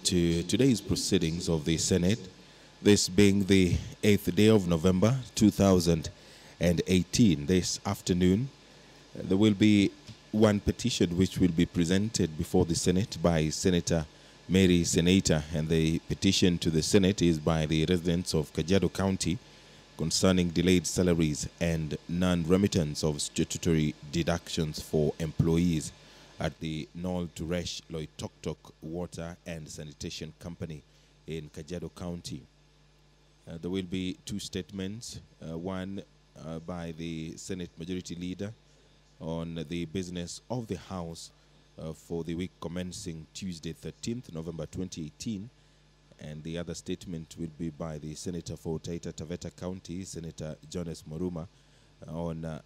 to today's proceedings of the Senate, this being the 8th day of November 2018. This afternoon, there will be one petition which will be presented before the Senate by Senator Mary Senator, and the petition to the Senate is by the residents of Kajiado County concerning delayed salaries and non-remittance of statutory deductions for employees at the Nol Turesh Loitoktok Water and Sanitation Company in Kajiado County. There will be two statements, one by the Senate Majority Leader on the business of the House for the week commencing Tuesday 13th November 2018, and the other statement will be by the Senator for Taita Taveta County, Senator Jonas Moruma, on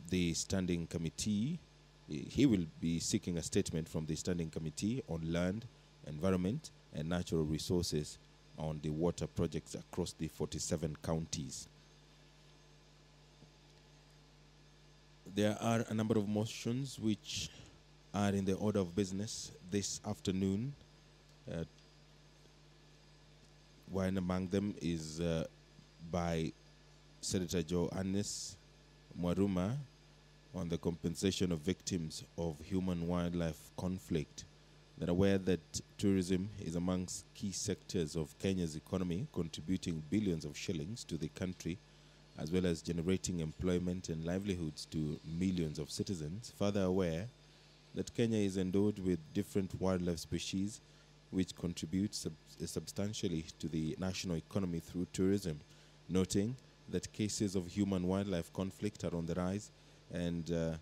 the Standing Committee. He will be seeking a statement from the Standing Committee on Land, Environment and Natural Resources on the water projects across the 47 counties. There are a number of motions which are in the order of business this afternoon. One among them is by Senator Johannes Mwaruma on the compensation of victims of human-wildlife conflict. They're aware that tourism is amongst key sectors of Kenya's economy, contributing billions of shillings to the country, as well as generating employment and livelihoods to millions of citizens. Further aware that Kenya is endowed with different wildlife species which contribute substantially to the national economy through tourism, noting that cases of human-wildlife conflict are on the rise and a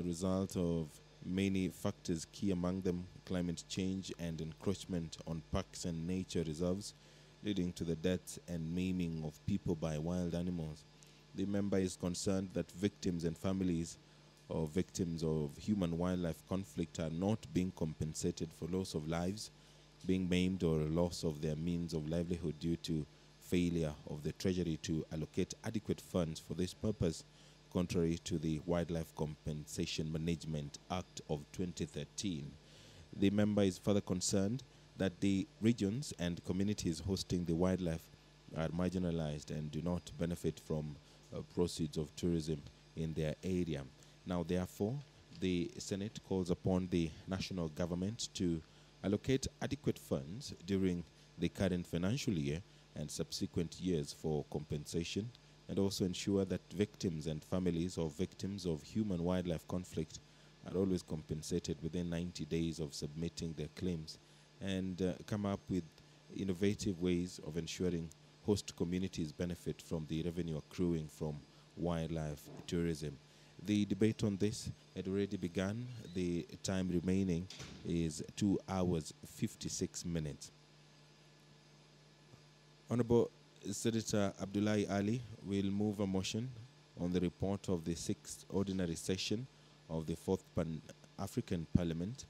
result of many factors, key among them climate change and encroachment on parks and nature reserves, leading to the death and maiming of people by wild animals. The member is concerned that victims and families of victims of human-wildlife conflict are not being compensated for loss of lives, being maimed, or loss of their means of livelihood due to failure of the Treasury to allocate adequate funds for this purpose, contrary to the Wildlife Compensation Management Act of 2013. The member is further concerned that the regions and communities hosting the wildlife are marginalized and do not benefit from proceeds of tourism in their area. Now, therefore, the Senate calls upon the national government to allocate adequate funds during the current financial year and subsequent years for compensation, and also ensure that victims and families of victims of human-wildlife conflict are always compensated within 90 days of submitting their claims, and come up with innovative ways of ensuring host communities benefit from the revenue accruing from wildlife tourism. The debate on this had already begun. The time remaining is 2 hours 56 minutes. Honorable Senator Abdullahi Ali will move a motion on the report of the 6th ordinary session of the 4th Pan-African Parliament,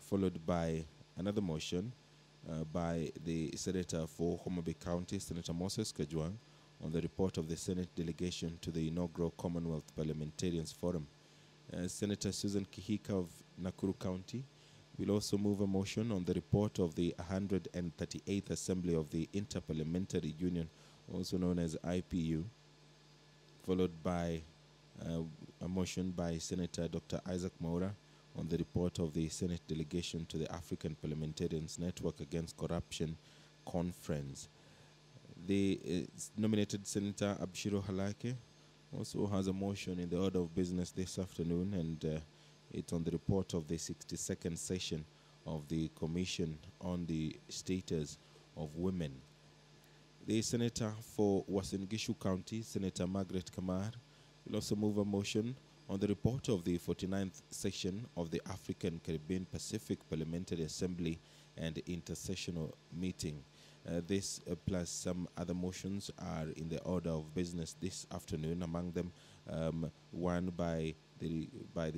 followed by another motion by the Senator for Homa Bay County, Senator Moses Kajwang, on the report of the Senate delegation to the inaugural Commonwealth Parliamentarians Forum. Senator Susan Kihika of Nakuru County will also move a motion on the report of the 138th Assembly of the Interparliamentary Union, also known as IPU, followed by a motion by Senator Dr. Isaac Maura on the report of the Senate delegation to the African Parliamentarians Network Against Corruption Conference. The nominated Senator Abshiro Halake also has a motion in the order of business this afternoon, and it's on the report of the 62nd session of the Commission on the Status of Women. The Senator for Uasin Gishu County, Senator Margaret Kamar, will also move a motion on the report of the 49th session of the African Caribbean Pacific Parliamentary Assembly and Intersessional Meeting. This plus some other motions are in the order of business this afternoon, among them one by the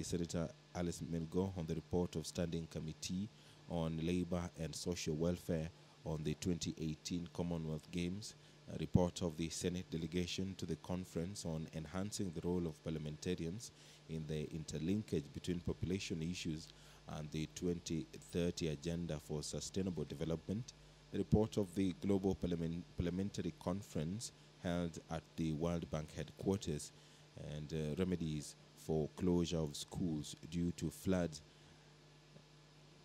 Senator Alice Milgo on the report of Standing Committee on Labor and Social Welfare on the 2018 Commonwealth Games, a report of the Senate delegation to the conference on enhancing the role of parliamentarians in the interlinkage between population issues and the 2030 Agenda for Sustainable Development, a report of the Global Parliamentary Conference held at the World Bank headquarters, and remedies for closure of schools due to floods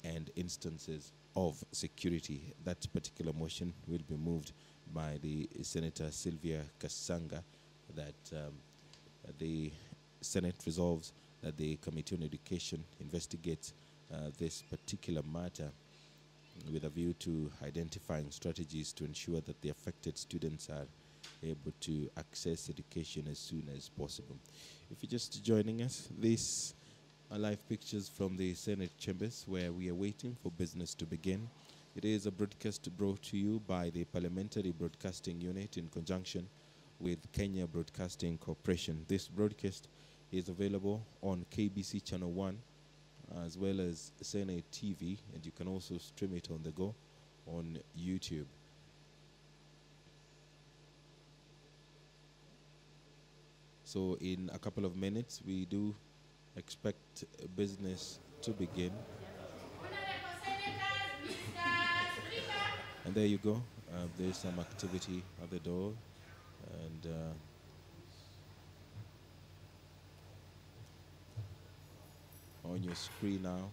and instances of security. That particular motion will be moved by the Senator Sylvia Kasanga, that the Senate resolves that the Committee on Education investigates this particular matter with a view to identifying strategies to ensure that the affected students are able to access education as soon as possible. If you're just joining us, these are live pictures from the Senate chambers where we are waiting for business to begin. It is a broadcast brought to you by the Parliamentary Broadcasting Unit in conjunction with Kenya Broadcasting Corporation. This broadcast is available on KBC Channel 1 as well as Senate TV, and you can also stream it on the go on YouTube. So in a couple of minutes, we do expect business to begin. And there you go. There's some activity at the door. And on your screen now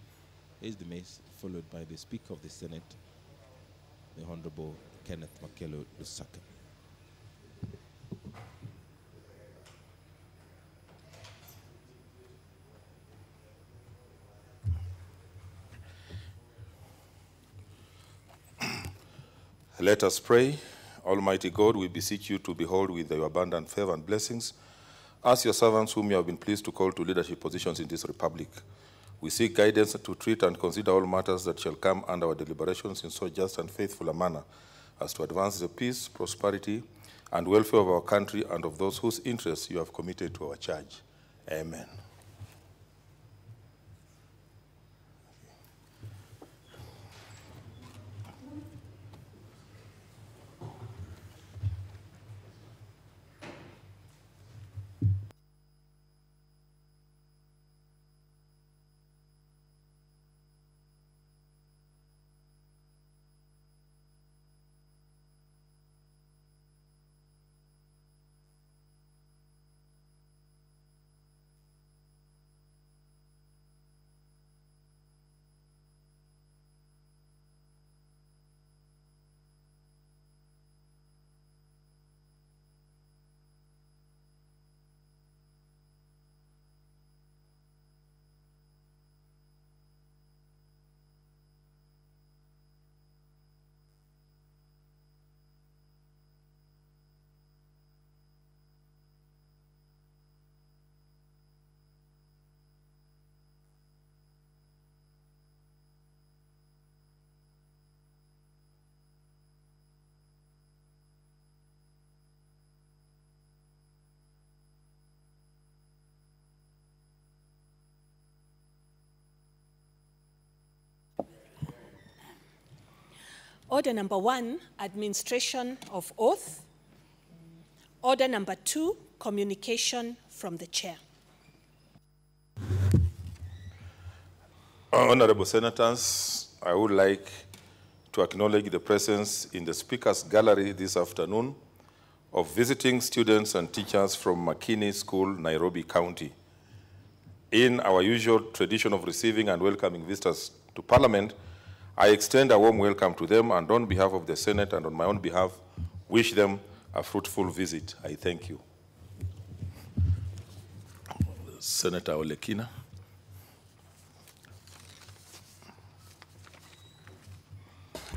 is the mace, followed by the Speaker of the Senate, the Honorable Kenneth Makelo Lusaka. Let us pray. Almighty God, we beseech you to behold with your abundant favor and blessings as your servants whom you have been pleased to call to leadership positions in this republic. We seek guidance to treat and consider all matters that shall come under our deliberations in so just and faithful a manner as to advance the peace, prosperity, and welfare of our country and of those whose interests you have committed to our charge. Amen. Order number 1, administration of oath. Order number 2, communication from the chair. Honorable Senators, I would like to acknowledge the presence in the Speaker's Gallery this afternoon of visiting students and teachers from Makini School, Nairobi County. In our usual tradition of receiving and welcoming visitors to Parliament, I extend a warm welcome to them, and on behalf of the Senate and on my own behalf, wish them a fruitful visit. I thank you. Senator Olekina.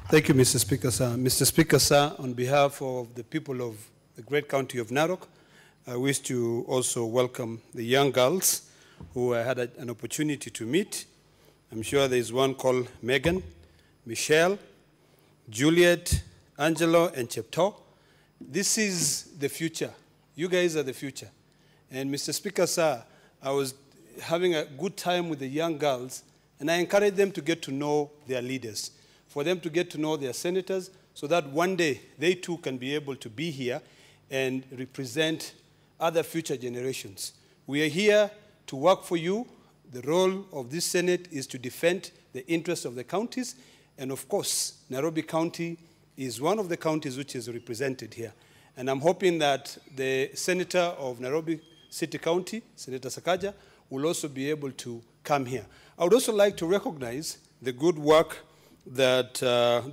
Thank you, Mr. Speaker, sir. Mr. Speaker, sir, on behalf of the people of the great county of Narok, I wish to also welcome the young girls who I had an opportunity to meet. I'm sure there is one called Megan, Michelle, Juliet, Angelo, and Chepto. This is the future. You guys are the future. And Mr. Speaker, sir, I was having a good time with the young girls, and I encouraged them to get to know their leaders, for them to get to know their senators, so that one day they too can be able to be here and represent other future generations. We are here to work for you The role of this Senate is to defend the interests of the counties. And of course, Nairobi County is one of the counties which is represented here. And I'm hoping that the Senator of Nairobi City County, Senator Sakaja, will also be able to come here. I would also like to recognize the good work that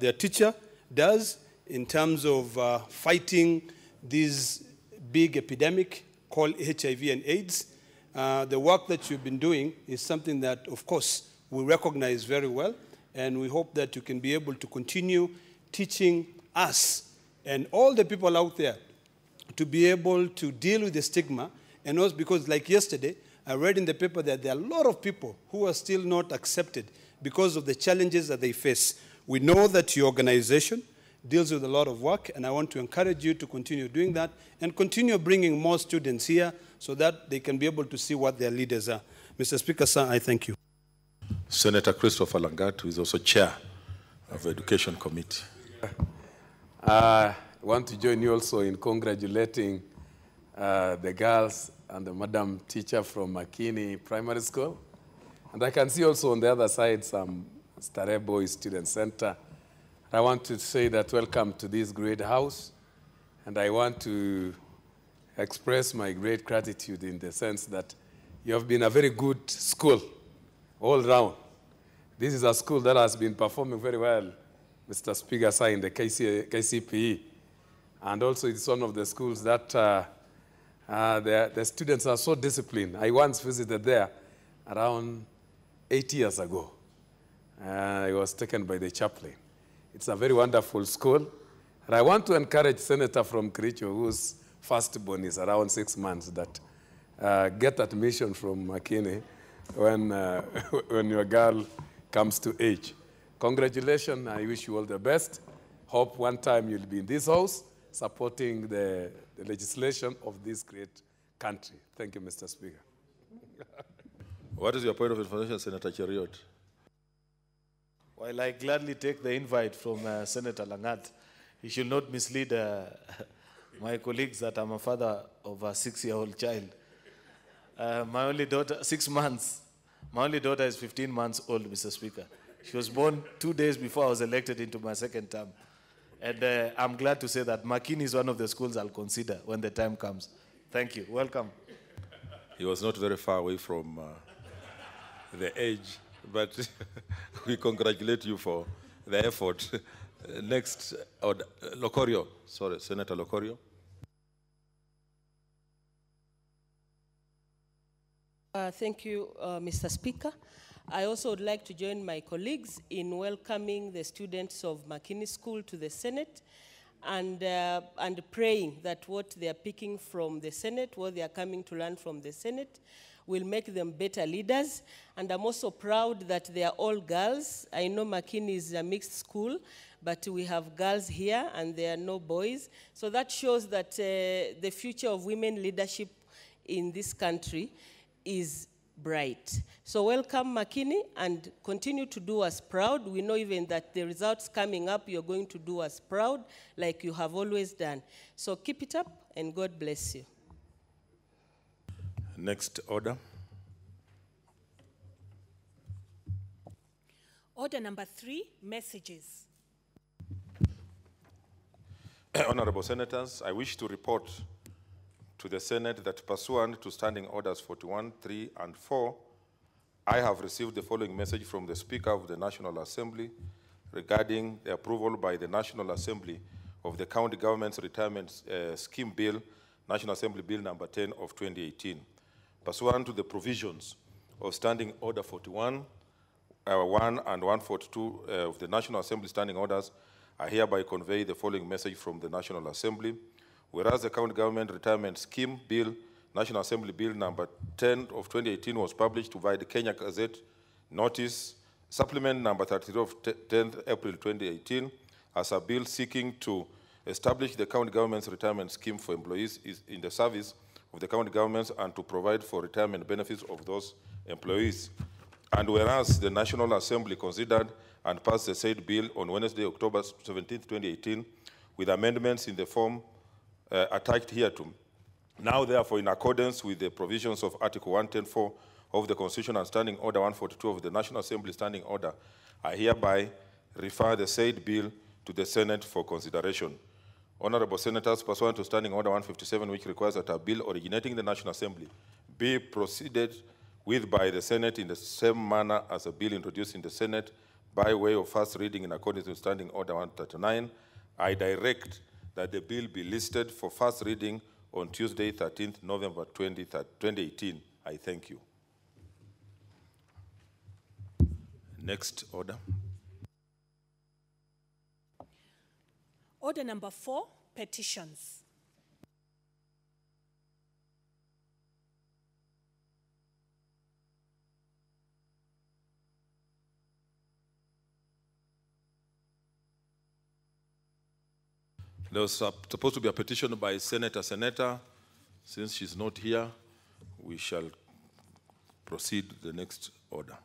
their teacher does in terms of fighting this big epidemic called HIV and AIDS. The work that you've been doing is something that, of course, we recognize very well, and we hope that you can be able to continue teaching us and all the people out there to be able to deal with the stigma. And also because, like yesterday, I read in the paper that there are a lot of people who are still not accepted because of the challenges that they face. We know that your organization deals with a lot of work, and I want to encourage you to continue doing that and continue bringing more students here so that they can be able to see what their leaders are. Mr. Speaker, sir, I thank you. Senator Christopher Langat, who is also chair of the Education Committee. I want to join you also in congratulating the girls and the madam teacher from Makini Primary School. And I can see also on the other side some Starehe Boys Student Center. I want to say that welcome to this great house. And I want to express my great gratitude in the sense that you have been a very good school all round. This is a school that has been performing very well, Mr. Speaker, sir, in the KCPE. And also it's one of the schools that the students are so disciplined. I once visited there around 8 years ago. I was taken by the chaplain. It's a very wonderful school. And I want to encourage Senator from Kericho, whose firstborn is around 6 months, that get admission from Makini when your girl comes to age. Congratulations. I wish you all the best. Hope one time you'll be in this house supporting the legislation of this great country. Thank you, Mr. Speaker. What is your point of information, Senator Cheriot? While I gladly take the invite from Senator Langat, he should not mislead my colleagues that I'm a father of a 6-year-old child. My only daughter, 6 months. My only daughter is 15 months old, Mr. Speaker. She was born 2 days before I was elected into my second term. And I'm glad to say that Makini is one of the schools I'll consider when the time comes. Thank you. Welcome. He was not very far away from the age, but we congratulate you for the effort. Next, Lokorio. Sorry, Senator Lokorio. Thank you, Mr. Speaker. I also would like to join my colleagues in welcoming the students of Makini School to the Senate and praying that what they are picking from the Senate, what they are coming to learn from the Senate, will make them better leaders. And I'm also proud that they are all girls. I know Makini is a mixed school, but we have girls here and there are no boys. So that shows that the future of women leadership in this country is bright. So welcome, Makini, and continue to do us proud. We know even that the results coming up, you're going to do us proud like you have always done. So keep it up, and God bless you. Next order. Order number 3, messages. Honorable Senators, I wish to report to the Senate that pursuant to Standing Orders 41, 3, and 4, I have received the following message from the Speaker of the National Assembly regarding the approval by the National Assembly of the County Government's Retirement Scheme Bill, National Assembly Bill number 10 of 2018. Pursuant to the provisions of Standing Order 41, 1 and 142 of the National Assembly Standing Orders, I hereby convey the following message from the National Assembly. Whereas the County Government Retirement Scheme Bill, National Assembly Bill number 10 of 2018 was published by the Kenya Gazette Notice, supplement number 33 of 10th April 2018, as a bill seeking to establish the county government's retirement scheme for employees in the service of the county governments and to provide for retirement benefits of those employees. And whereas the National Assembly considered and passed the said bill on Wednesday, October 17, 2018, with amendments in the form attached hereto. Now, therefore, in accordance with the provisions of Article 110.4 of the Constitution and Standing Order 142 of the National Assembly Standing Order, I hereby refer the said bill to the Senate for consideration. Honorable Senators, pursuant to Standing Order 157, which requires that a bill originating in the National Assembly be proceeded with by the Senate in the same manner as a bill introduced in the Senate by way of first reading in accordance with Standing Order 139, I direct that the bill be listed for first reading on Tuesday, 13th November 2018. I thank you. Next order. Order number 4, petitions. There was supposed to be a petition by Senator. Since she's not here, we shall proceed to the next order.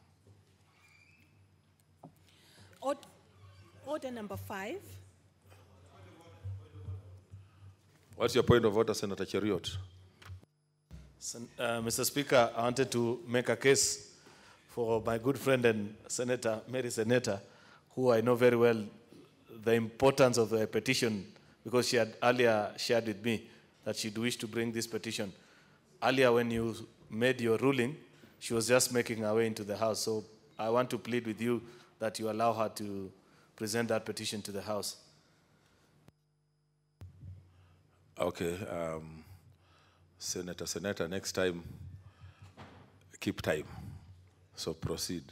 Order number 5. What's your point of order, Senator Cheriot? Mr. Speaker, I wanted to make a case for my good friend and Senator, Mary Senator, who I know very well the importance of the petition, because she had earlier shared with me that she'd wish to bring this petition. Earlier, when you made your ruling, she was just making her way into the House. So I want to plead with you that you allow her to present that petition to the House. Okay, Senator, next time, keep time. So proceed.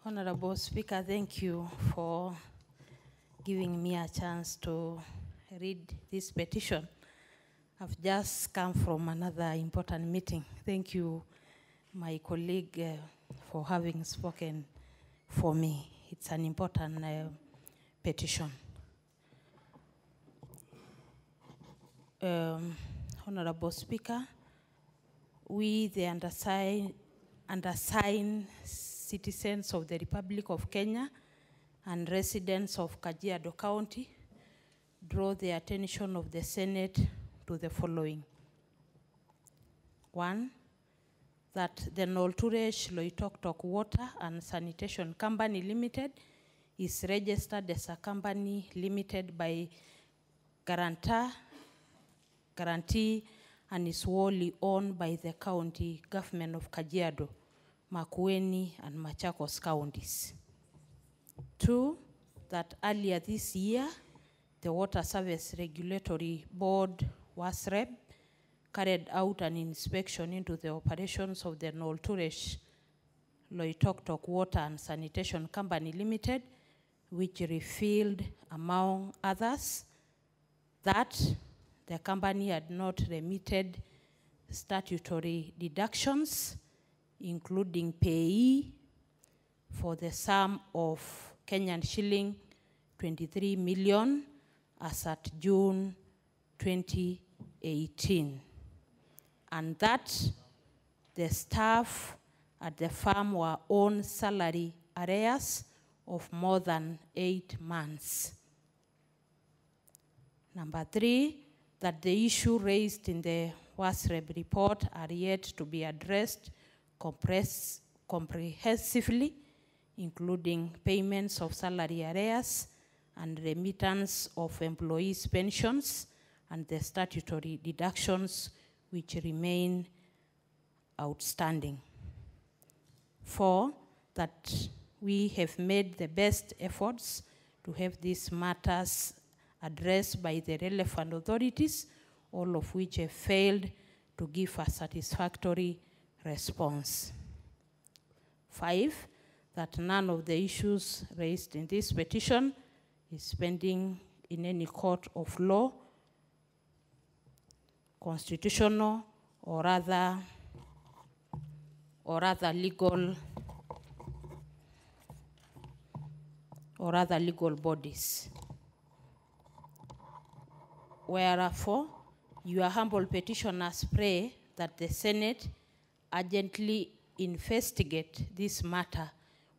Honorable Speaker, thank you for giving me a chance to read this petition. I've just come from another important meeting. Thank you, my colleague, for having spoken for me. It's an important petition. Honorable Speaker, we, the undersigned citizens of the Republic of Kenya and residents of Kajiado County, draw the attention of the Senate to the following. 1, that the Nolturesh Loitoktok Water and Sanitation Company Limited is registered as a company limited by guarantee and is wholly owned by the county government of Kajiado, Makueni, and Machakos counties. 2, that earlier this year, the Water Service Regulatory Board, WASREB, carried out an inspection into the operations of the Nolturesh Loitoktok Water and Sanitation Company Limited, which revealed, among others, that the company had not remitted statutory deductions, including payee, for the sum of Kenyan shilling 23 million as at June 2018. And that the staff at the farm were on salary arrears of more than 8 months. Number 3, that the issue raised in the WASREB report are yet to be addressed comprehensively, including payments of salary arrears and remittance of employees' pensions and the statutory deductions which remain outstanding. 4, that we have made the best efforts to have these matters addressed by the relevant authorities, all of which have failed to give a satisfactory response. 5, that none of the issues raised in this petition is pending in any court of law, constitutional, or other legal bodies. Wherefore, your humble petitioners pray that the Senate urgently investigate this matter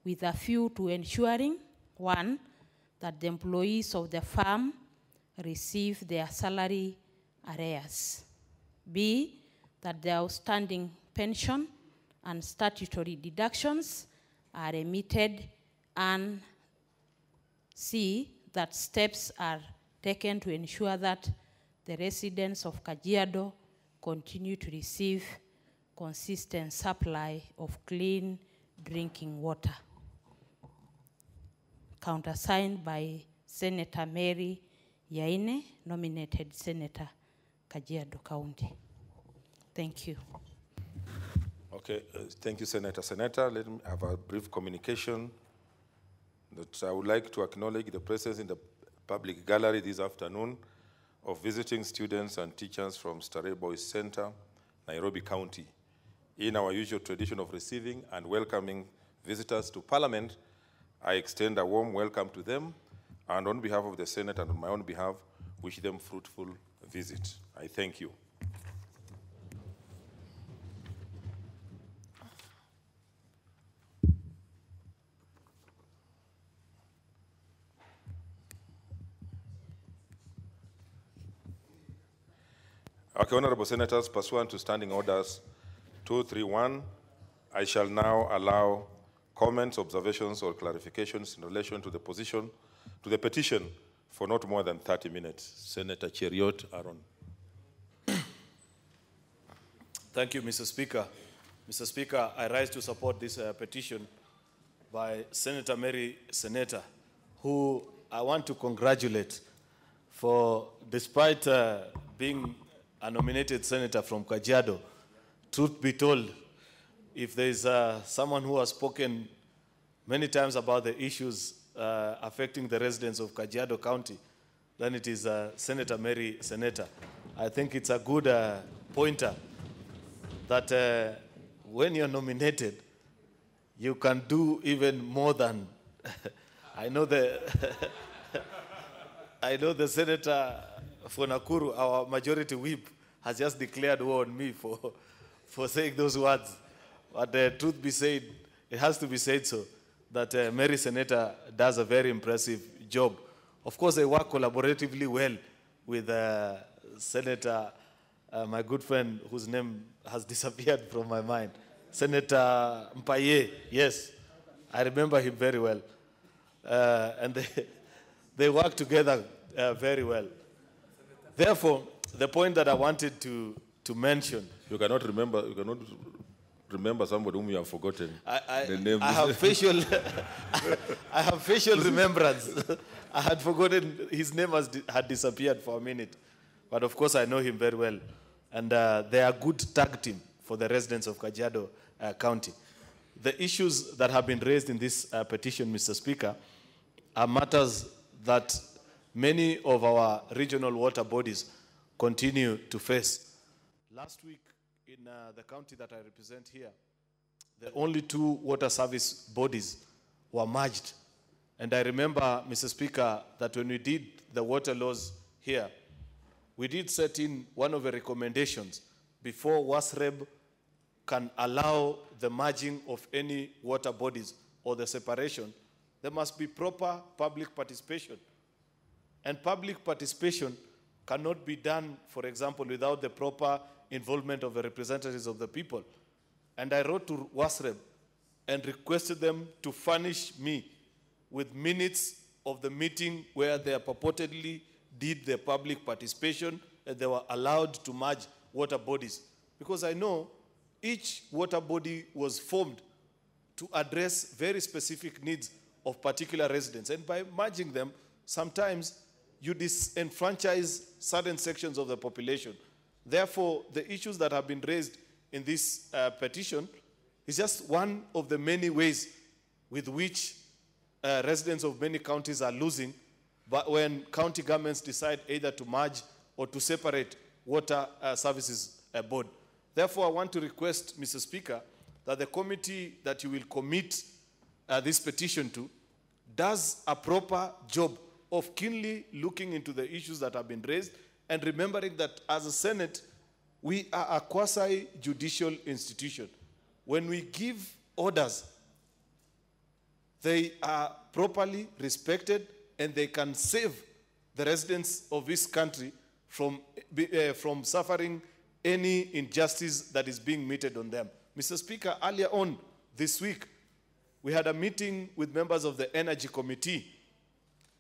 with a view to ensuring, 1, that the employees of the farm receive their salary arrears. B, that their outstanding pension and statutory deductions are remitted, and C, that steps are taken to ensure that the residents of Kajiado continue to receive consistent supply of clean drinking water. Countersigned by Senator Mary Yaine, nominated Senator Kajiado County. Thank you. Okay, thank you, Senator. Senator, let me have a brief communication that I would like to acknowledge the presence in the public gallery this afternoon of visiting students and teachers from Starehe Boys Center, Nairobi County. In our usual tradition of receiving and welcoming visitors to Parliament, I extend a warm welcome to them, and on behalf of the Senate and on my own behalf, wish them fruitful visit. I thank you. Okay, Honorable Senators, pursuant to Standing Orders 231, I shall now allow comments, observations, or clarifications in relation to the petition for not more than 30 minutes. Senator Cheriot Aaron. Thank you, Mr. Speaker. Mr. Speaker, I rise to support this petition by Senator Mary Senator, who I want to congratulate for, despite being a nominated senator from Kajiado, truth be told, if there is someone who has spoken many times about the issues affecting the residents of Kajiado County, then it is Senator Mary Senator. I think it's a good pointer that when you're nominated, you can do even more than I know the Senator for Nakuru, our majority whip, has just declared war on me for saying those words. But truth be said, it has to be said so, that Mary Senator does a very impressive job. Of course, they work collaboratively well with Senator, my good friend, whose name has disappeared from my mind, Senator Mpaye. Yes, I remember him very well. And they work together very well. Therefore, the point that I wanted to mention. You cannot remember somebody whom you have forgotten. The name. I have facial, I have facial remembrance. I had forgotten his name had disappeared for a minute, but of course I know him very well, and they are a good tag team for the residents of Kajiado County. The issues that have been raised in this petition, Mr. Speaker, are matters that many of our regional water bodies continue to face. Last week in the county that I represent here, the only two water service bodies were merged. And I remember, Mr. Speaker, that when we did the water laws here, we did set in one of the recommendations before WASREB can allow the merging of any water bodies or the separation, there must be proper public participation. And public participation cannot be done, for example, without the proper involvement of the representatives of the people. And I wrote to WASREB and requested them to furnish me with minutes of the meeting where they purportedly did the public participation and they were allowed to merge water bodies. Because I know each water body was formed to address very specific needs of particular residents. And by merging them, sometimes you disenfranchise certain sections of the population. Therefore, the issues that have been raised in this petition is just one of the many ways with which residents of many counties are losing, but when county governments decide either to merge or to separate water services board. Therefore, I want to request, Mr. Speaker, that the committee that you will commit this petition to does a proper job of keenly looking into the issues that have been raised and remembering that as a Senate, we are a quasi-judicial institution. When we give orders, they are properly respected and they can save the residents of this country from suffering any injustice that is being meted on them. Mr. Speaker, earlier on this week, we had a meeting with members of the Energy Committee,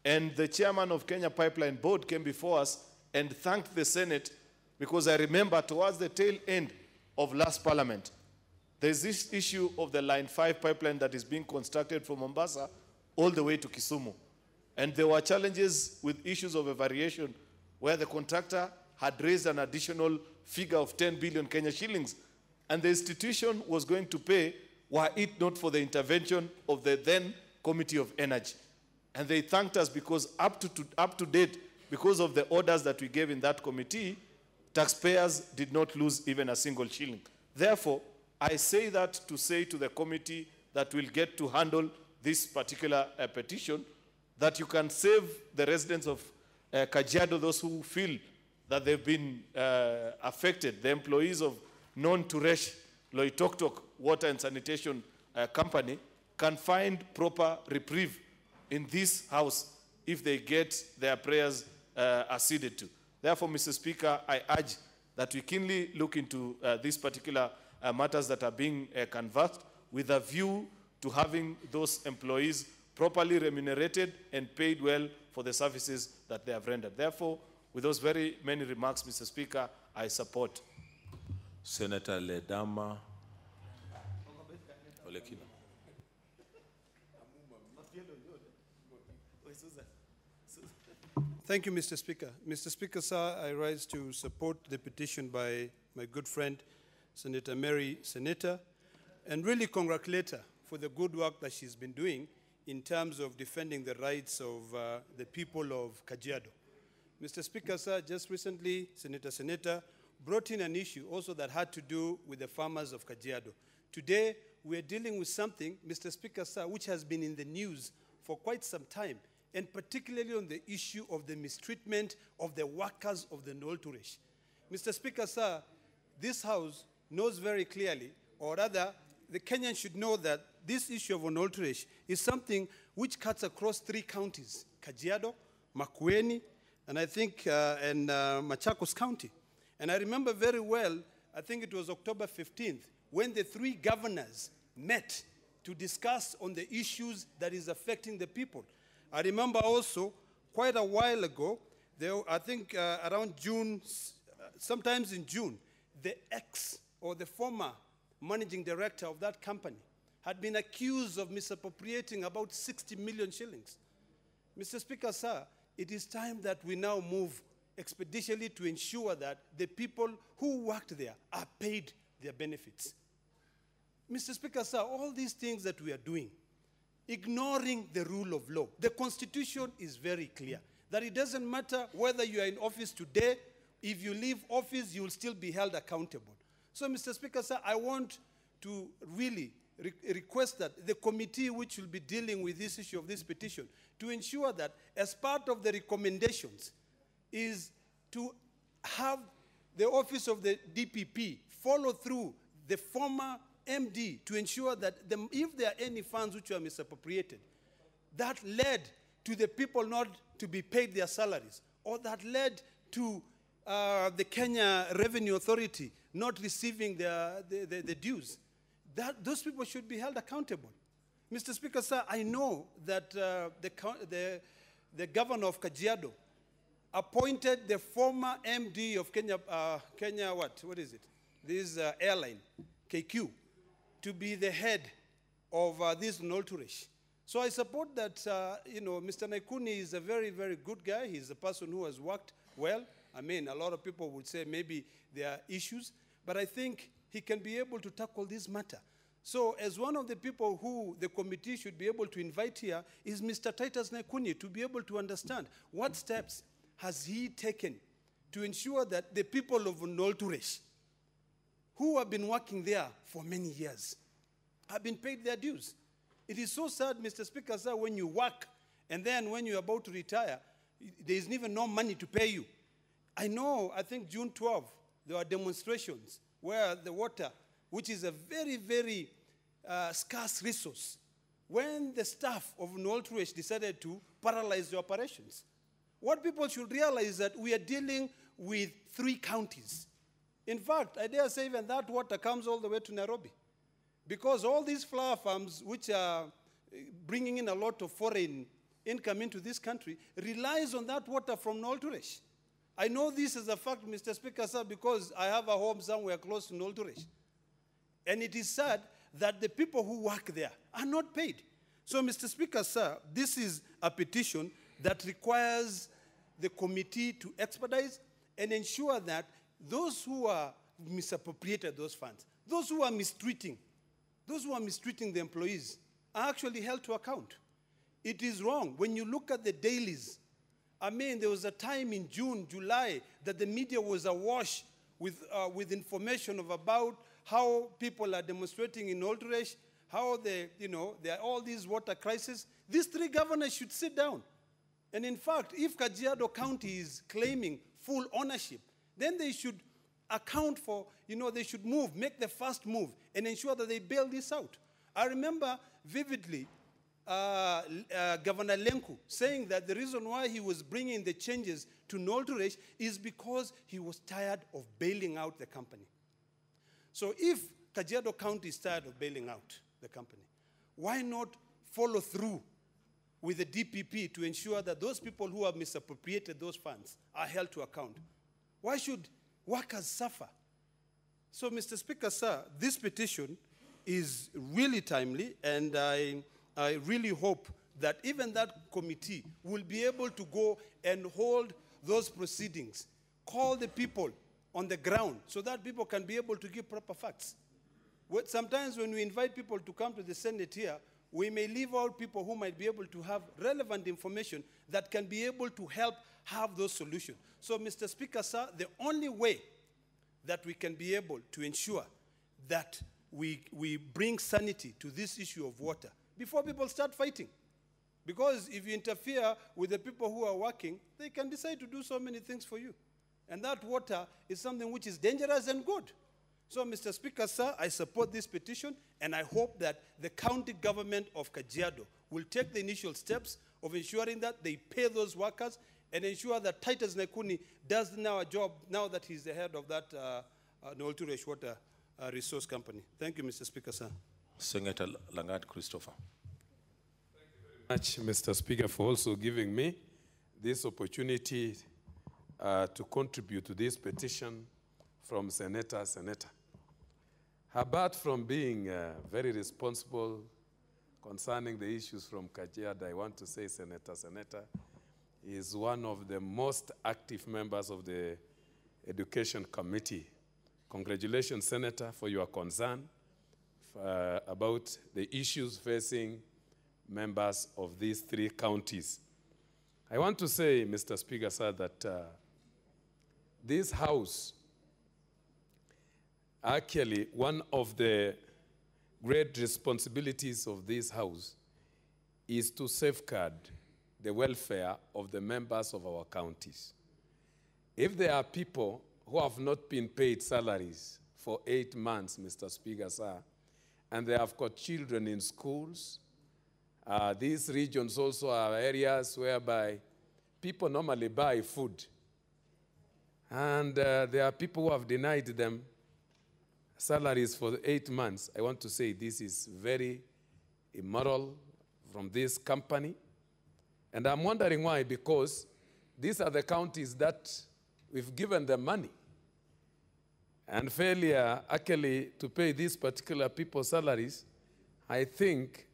and the chairman of Kenya Pipeline Board came before us and thanked the Senate, because I remember towards the tail end of last parliament, there's this issue of the Line 5 pipeline that is being constructed from Mombasa all the way to Kisumu. And there were challenges with issues of a variation where the contractor had raised an additional figure of 10 billion Kenya shillings. And the institution was going to pay were it not for the intervention of the then Committee of Energy. And they thanked us because up to date, because of the orders that we gave in that committee, taxpayers did not lose even a single shilling. Therefore, I say that to say to the committee that will get to handle this particular petition, that you can save the residents of Kajiado, those who feel that they've been affected, the employees of non-Turesh Loitoktok Water and Sanitation Company can find proper reprieve in this house if they get their prayers acceded to. Therefore, Mr. Speaker, I urge that we keenly look into these particular matters that are being canvassed with a view to having those employees properly remunerated and paid well for the services that they have rendered. Therefore, with those very many remarks, Mr. Speaker, I support. Senator Ledama Olekina. Thank you, Mr. Speaker. Mr. Speaker, sir, I rise to support the petition by my good friend, Senator Mary Senator, and really congratulate her for the good work that she's been doing in terms of defending the rights of the people of Kajiado. Mr. Speaker, sir, just recently, Senator brought in an issue also that had to do with the farmers of Kajiado. Today, we're dealing with something, Mr. Speaker, sir, which has been in the news for quite some time, and particularly on the issue of the mistreatment of the workers of the Nolturesh. Mr. Speaker, sir, this House knows very clearly, or rather, the Kenyans should know that this issue of Nolturesh is something which cuts across 3 counties, Kajiado, Makueni, and I think Machakos County. And I remember very well, I think it was October 15th, when the 3 governors met to discuss on the issues that is affecting the people. I remember also, quite a while ago, I think around June, sometimes in June, the ex or the former managing director of that company had been accused of misappropriating about 60 million shillings. Mr. Speaker, sir, it is time that we now move expeditiously to ensure that the people who worked there are paid their benefits. Mr. Speaker, sir, all these things that we are doing, ignoring the rule of law. The Constitution is very clear that it doesn't matter whether you are in office today, if you leave office, you will still be held accountable. So, Mr. Speaker, sir, I want to really request that the committee which will be dealing with this issue of this petition to ensure that as part of the recommendations is to have the office of the DPP follow through the former MD to ensure that if there are any funds which are misappropriated, that led to the people not to be paid their salaries, or that led to the Kenya Revenue Authority not receiving the dues, that those people should be held accountable. Mr. Speaker, sir, I know that the governor of Kajiado appointed the former MD of Kenya what is it? This airline, KQ, to be the head of this Nolturesh. So I support that, Mr. Naikuni is a very, very good guy. He's a person who has worked well. I mean, a lot of people would say maybe there are issues, but I think he can be able to tackle this matter. So as one of the people who the committee should be able to invite here is Mr. Titus Naikuni, to be able to understand what steps has he taken to ensure that the people of Nolturesh, who have been working there for many years, have been paid their dues. It is so sad, Mr. Speaker, sir, when you work and then when you're about to retire, there is even no money to pay you. I know, I think June 12th, there were demonstrations where the water, which is a very, very scarce resource, when the staff of Nolturesh decided to paralyze the operations. What people should realize is that we are dealing with 3 counties. In fact, I dare say even that water comes all the way to Nairobi. Because all these flower farms, which are bringing in a lot of foreign income into this country, relies on that water from Nolturesh. I know this as a fact, Mr. Speaker, sir, because I have a home somewhere close to Nolturesh. And it is sad that the people who work there are not paid. So, Mr. Speaker, sir, this is a petition that requires the committee to expedite and ensure that those who are misappropriated those funds, those who are mistreating the employees are actually held to account. It is wrong. When you look at the dailies, I mean, there was a time in June, July, that the media was awash with information about how people are demonstrating in Nolturesh, how there are all these water crises. These 3 governors should sit down. And in fact, if Kajiado County is claiming full ownership, then they should account for, they should make the first move and ensure that they bail this out. I remember vividly Governor Lenku saying that the reason why he was bringing the changes to Nolturesh is because he was tired of bailing out the company. So if Kajiado County is tired of bailing out the company, why not follow through with the DPP to ensure that those people who have misappropriated those funds are held to account? Why should workers suffer? So, Mr. Speaker, sir, this petition is really timely, and I really hope that even that committee will be able to go and hold those proceedings, call the people on the ground so that people can be able to give proper facts. Sometimes when we invite people to come to the Senate here, we may leave out people who might be able to have relevant information that can be able to help have those solutions. So, Mr. Speaker, sir, the only way that we can be able to ensure that we bring sanity to this issue of water before people start fighting. Because if you interfere with the people who are working, they can decide to do so many things for you. And that water is something which is dangerous and good. So, Mr. Speaker, sir, I support this petition, and I hope that the county government of Kajiado will take the initial steps of ensuring that they pay those workers and ensure that Titus Nekuni does now a job now that he's the head of that Nolturesh Water Resource Company. Thank you, Mr. Speaker, sir. Senator Langat Christopher. Thank you very much, Mr. Speaker, for also giving me this opportunity to contribute to this petition from Senator. Apart from being very responsible concerning the issues from Kajiado, I want to say Senator is one of the most active members of the Education Committee. Congratulations, Senator, for your concern about the issues facing members of these 3 counties. I want to say, Mr. Speaker, sir, that this House, actually, one of the great responsibilities of this House is to safeguard the welfare of the members of our counties. If there are people who have not been paid salaries for 8 months, Mr. Speaker, sir, and they have got children in schools, these regions also are areas whereby people normally buy food. And there are people who have denied them salaries for 8 months. I want to say this is very immoral from this company. And I'm wondering why, because these are the counties that we've given them money. And failure actually to pay these particular people's salaries, I think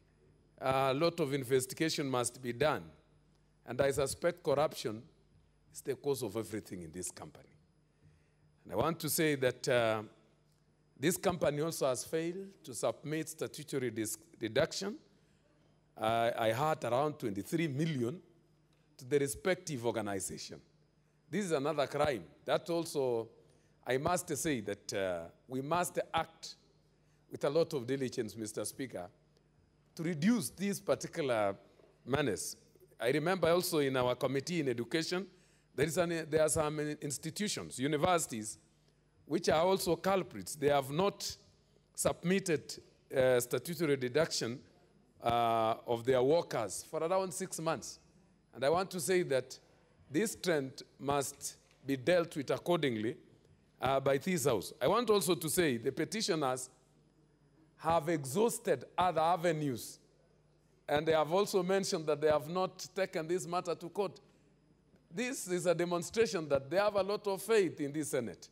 a lot of investigation must be done. And I suspect corruption is the cause of everything in this company. And I want to say that this company also has failed to submit statutory deduction. I heard around 23 million to the respective organization. This is another crime. That also, I must say that we must act with a lot of diligence, Mr. Speaker, to reduce these particular menace. I remember also in our committee in education, there are some institutions, universities, which are also culprits. They have not submitted statutory deduction of their workers for around 6 months. And I want to say that this trend must be dealt with accordingly by this House. I want also to say the petitioners have exhausted other avenues, and they have also mentioned that they have not taken this matter to court. This is a demonstration that they have a lot of faith in this Senate.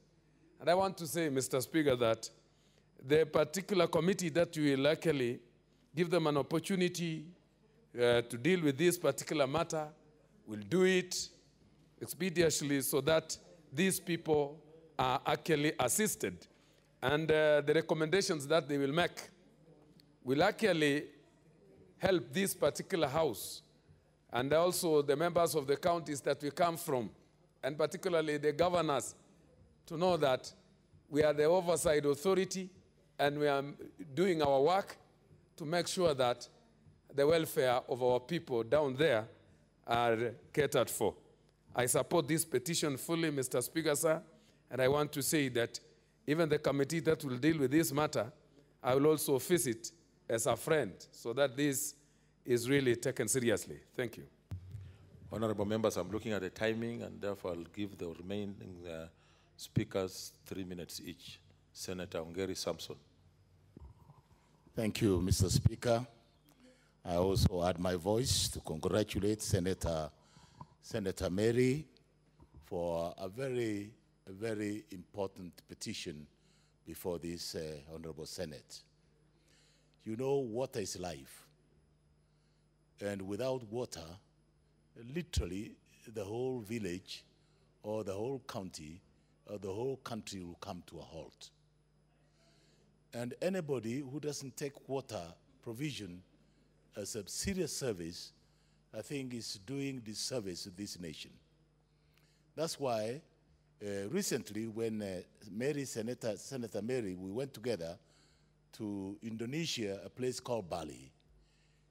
And I want to say, Mr. Speaker, that the particular committee that you will likely give them an opportunity to deal with this particular matter will do it expeditiously so that these people are actually assisted. And the recommendations that they will make will actually help this particular House and also the members of the counties that we come from, and particularly the governors, to know that we are the oversight authority and we are doing our work to make sure that the welfare of our people down there are catered for. I support this petition fully, Mr. Speaker, sir, and I want to say that even the committee that will deal with this matter, I will also visit as a friend so that this is really taken seriously. Thank you. Honorable members, I'm looking at the timing, and therefore I'll give the remaining speakers 3 minutes each. Senator Ongeri Samson. Thank you, Mr. Speaker. I also add my voice to congratulate Senator Mary for a very important petition before this Honorable Senate. You know, water is life. And without water, literally the whole village or the whole county or the whole country will come to a halt. And anybody who doesn't take water provision as a serious service, I think is doing disservice to this nation. That's why recently when Senator Mary, we went together to Indonesia, a place called Bali.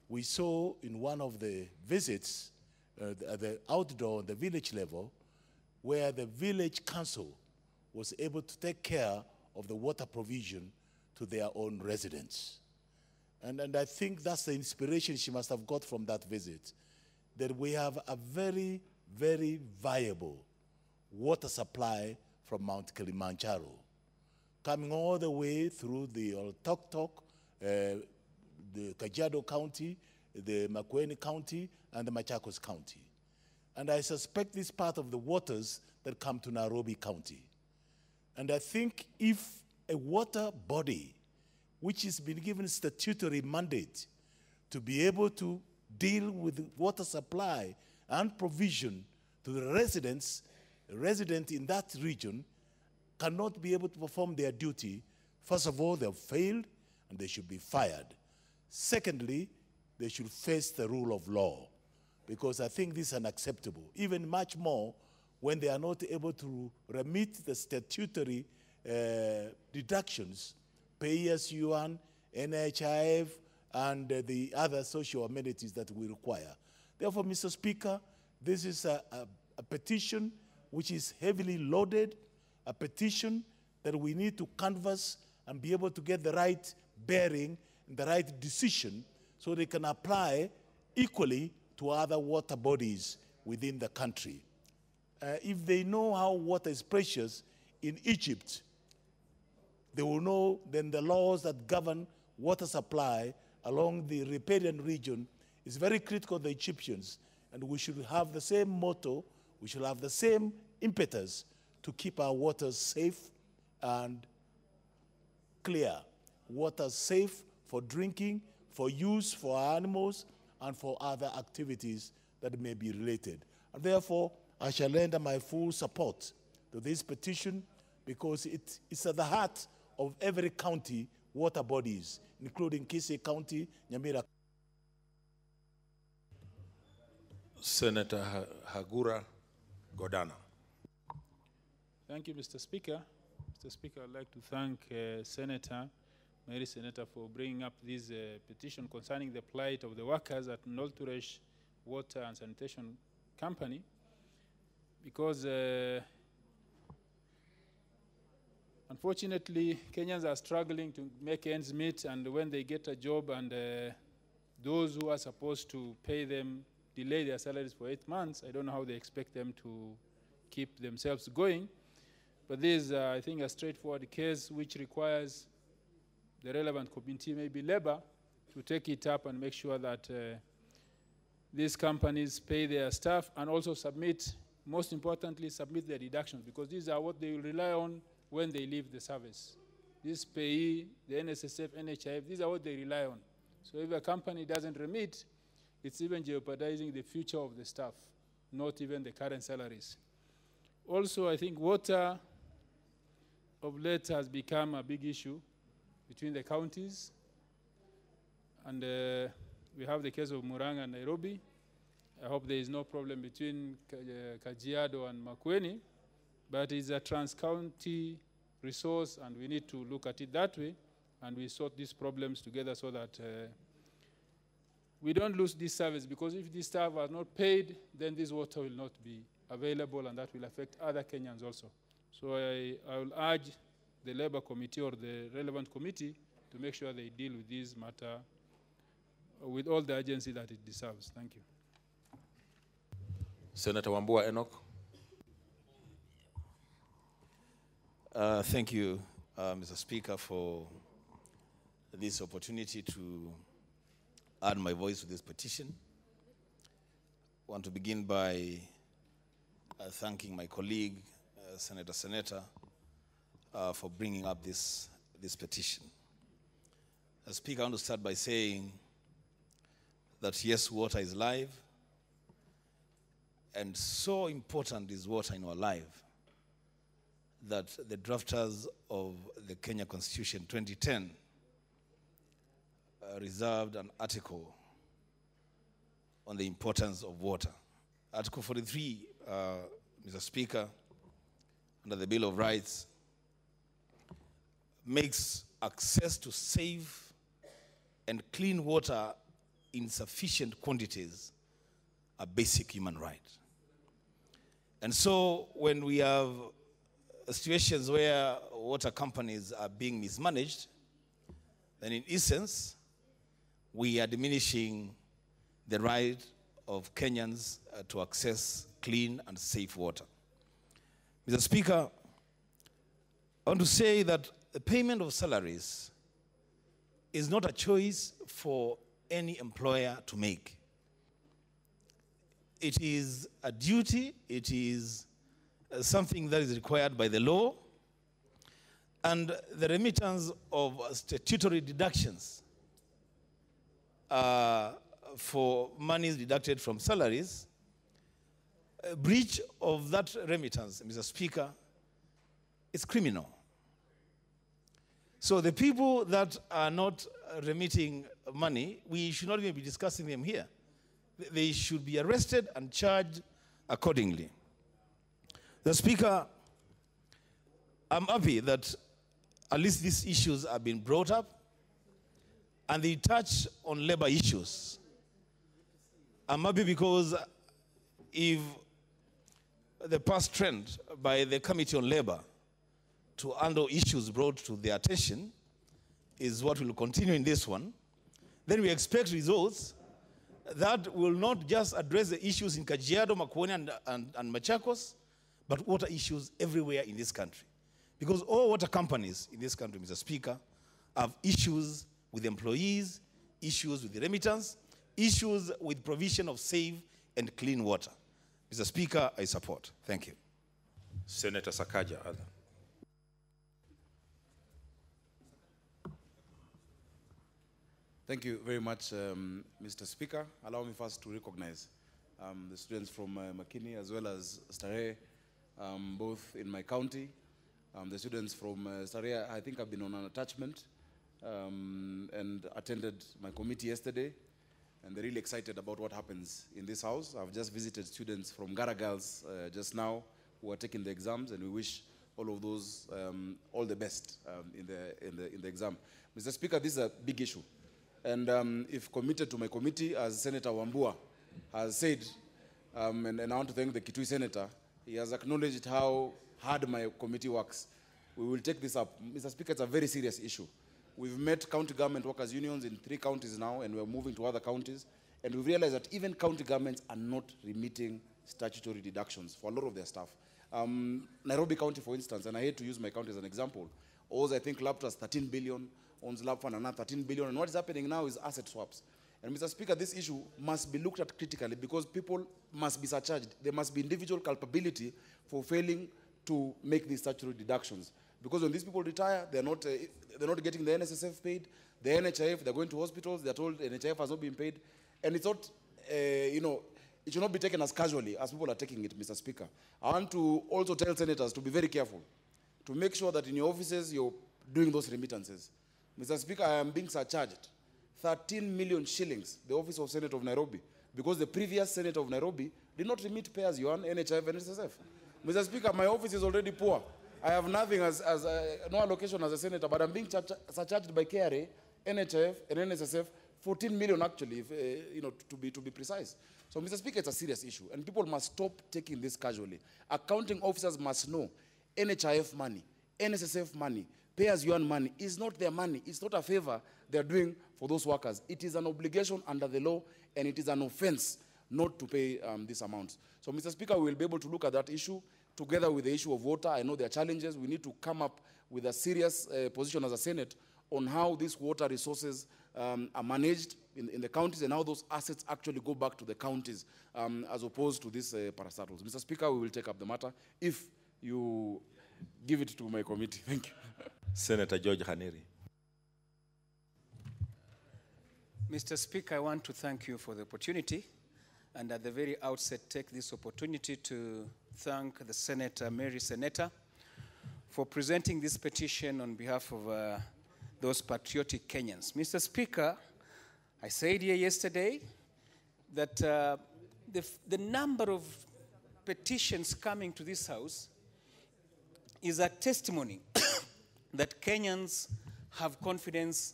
We saw in one of the visits, the outdoor, the village level, where the village council was able to take care of the water provision to their own residents. And I think that's the inspiration she must have got from that visit, that we have a very viable water supply from Mount Kilimanjaro, coming all the way through the Tok-Tok, the Kajiado County, the Makueni County, and the Machakos County. And I suspect this part of the waters that come to Nairobi County. And I think if a water body, which has been given statutory mandate to be able to deal with water supply and provision to the resident in that region, cannot be able to perform their duty, first of all, they've failed and they should be fired. Secondly, they should face the rule of law, because I think this is unacceptable, even much more when they are not able to remit the statutory deductions, pay-as-you-earn, NHIF, and the other social amenities that we require. Therefore, Mr. Speaker, this is a petition which is heavily loaded, a petition that we need to canvass and be able to get the right bearing and the right decision so they can apply equally to other water bodies within the country. If they know how water is precious in Egypt, they will know then the laws that govern water supply along the riparian region is very critical to the Egyptians, and we should have the same motto, we should have the same impetus to keep our waters safe and clear. Water safe for drinking, for use for our animals, and for other activities that may be related. And therefore, I shall lend my full support to this petition, because it's at the heart of every county water bodies, including Kisii County, Nyamira. Senator Hagura Godana. Thank you, Mr. Speaker. Mr. Speaker, I'd like to thank Mary Senator, for bringing up this petition concerning the plight of the workers at Nolturesh Water and Sanitation Company, because unfortunately, Kenyans are struggling to make ends meet, and when they get a job and those who are supposed to pay them delay their salaries for 8 months, I don't know how they expect them to keep themselves going. But this is, I think, a straightforward case which requires the relevant committee, maybe labor, to take it up and make sure that these companies pay their staff and also submit, most importantly, submit their deductions, because these are what they will rely on when they leave the service. This payee, the NSSF, NHIF, these are what they rely on. So if a company doesn't remit, it's even jeopardizing the future of the staff, not even the current salaries. Also, I think water of late has become a big issue between the counties. And we have the case of Murang'a and Nairobi. I hope there is no problem between Kajiado and Makueni, but it's a trans-county resource, and we need to look at it that way, and we sort these problems together so that we don't lose this service, because if these staff are not paid, then this water will not be available, and that will affect other Kenyans also. So I will urge the Labour Committee or the relevant committee to make sure they deal with this matter with all the urgency that it deserves. Thank you. Senator Wambua Enoch. Thank you, Mr. Speaker, for this opportunity to add my voice to this petition. I want to begin by thanking my colleague, Senator, for bringing up this petition. Speaker, I want to start by saying that yes, water is life, and so important is water in our life that the drafters of the Kenya Constitution 2010 reserved an article on the importance of water. Article 43, Mr. Speaker, under the Bill of Rights, makes access to safe and clean water in sufficient quantities a basic human right. And so when we have situations where water companies are being mismanaged, then in essence, we are diminishing the right of Kenyans to access clean and safe water. Mr. Speaker, I want to say that the payment of salaries is not a choice for any employer to make. It is a duty, it is something that is required by the law, and the remittance of statutory deductions for monies deducted from salaries, a breach of that remittance, Mr. Speaker, is criminal. So the people that are not remitting money, we should not even be discussing them here. They should be arrested and charged accordingly. The Speaker, I'm happy that at least these issues have been brought up and they touch on labor issues. I'm happy because if the past trend by the Committee on Labor to handle issues brought to their attention is what will continue in this one, then we expect results that will not just address the issues in Kajiado, Makueni, and Machakos, but water issues everywhere in this country. Because all water companies in this country, Mr. Speaker, have issues with employees, issues with the remittance, issues with provision of safe and clean water. Mr. Speaker, I support. Thank you. Senator Sakaja. Thank you very much, Mr. Speaker. Allow me first to recognize the students from Makini as well as Starehe, both in my county. The students from Starehe, I think, have been on an attachment and attended my committee yesterday, and they're really excited about what happens in this house. I've just visited students from Gara Girls just now who are taking the exams, and we wish all of those all the best in the exam. Mr. Speaker, this is a big issue. And if committed to my committee, as Senator Wambua has said, and I want to thank the Kitui Senator, he has acknowledged how hard my committee works. We will take this up. Mr. Speaker, it's a very serious issue. We've met county government workers unions in 3 counties now, and we're moving to other counties. And we realize that even county governments are not remitting statutory deductions for a lot of their staff. Nairobi County, for instance, and I hate to use my county as an example, owes, I think, LAPTRA's 13 billion, owns LAPFAN another 13 billion, and what is happening now is asset swaps. And Mr. Speaker, this issue must be looked at critically because people must be surcharged. There must be individual culpability for failing to make these statutory deductions. Because when these people retire, they're not getting the NSSF paid, the NHIF, they're going to hospitals, they're told NHIF has not been paid, and it's not, it should not be taken as casually as people are taking it, Mr. Speaker. I want to also tell senators to be very careful, to make sure that in your offices you're doing those remittances. Mr. Speaker, I am being surcharged 13 million shillings, the office of Senate of Nairobi, because the previous Senate of Nairobi did not remit pay as you earn, NHIF and NSSF. Mr. Speaker, my office is already poor. I have nothing no allocation as a senator, but I'm being surcharged by KRA, NHIF, and NSSF, 14 million actually, to be precise. So, Mr. Speaker, it's a serious issue, and people must stop taking this casually. Accounting officers must know NHIF money, NSSF money, pay-as-you-earn money is not their money. It's not a favor they're doing for those workers. It is an obligation under the law, and it is an offense not to pay these amounts. So, Mr. Speaker, we will be able to look at that issue together with the issue of water. I know there are challenges. We need to come up with a serious position as a Senate on how these water resources are managed in the counties and how those assets actually go back to the counties as opposed to these parastatals. Mr. Speaker, we will take up the matter if you give it to my committee. Thank you. Senator George Haneri. Mr. Speaker, I want to thank you for the opportunity, and at the very outset take this opportunity to thank the Senator, Mary Senator, for presenting this petition on behalf of those patriotic Kenyans. Mr. Speaker, I said here yesterday that the number of petitions coming to this House is a testimony that Kenyans have confidence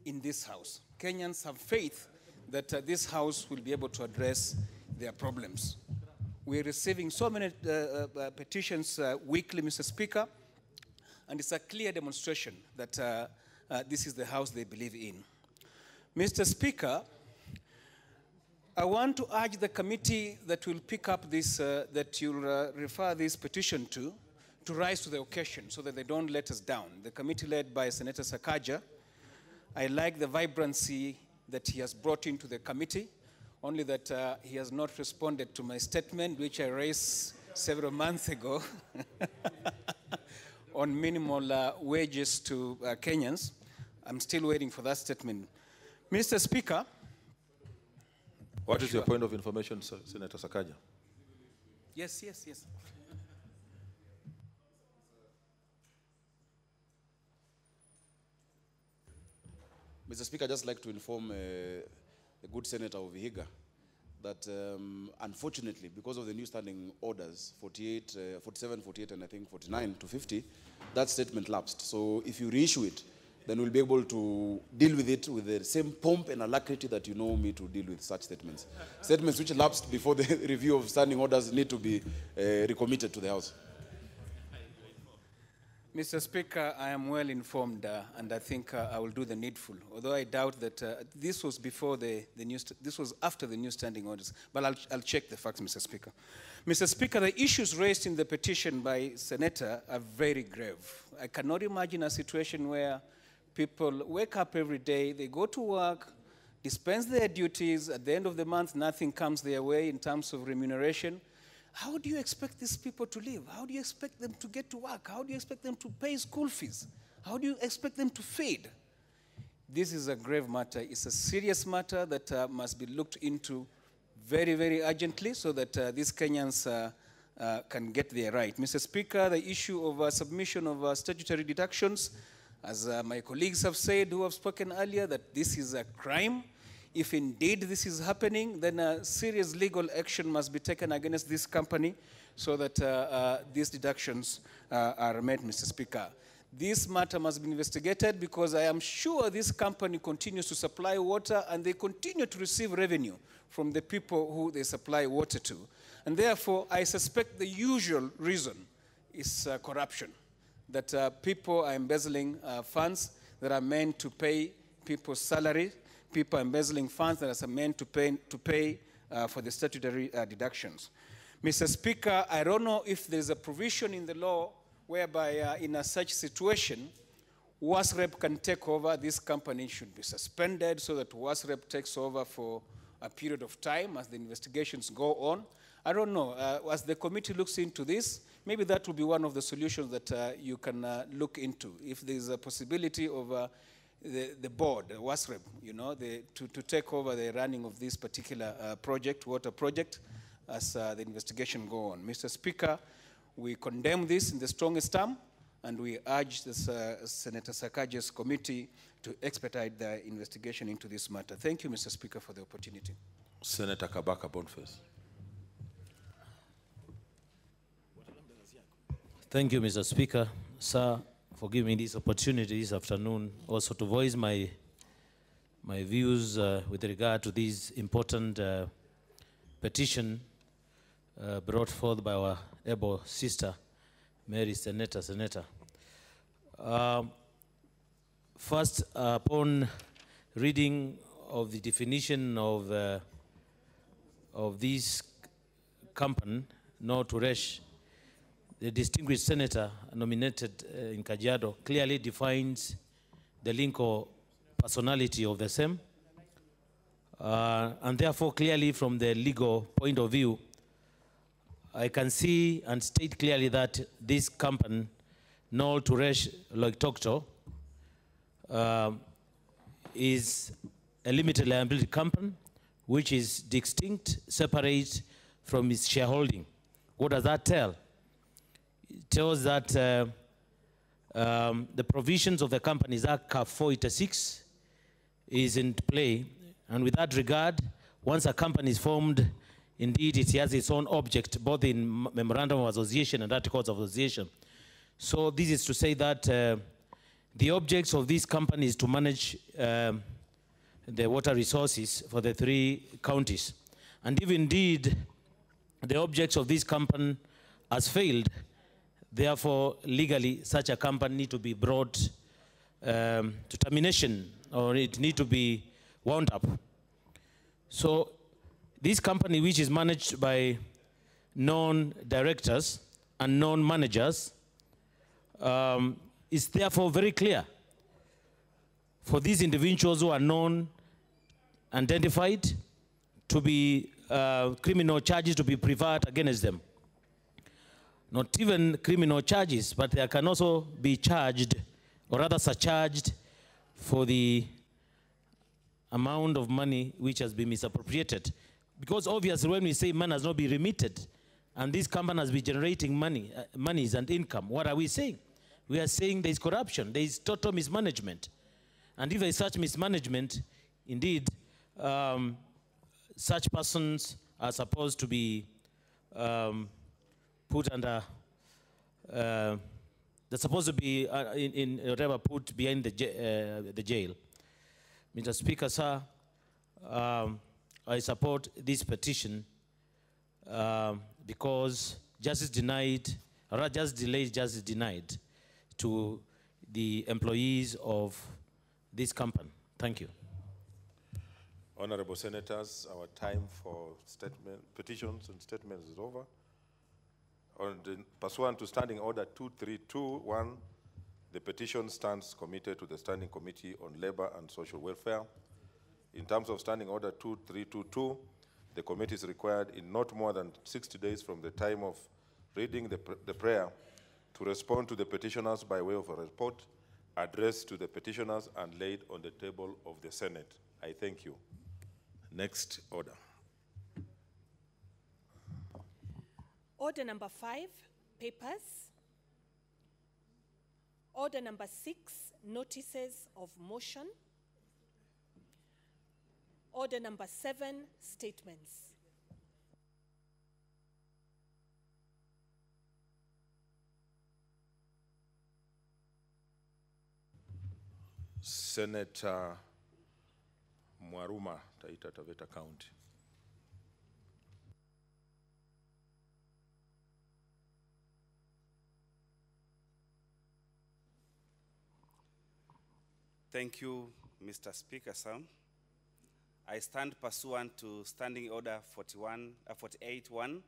in this House. Kenyans have faith that this House will be able to address their problems. We're receiving so many petitions weekly, Mr. Speaker, and it's a clear demonstration that this is the House they believe in. Mr. Speaker, I want to urge the committee that will pick up this, that you'll refer this petition to rise to the occasion so that they don't let us down. The committee led by Senator Sakaja, I like the vibrancy that he has brought into the committee, only that he has not responded to my statement, which I raised several months ago on minimal wages to Kenyans. I'm still waiting for that statement. Mr. Speaker. What is your point of information, Senator Sakaja? Yes. Mr. Speaker, I'd just like to inform the good Senator of Vihiga that unfortunately, because of the new standing orders, 47, 48, and I think 49 to 50, that statement lapsed. So if you reissue it, then we'll be able to deal with it with the same pomp and alacrity that you know me to deal with such statements. Statements which lapsed before the review of standing orders need to be recommitted to the House. Mr. Speaker, I am well informed, and I think I will do the needful. Although I doubt that this was before this was after the new standing orders. But I'll check the facts, Mr. Speaker. Mr. Speaker, the issues raised in the petition by Senator are very grave. I cannot imagine a situation where people wake up every day, they go to work, dispense their duties, at the end of the month, nothing comes their way in terms of remuneration. How do you expect these people to live? How do you expect them to get to work? How do you expect them to pay school fees? How do you expect them to feed? This is a grave matter. It's a serious matter that must be looked into very, very urgently so that these Kenyans can get their right. Mr. Speaker, the issue of submission of statutory deductions, as my colleagues have said who have spoken earlier, that this is a crime. If indeed this is happening, then a serious legal action must be taken against this company so that these deductions are made, Mr. Speaker. This matter must be investigated because I am sure this company continues to supply water and they continue to receive revenue from the people who they supply water to. And therefore, I suspect the usual reason is corruption, that people are embezzling funds that are meant to pay people's salary, people embezzling funds that are meant to pay for the statutory deductions. Mr. Speaker, I don't know if there's a provision in the law whereby in a such situation, WASREP can take over. This company should be suspended so that WASREP takes over for a period of time as the investigations go on. I don't know. As the committee looks into this, maybe that will be one of the solutions that you can look into. If there's a possibility of the board, WASREP, you know, to take over the running of this particular water project, as the investigation go on. Mr. Speaker, we condemn this in the strongest term, and we urge Senator Sakaja's committee to expedite the investigation into this matter. Thank you, Mr. Speaker, for the opportunity. Senator Kabaka Boniface. Thank you, Mr. Speaker. Sir, for giving me this opportunity this afternoon also to voice my views with regard to this important petition brought forth by our able sister, Mary Senator. First, upon reading of the definition of this company, no to Resh, the distinguished senator nominated in Kajiado clearly defines the link or personality of the same. And therefore, clearly from the legal point of view, I can see and state clearly that this company, Noel Turesh Loitokto, is a limited liability company which is distinct, separate from its shareholding. What does that tell? It tells that the provisions of the Companies Act 486 is in play, and with that regard, once a company is formed, indeed it has its own object, both in Memorandum of Association and Articles of Association. So this is to say that the objects of this company is to manage the water resources for the 3 counties. And if indeed the objects of this company has failed, therefore legally such a company need to be brought to termination, or it need to be wound up. So this company, which is managed by non-directors and non-managers, is therefore very clear for these individuals who are known, identified, to be criminal charges to be preferred against them. Not even criminal charges, but they can also be charged, or rather surcharged, for the amount of money which has been misappropriated. Because obviously when we say money has not been remitted, and this company has been generating monies and income, what are we saying? We are saying there is corruption, there is total mismanagement. And if there is such mismanagement, indeed, such persons are supposed to be put under, they're supposed to be put behind the jail. Mr. Speaker, sir, I support this petition because justice denied, or rather just delayed, justice denied to the employees of this company. Thank you. Honorable Senators, our time for petitions and statements is over. Pursuant to Standing Order 2321, the petition stands committed to the Standing Committee on Labor and Social Welfare. In terms of Standing Order 2322, the committee is required in not more than 60 days from the time of reading the prayer to respond to the petitioners by way of a report addressed to the petitioners and laid on the table of the Senate. I thank you. Next order. Order number 5, papers. Order number 6, notices of motion. Order number 7, statements. Senator Mwaruma, Taita Taveta County. Thank you, Mr. Speaker, sir. I stand pursuant to Standing Order 48-1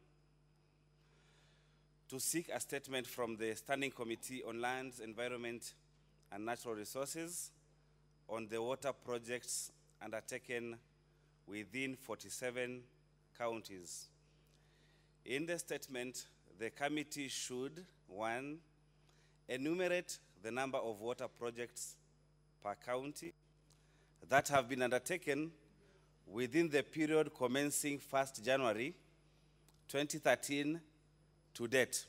to seek a statement from the Standing Committee on Lands, Environment, and Natural Resources on the water projects undertaken within 47 counties. In the statement, the committee should, 1, enumerate the number of water projects per county that have been undertaken within the period commencing 1st January 2013 to date.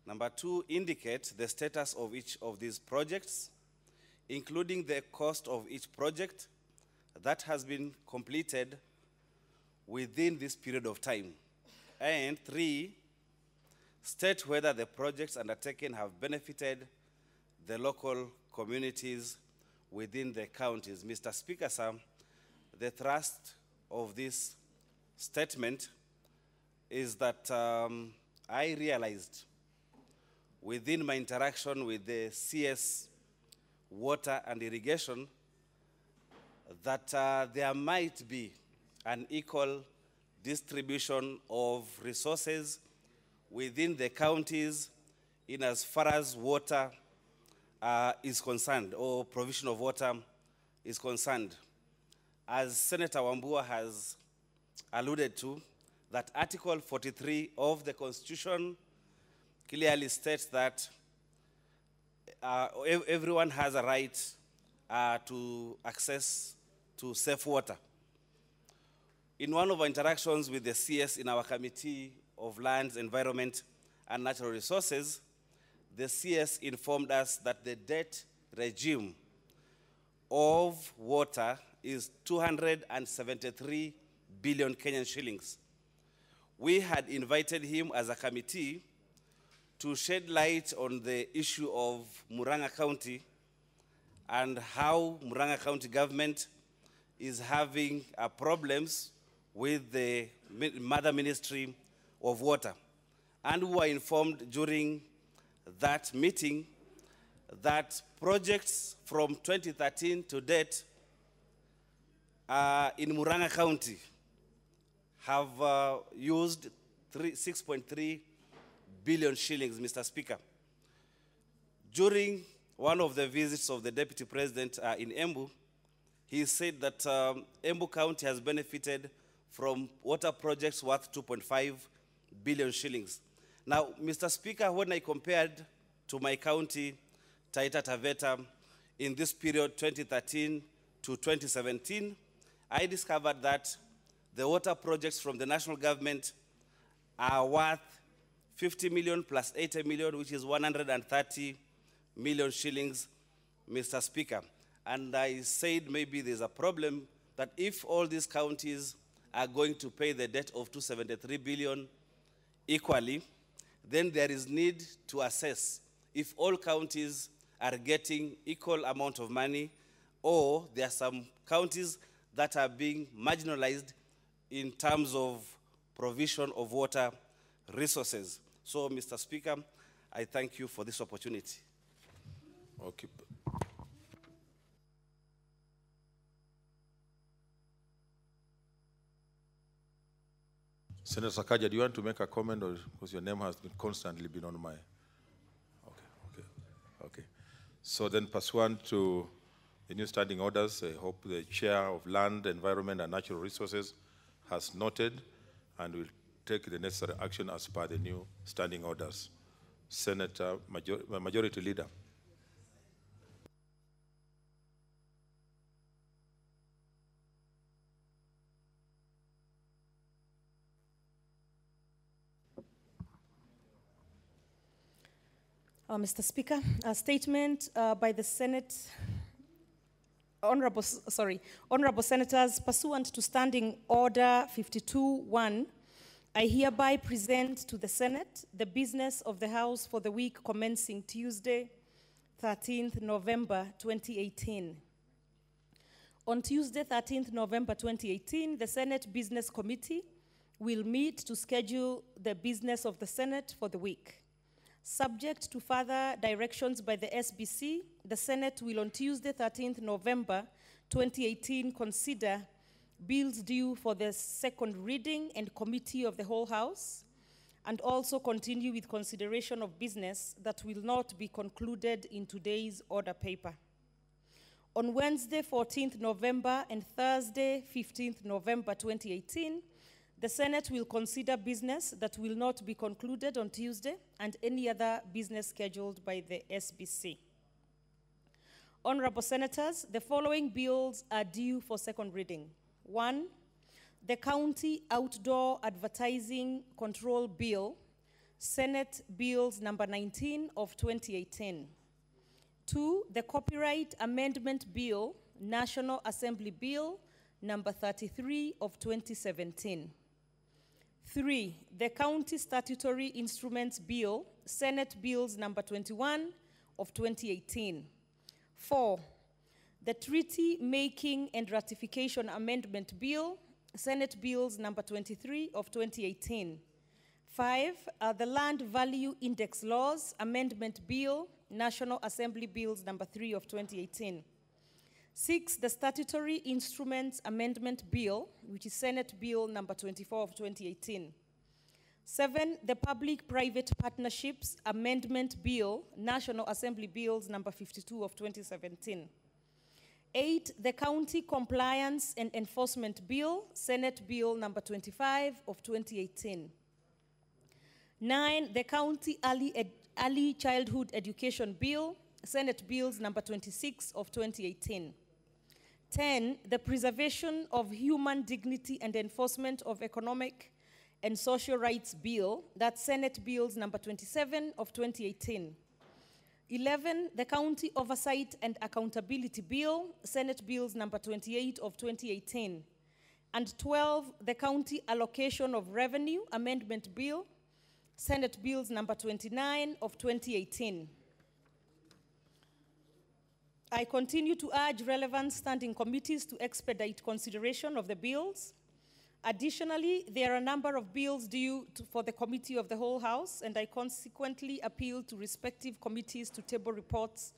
Number 2, indicate the status of each of these projects, including the cost of each project that has been completed within this period of time. And 3, state whether the projects undertaken have benefited the local communities within the counties. Mr. Speaker, sir, the thrust of this statement is that I realized within my interaction with the CS Water and Irrigation that there might be an equal distribution of resources within the counties in as far as water is concerned, or provision of water is concerned. As Senator Wambua has alluded to, that Article 43 of the Constitution clearly states that everyone has a right to access to safe water. In one of our interactions with the CS in our Committee of Lands, Environment, and Natural Resources, the CS informed us that the debt regime of water is 273 billion Kenyan shillings. We had invited him as a committee to shed light on the issue of Murang'a County and how Murang'a County government is having problems with the Mother Ministry of Water. And we were informed during that meeting that projects from 2013 to date in Murang'a County have used 6.3 billion shillings, Mr. Speaker. During one of the visits of the Deputy President in Embu, he said that Embu County has benefited from water projects worth 2.5 billion shillings. Now, Mr. Speaker, when I compared to my county, Taita Taveta, in this period 2013 to 2017, I discovered that the water projects from the national government are worth 50 million plus 80 million, which is 130 million shillings, Mr. Speaker. And I said maybe there's a problem that if all these counties are going to pay the debt of 273 billion equally, then there is need to assess if all counties are getting equal amount of money, or there are some counties that are being marginalized in terms of provision of water resources. So, Mr. Speaker, I thank you for this opportunity. Okay. Senator Sakaja, do you want to make a comment, or because your name has constantly been on my... Okay. So then, pursuant to the new standing orders, I hope the Chair of Land, Environment, and Natural Resources has noted and will take the necessary action as per the new standing orders. Senator, Majority Leader. Mr. Speaker, a statement by the Senate, Honorable Senators, pursuant to Standing Order 52-1, I hereby present to the Senate the business of the House for the week commencing Tuesday, 13th November 2018. On Tuesday, 13th November 2018, the Senate Business Committee will meet to schedule the business of the Senate for the week. Subject to further directions by the SBC, the Senate will on Tuesday, 13th November 2018 consider bills due for the second reading and committee of the whole House, and also continue with consideration of business that will not be concluded in today's order paper. On Wednesday, 14th November and Thursday, 15th November 2018, the Senate will consider business that will not be concluded on Tuesday and any other business scheduled by the SBC. Honorable Senators, the following bills are due for second reading. 1, the County Outdoor Advertising Control Bill, Senate Bills number 19 of 2018. 2, the Copyright Amendment Bill, National Assembly Bill number 33 of 2017. 3, the County Statutory Instruments Bill, Senate Bills number 21 of 2018. 4, the Treaty Making and Ratification Amendment Bill, Senate Bills number 23 of 2018. 5, the Land Value Index Laws Amendment Bill, National Assembly Bills number 3 of 2018. 6, the Statutory Instruments Amendment Bill, which is Senate Bill number 24 of 2018. 7, the Public-Private Partnerships Amendment Bill, National Assembly Bills number 52 of 2017. 8, the County Compliance and Enforcement Bill, Senate Bill number 25 of 2018. 9, the County Early Childhood Education Bill, Senate Bills number 26 of 2018. 10, the Preservation of Human Dignity and Enforcement of Economic and Social Rights Bill, that's Senate Bills number 27 of 2018. 11, the County Oversight and Accountability Bill, Senate Bills number 28 of 2018. And 12, the County Allocation of Revenue Amendment Bill, Senate Bills number 29 of 2018. I continue to urge relevant standing committees to expedite consideration of the bills. Additionally, there are a number of bills due for the Committee of the Whole House, and I consequently appeal to respective committees to table reports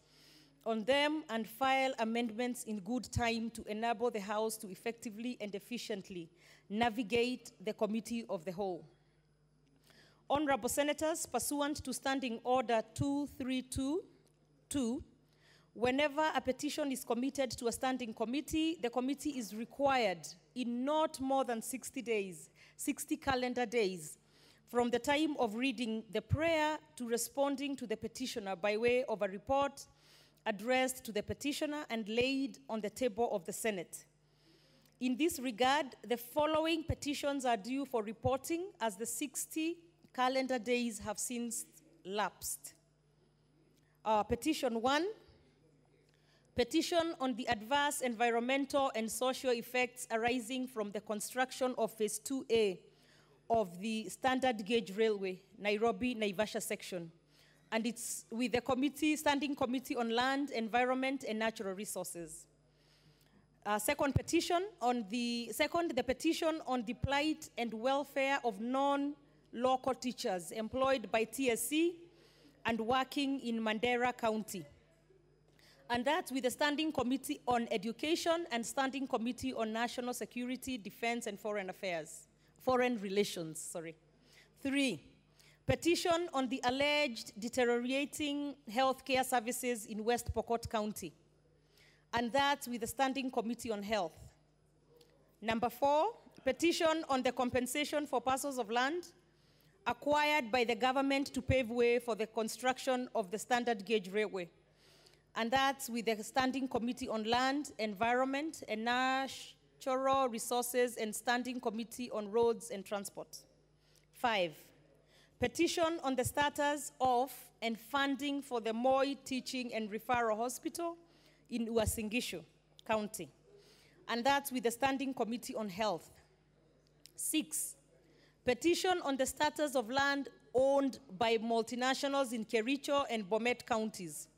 on them and file amendments in good time to enable the House to effectively and efficiently navigate the Committee of the Whole. Honorable Senators, pursuant to Standing Order 2322, whenever a petition is committed to a standing committee, the committee is required in not more than 60 days, 60 calendar days, from the time of reading the prayer to responding to the petitioner by way of a report addressed to the petitioner and laid on the table of the Senate. In this regard, the following petitions are due for reporting as the 60 calendar days have since lapsed. Petition 1, petition on the adverse environmental and social effects arising from the construction of Phase 2A of the Standard Gauge Railway, Nairobi-Naivasha section. And it's with the Standing Committee on Land, Environment, and Natural Resources. The petition on the plight and welfare of non-local teachers employed by TSC and working in Mandera County. And that's with the Standing Committee on Education and Standing Committee on National Security, Defense, and Foreign Relations. 3, petition on the alleged deteriorating healthcare services in West Pokot County. And that's with the Standing Committee on Health. Number 4, petition on the compensation for parcels of land acquired by the government to pave way for the construction of the Standard Gauge Railway. And that's with the Standing Committee on Land, Environment, and Natural Resources and Standing Committee on Roads and Transport. 5, petition on the status of and funding for the Moi Teaching and Referral Hospital in Uasin Gishu County. And that's with the Standing Committee on Health. 6, petition on the status of land owned by multinationals in Kericho and Bomet counties.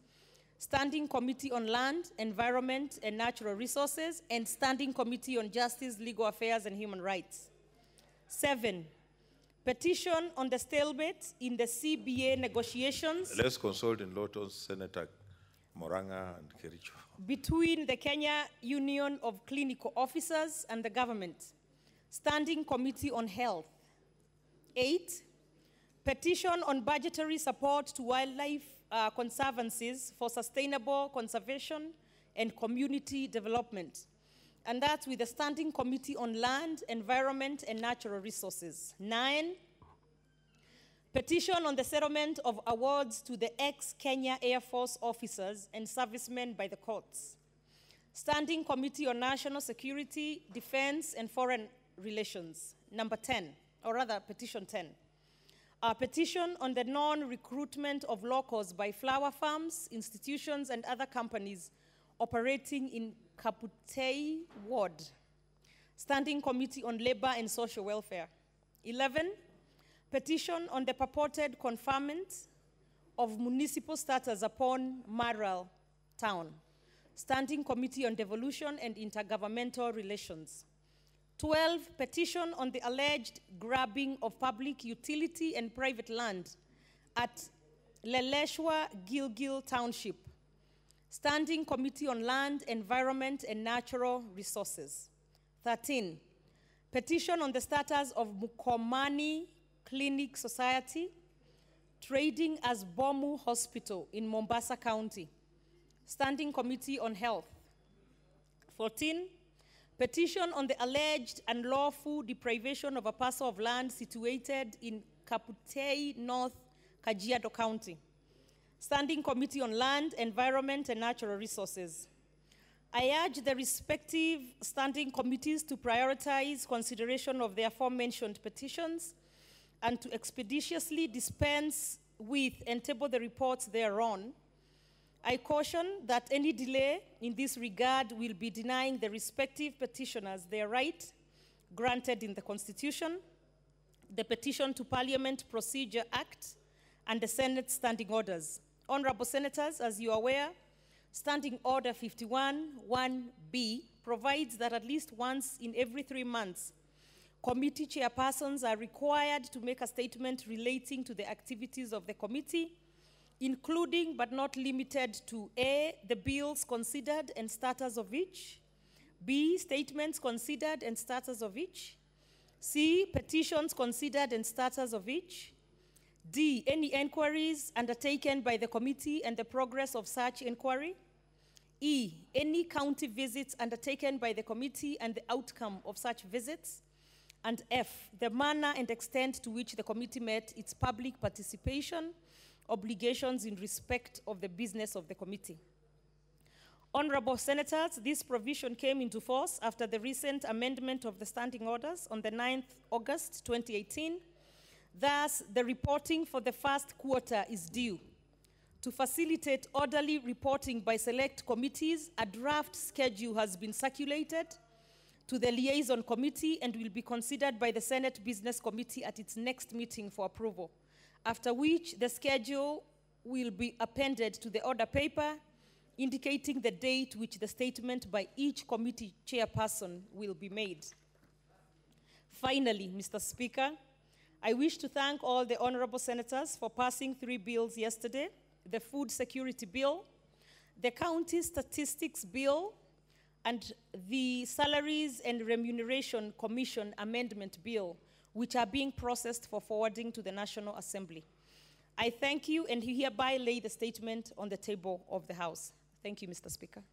Standing Committee on Land, Environment, and Natural Resources, and Standing Committee on Justice, Legal Affairs, and Human Rights. 7, petition on the stalemate in the CBA negotiations. Let's consult in law terms, Senator Moranga and Kericho. Between the Kenya Union of Clinical Officers and the government. Standing Committee on Health. 8, petition on budgetary support to wildlife conservancies for sustainable conservation and community development. And that's with the Standing Committee on Land, Environment, and Natural Resources. 9, petition on the settlement of awards to the ex-Kenya Air Force officers and servicemen by the courts. Standing Committee on National Security, Defense, and Foreign Relations. Number 10, or rather, petition 10. A petition on the non-recruitment of locals by flower farms, institutions, and other companies operating in Kaputei Ward. Standing Committee on Labor and Social Welfare. 11, petition on the purported conferment of municipal status upon Maralal Town. Standing Committee on Devolution and Intergovernmental Relations. 12, petition on the alleged grabbing of public utility and private land at Leleshwa Gilgil Township. Standing Committee on Land, Environment, and Natural Resources. 13, petition on the status of Mukomani Clinic Society trading as Bomu Hospital in Mombasa County. Standing Committee on Health. 14, petition on the alleged unlawful deprivation of a parcel of land situated in Kaputei North, Kajiado County. Standing Committee on Land, Environment, and Natural Resources. I urge the respective standing committees to prioritize consideration of the aforementioned petitions and to expeditiously dispense with and table the reports thereon. I caution that any delay in this regard will be denying the respective petitioners their right granted in the Constitution, the Petition to Parliament Procedure Act, and the Senate Standing Orders. Honorable Senators, as you are aware, Standing Order 51(1)B provides that at least once in every 3 months, committee chairpersons are required to make a statement relating to the activities of the committee, including but not limited to A, the bills considered and status of each, B, statements considered and status of each, C, petitions considered and status of each, D, any inquiries undertaken by the committee and the progress of such inquiry, E, any county visits undertaken by the committee and the outcome of such visits, and F, the manner and extent to which the committee met its public participation obligations in respect of the business of the committee. Honorable Senators, this provision came into force after the recent amendment of the standing orders on the 9th August 2018. Thus, the reporting for the first quarter is due. To facilitate orderly reporting by select committees, a draft schedule has been circulated to the liaison committee and will be considered by the Senate Business Committee at its next meeting for approval, after which the schedule will be appended to the order paper, indicating the date which the statement by each committee chairperson will be made. Finally, Mr. Speaker, I wish to thank all the honorable senators for passing 3 bills yesterday: the Food Security Bill, the County Statistics Bill, and the Salaries and Remuneration Commission Amendment Bill, which are being processed for forwarding to the National Assembly. I thank you and hereby lay the statement on the table of the House. Thank you, Mr. Speaker.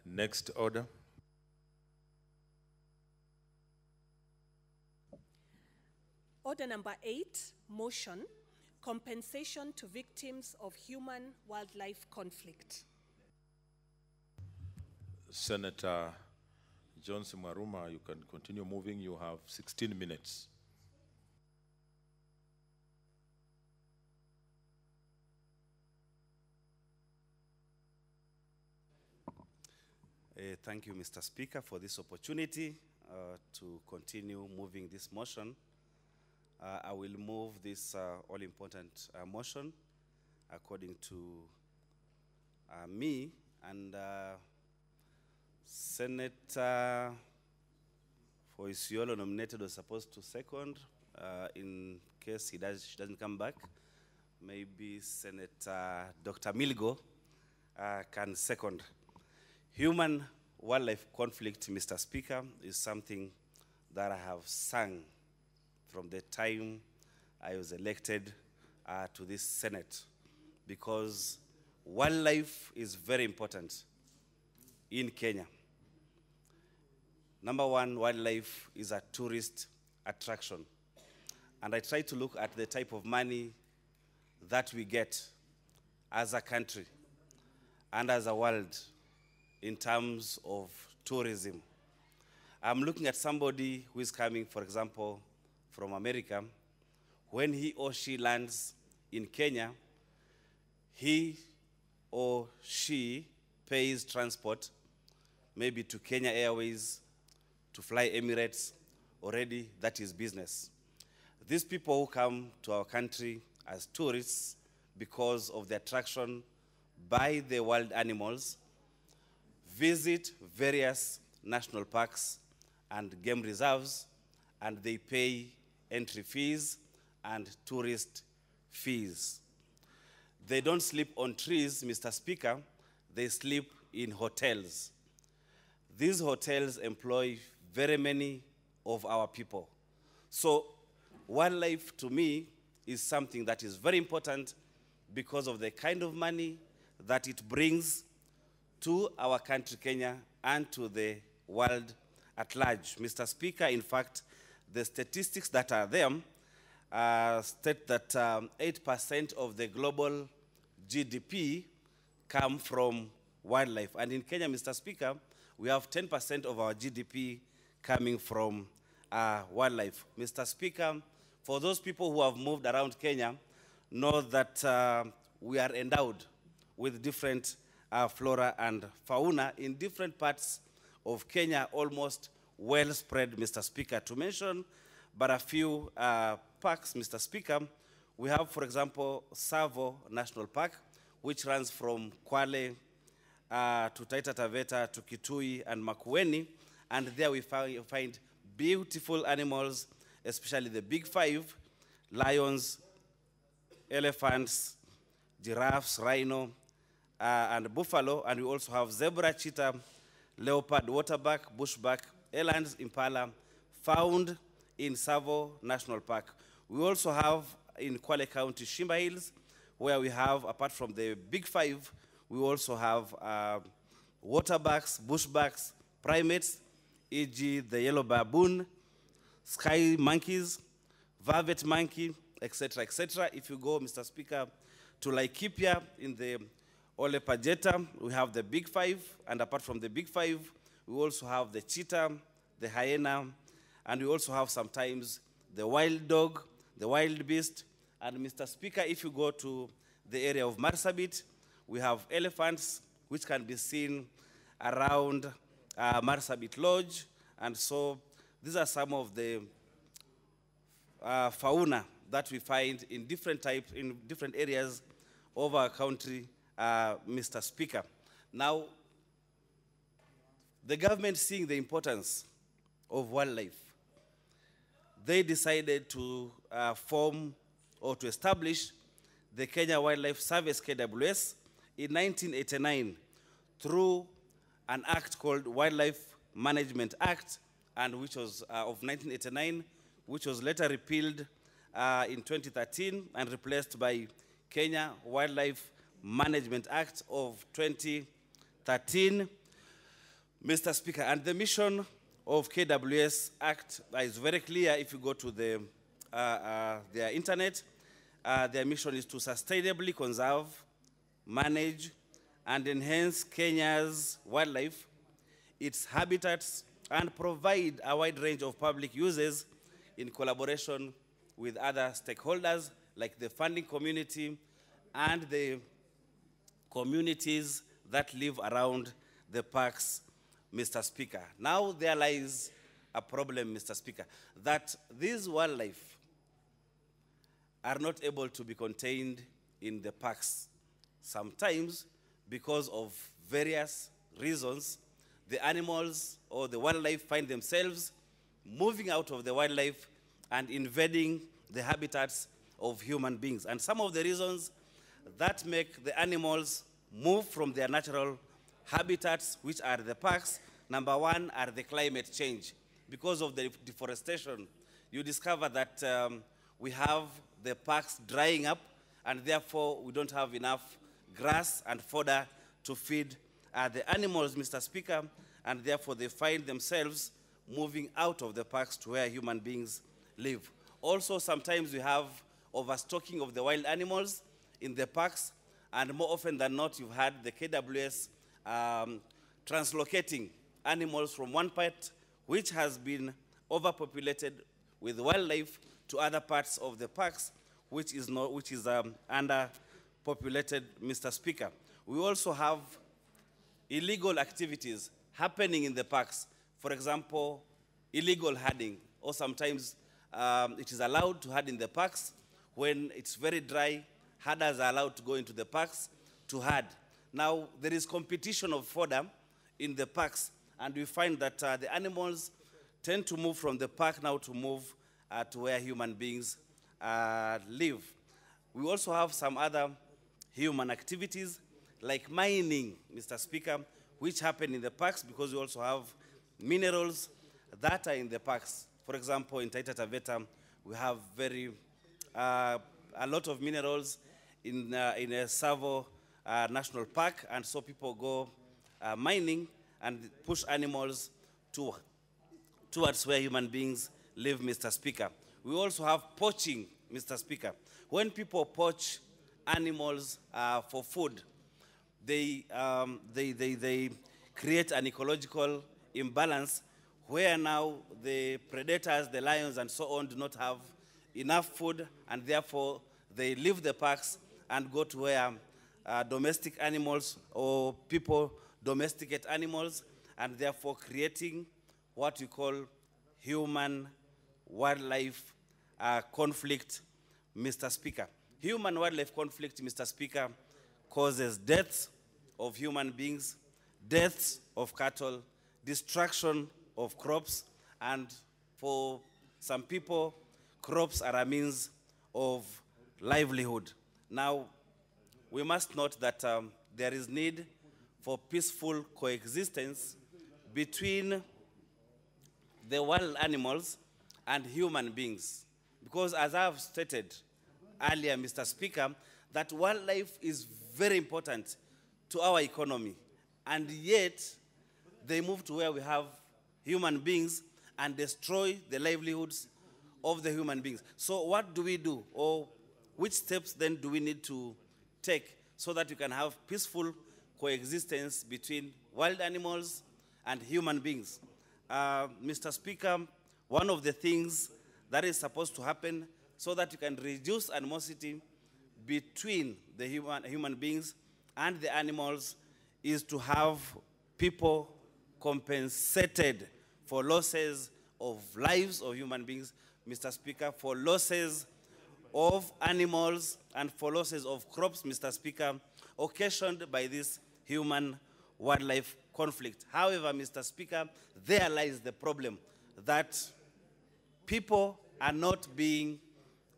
Next order. Order number 8, motion, compensation to victims of human-wildlife conflict. Senator Johnson Maruma, you can continue moving. You have 16 minutes. Thank you, Mr. Speaker, for this opportunity to continue moving this motion. I will move this all-important motion according to me, and Senator for Isiolo nominated was supposed to second in case she doesn't come back. maybe Senator Dr. Milgo can second. Human-wildlife conflict, Mr. Speaker, is something that I have sung from the time I was elected to this Senate, because wildlife is very important in Kenya. Number one, wildlife is a tourist attraction. And I try to look at the type of money that we get as a country and as a world in terms of tourism. I'm looking at somebody who is coming, for example, from America. When he or she lands in Kenya, he or she pays transport, maybe to Kenya Airways, to Fly Emirates. Already that is business. These people who come to our country as tourists because of the attraction by the wild animals, visit various national parks and game reserves, and they pay entry fees and tourist fees. They don't sleep on trees, Mr. Speaker, they sleep in hotels. These hotels employ very many of our people. So wildlife, to me, is something that is very important because of the kind of money that it brings to our country, Kenya, and to the world at large. Mr. Speaker, in fact, the statistics that are there state that 8% of the global GDP come from wildlife. And in Kenya, Mr. Speaker, we have 10% of our GDP coming from wildlife. Mr. Speaker, for those people who have moved around Kenya, know that we are endowed with different flora and fauna in different parts of Kenya, almost well spread, Mr. Speaker. To mention but a few parks, Mr. Speaker, we have, for example, Tsavo National Park, which runs from Kwale to Taita Taveta to Kitui and Makueni, and there we find beautiful animals, especially the big five: lions, elephants, giraffes, rhino, and buffalo. And we also have zebra, cheetah, leopard, waterbuck, bushbuck, elands, impala, found in Tsavo National Park. We also have in Kwale County, Shimba Hills, where we have, apart from the big five, we also have waterbucks, bushbucks, primates, e.g. the yellow baboon, sky monkeys, vervet monkey, etc., etc. If you go, Mr. Speaker, to Laikipia in the Ole Pajeta, we have the big five, and apart from the big five, we also have the cheetah, the hyena, and we also have sometimes the wild dog, the wild beast. And Mr. Speaker, if you go to the area of Marsabit, we have elephants, which can be seen around Marsabit Lodge. And so these are some of the fauna that we find in different types, in different areas of our country, Mr. Speaker. Now, the government, seeing the importance of wildlife, they decided to form or to establish the Kenya Wildlife Service, KWS, in 1989 through an act called Wildlife Management Act, and which was of 1989, which was later repealed in 2013 and replaced by Kenya Wildlife Management Act of 2013. Mr. Speaker, and the mission of KWS Act is very clear. If you go to their internet, their mission is to sustainably conserve, manage, and enhance Kenya's wildlife, its habitats, and provide a wide range of public uses in collaboration with other stakeholders like the funding community and the communities that live around the parks, Mr. Speaker. Now there lies a problem, Mr. Speaker, that these wildlife are not able to be contained in the parks. Sometimes, because of various reasons, the animals or the wildlife find themselves moving out of the wildlife and invading the habitats of human beings. And some of the reasons that make the animals move from their natural habitats, which are the parks, number one are the climate change. Because of the deforestation, you discover that we have the parks drying up, and therefore we don't have enough grass and fodder to feed the animals, Mr. Speaker, and therefore they find themselves moving out of the parks to where human beings live. Also, sometimes we have overstocking of the wild animals in the parks, and more often than not, you've had the KWS translocating animals from one part, which has been overpopulated with wildlife, to other parts of the parks, which is underpopulated, Mr. Speaker. We also have illegal activities happening in the parks. For example, illegal herding, or sometimes it is allowed to herd in the parks. When it's very dry, herders are allowed to go into the parks to herd. Now, there is competition of fodder in the parks, and we find that the animals tend to move from the park now to move to where human beings live. We also have some other human activities, like mining, Mr. Speaker, which happen in the parks because we also have minerals that are in the parks. For example, in Taita Taveta, we have a lot of minerals in a Savo National Park, and so people go mining and push animals towards where human beings live, Mr. Speaker. We also have poaching, Mr. Speaker. When people poach animals for food, they create an ecological imbalance where now the predators, the lions and so on, do not have enough food, and therefore they leave the parks and go to where domestic animals or people domesticate animals, and therefore creating what we call human-wildlife conflict, Mr. Speaker. Human-wildlife conflict, Mr. Speaker, causes deaths of human beings, deaths of cattle, destruction of crops, and for some people, crops are a means of livelihood. Now, we must note that there is need for peaceful coexistence between the wild animals and human beings. Because as I have stated earlier, Mr. Speaker, that wildlife is very important to our economy, and yet they move to where we have human beings and destroy the livelihoods of the human beings. So what do we do, or which steps then do we need to take so that you can have peaceful coexistence between wild animals and human beings? Mr. Speaker, one of the things that is supposed to happen so that you can reduce animosity between the human beings and the animals is to have people compensated for losses of lives of human beings, Mr. Speaker, for losses of animals and for losses of crops, Mr. Speaker, occasioned by this human-wildlife conflict. However, Mr. Speaker, there lies the problem that people are not being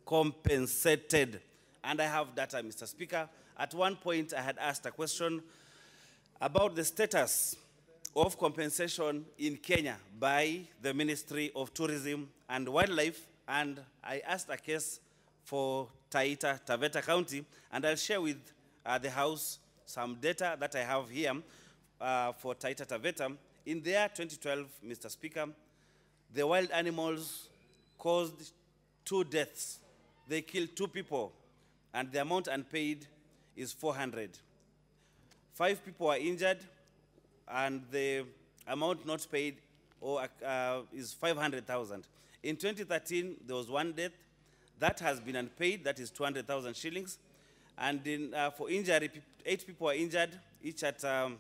compensated. And I have data, Mr. Speaker. At one point, I had asked a question about the status of compensation in Kenya by the Ministry of Tourism and Wildlife, and I asked a case for Taita Taveta County, and I'll share with the House some data that I have here for Taita Taveta. In the year 2012, Mr. Speaker, the wild animals caused 2 deaths. They killed 2 people, and the amount unpaid is 400. 5 people were injured, and the amount not paid is 500,000. In 2013, there was 1 death. That has been unpaid, that is 200,000 shillings. And for injury, 8 people were injured, each at a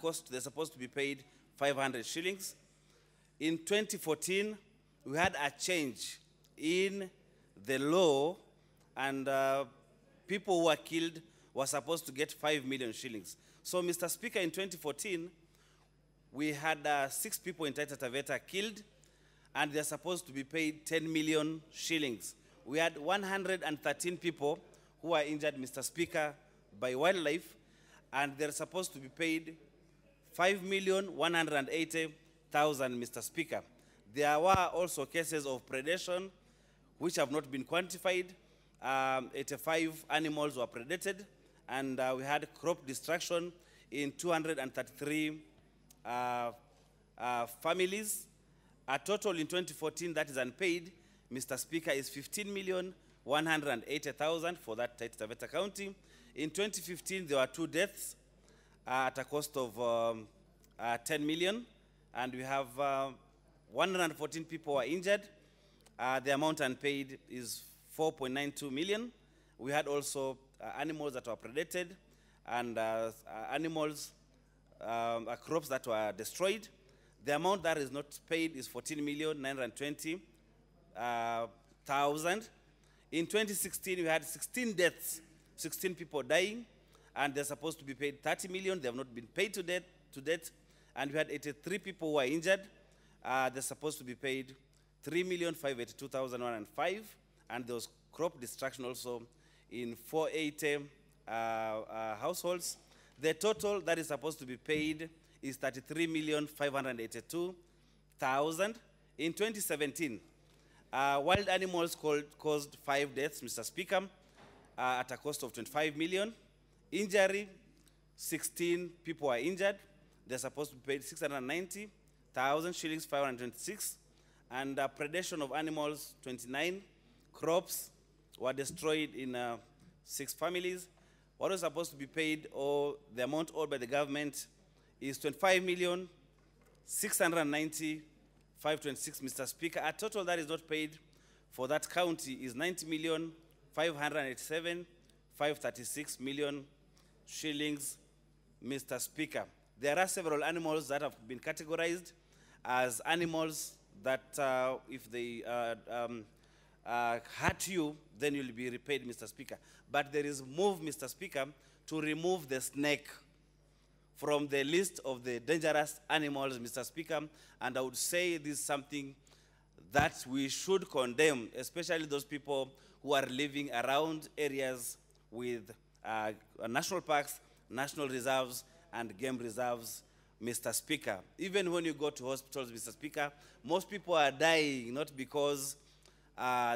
cost they're supposed to be paid 500 shillings. In 2014, we had a change in the law, and people who were killed were supposed to get 5 million shillings. So, Mr. Speaker, in 2014, we had 6 people in Taita Taveta killed, and they're supposed to be paid 10 million shillings. we had 113 people who were injured, Mr. Speaker, by wildlife, and they're supposed to be paid 5,180,000, Mr. Speaker. There were also cases of predation which have not been quantified. 85 animals were predated, and we had crop destruction in 233 families. A total in 2014 that is unpaid, Mr. Speaker, is 15,180,000 for that Taita Taveta County. In 2015, there were 2 deaths at a cost of 10 million, and we have 114 people were injured. The amount unpaid is 4.92 million. We had also animals that were predated and crops that were destroyed. The amount that is not paid is 14,920,000. In 2016, we had 16 deaths, 16 people dying, and they're supposed to be paid 30 million. They have not been paid to death. And we had 83 people who were injured. They're supposed to be paid 3,582,105, and there was crop destruction also in 480 households. The total that is supposed to be paid is 33,582,000. In 2017, wild animals caused 5 deaths, Mr. Speaker, at a cost of 25 million. Injury, 16 people were injured. They're supposed to be paid 690,000 shillings, 526. And predation of animals, 29. Crops were destroyed in 6 families. What was supposed to be paid, or the amount owed by the government, is 25,690,526, Mr. Speaker. A total that is not paid for that county is 90,587,536 million shillings, Mr. Speaker. There are several animals that have been categorized as animals that if they hurt you, then you'll be repaid, Mr. Speaker. But there is move, Mr. Speaker, to remove the snake from the list of the dangerous animals, Mr. Speaker, and I would say this is something that we should condemn, especially those people who are living around areas with national parks, national reserves, and game reserves, Mr. Speaker. Even when you go to hospitals, Mr. Speaker, most people are dying not because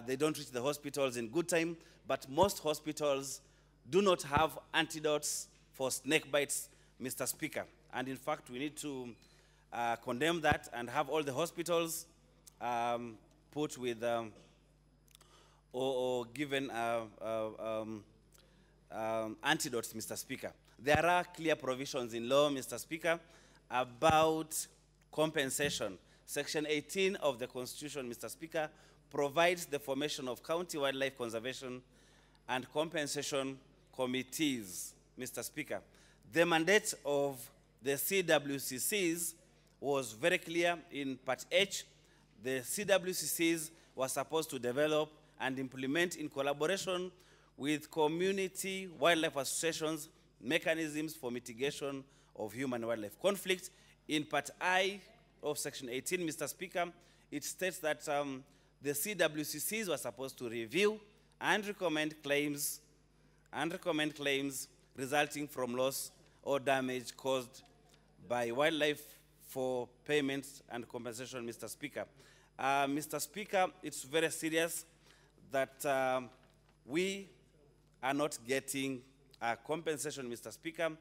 they don't reach the hospitals in good time, but most hospitals do not have antidotes for snake bites, Mr. Speaker. And in fact, we need to condemn that and have all the hospitals put with or given antidotes, Mr. Speaker. There are clear provisions in law, Mr. Speaker, about compensation. Section 18 of the Constitution, Mr. Speaker, provides the formation of county wildlife conservation and compensation committees, Mr. Speaker. The mandate of the CWCCs was very clear in Part H. The CWCCs were supposed to develop and implement in collaboration with community wildlife associations mechanisms for mitigation of human-wildlife conflict. In Part I of Section 18, Mr. Speaker, it states that the CWCCs were supposed to review and recommend claims resulting from loss or damage caused by wildlife for payments and compensation, Mr. Speaker. Mr. Speaker, it's very serious that we are not getting compensation, Mr. Speaker,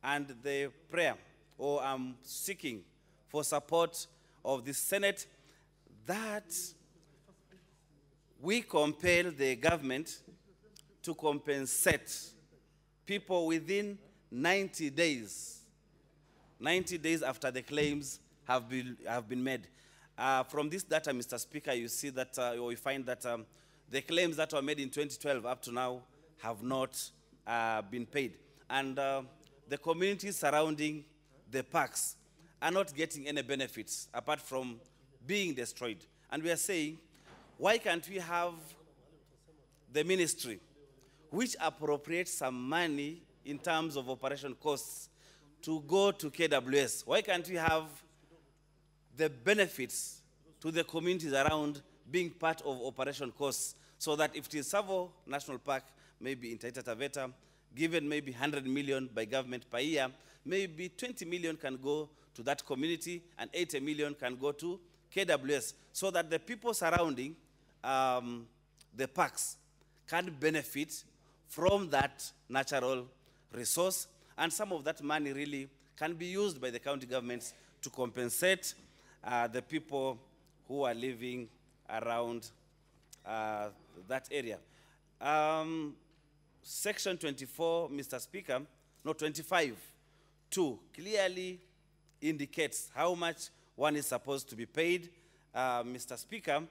and the prayer, or I'm seeking for support of the Senate that we compel the government to compensate people within 90 days after the claims have been made. From this data, Mr. Speaker, you see that, or we find that the claims that were made in 2012 up to now have not been paid. And the communities surrounding the parks are not getting any benefits apart from being destroyed. And we are saying, why can't we have the ministry which appropriates some money in terms of operation costs to go to KWS? Why can't we have the benefits to the communities around being part of operation costs so that if it is Savo National Park, maybe in Taita Taveta, given maybe 100 million by government per year, maybe 20 million can go to that community and 80 million can go to KWS, so that the people surrounding the parks can benefit from that natural resource, and some of that money really can be used by the county governments to compensate the people who are living around that area. Section 24, Mr. Speaker, no, 25, 2, clearly indicates how much one is supposed to be paid. Mr. Speaker,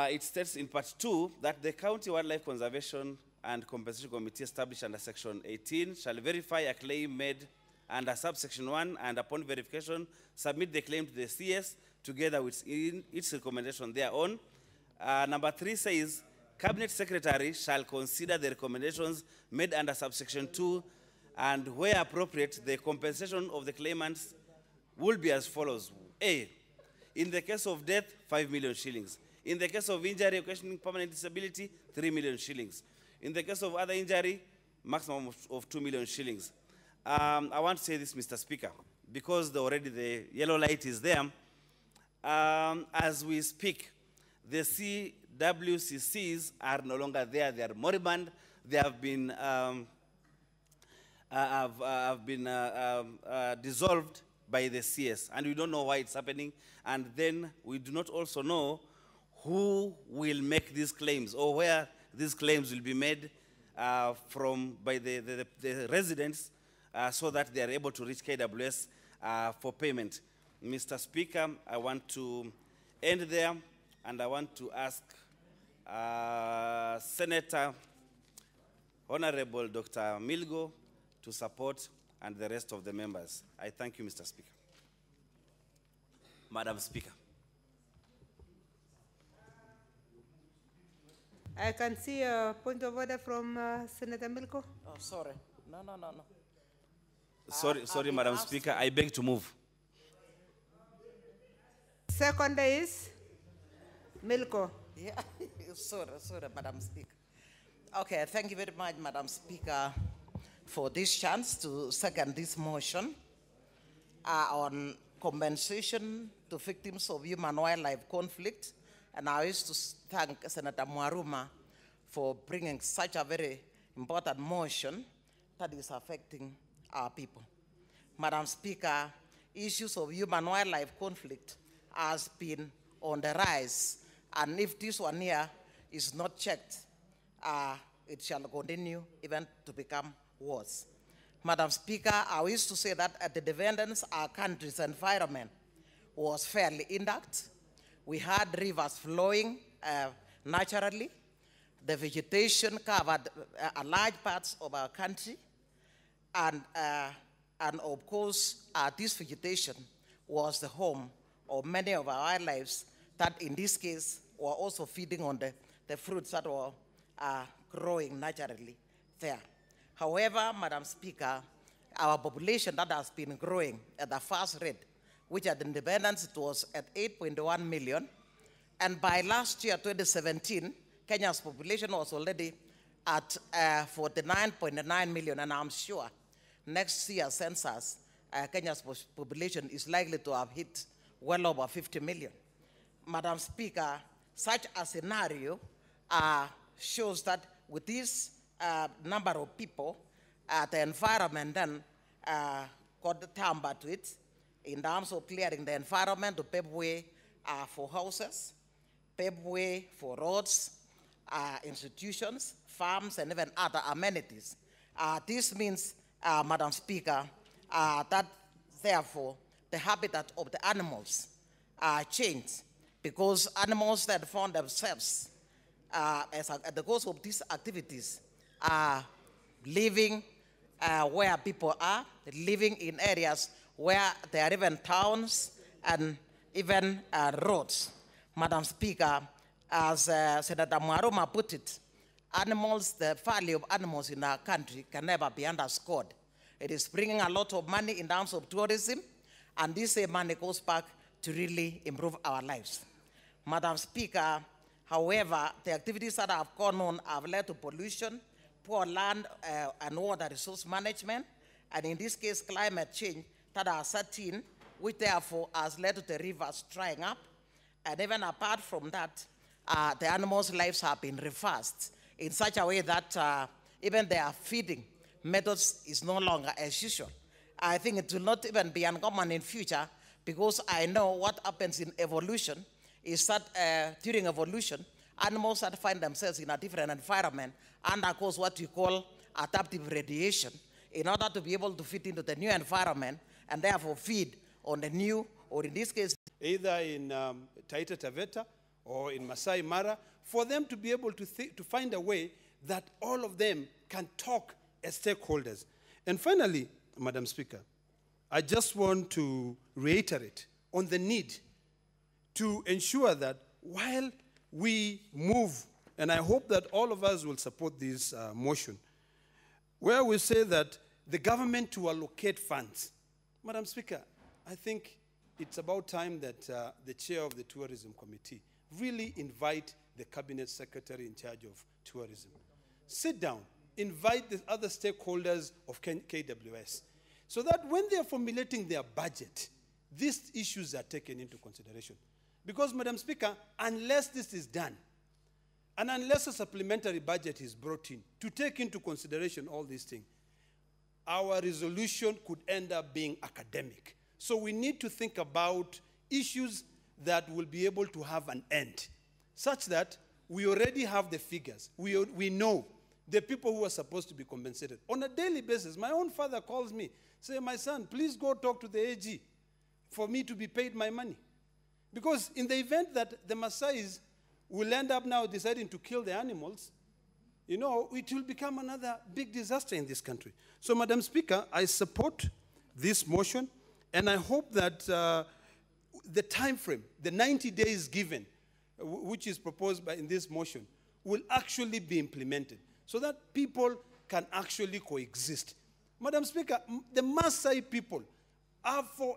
it states in part 2 that the County Wildlife Conservation and Compensation Committee established under Section 18 shall verify a claim made under subsection 1, and upon verification, submit the claim to the CS together with its recommendation thereon. Number 3 says, Cabinet Secretary shall consider the recommendations made under subsection 2, and where appropriate, the compensation of the claimants will be as follows. A, in the case of death, 5 million shillings. In the case of injury occasioning permanent disability, 3 million shillings. In the case of other injury, maximum of 2 million shillings. I want to say this, Mr. Speaker, because already the yellow light is there. As we speak, the CWCCs are no longer there. They are moribund. They have been dissolved by the CS, and we don't know why it's happening. And then we do not also know who will make these claims or where these claims will be made by the residents so that they are able to reach KWS for payment. Mr. Speaker, I want to end there, and I want to ask Senator Honorable Dr. Milgo to support and the rest of the members. I thank you, Mr. Speaker. Madam Speaker. I can see a point of order from Senator Milko. Oh, sorry. No. Sorry, Madam Speaker. I beg to move. Second is Milko. Yeah, sorry, Madam Speaker. Okay, thank you very much, Madam Speaker, for this chance to second this motion on compensation to victims of human-wildlife conflict. And I wish to thank Senator Mwaruma for bringing such a very important motion that is affecting our people. Madam Speaker, issues of human-wildlife conflict has been on the rise, and if this one here is not checked, it shall continue even to become worse. Madam Speaker, I wish to say that the defendants, our country's environment was fairly intact. We had rivers flowing naturally. The vegetation covered large parts of our country. And of course, this vegetation was the home of many of our wildlife that in this case were also feeding on the fruits that were growing naturally there. However, Madam Speaker, our population that has been growing at the fast rate, which at independence it was at 8.1 million. And by last year, 2017, Kenya's population was already at 49.9 million. And I'm sure next year's census, Kenya's population is likely to have hit well over 50 million. Madam Speaker, such a scenario shows that with this number of people, the environment then got tampered to it in terms of clearing the environment to pave way for houses, pave way for roads, institutions, farms, and even other amenities. This means, Madam Speaker, that therefore the habitat of the animals changed, because animals that found themselves at the course of these activities living where people are, living in areas where there are even towns and even roads. Madam Speaker, as Senator Mwaruma put it, animals, the value of animals in our country can never be underscored. It is bringing a lot of money in terms of tourism, and this money goes back to really improve our lives. Madam Speaker, However, the activities that have gone on have led to pollution, poor land and water resource management, and in this case, climate change that are setting, which therefore has led to the rivers drying up. And even apart from that, the animals' lives have been reversed in such a way that even their feeding methods is no longer as usual. I think it will not even be uncommon in future, because I know what happens in evolution is that during evolution, animals that find themselves in a different environment undergoes what we call adaptive radiation in order to be able to fit into the new environment and therefore feed on the new, or in this case, either in Taita Taveta or in Masai Mara, for them to be able to find a way that all of them can talk as stakeholders. And finally, Madam Speaker, I just want to reiterate on the need to ensure that while we move, and I hope that all of us will support this motion, where we say that the government to allocate funds. Madam Speaker, I think it's about time that the chair of the Tourism Committee really invite the Cabinet Secretary in charge of tourism. Sit down, invite the other stakeholders of KWS, so that when they are formulating their budget, these issues are taken into consideration. Because, Madam Speaker, unless this is done, and unless a supplementary budget is brought in to take into consideration all these things, our resolution could end up being academic. So we need to think about issues that will be able to have an end, such that we already have the figures. We know the people who are supposed to be compensated. On a daily basis, my own father calls me, say, my son, please go talk to the AG for me to be paid my money. Because in the event that the Maasais will end up now deciding to kill the animals, you know, it will become another big disaster in this country. So, Madam Speaker, I support this motion, and I hope that the time frame, the 90 days given, which is proposed in this motion, will actually be implemented so that people can actually coexist. Madam Speaker, the Maasai people have for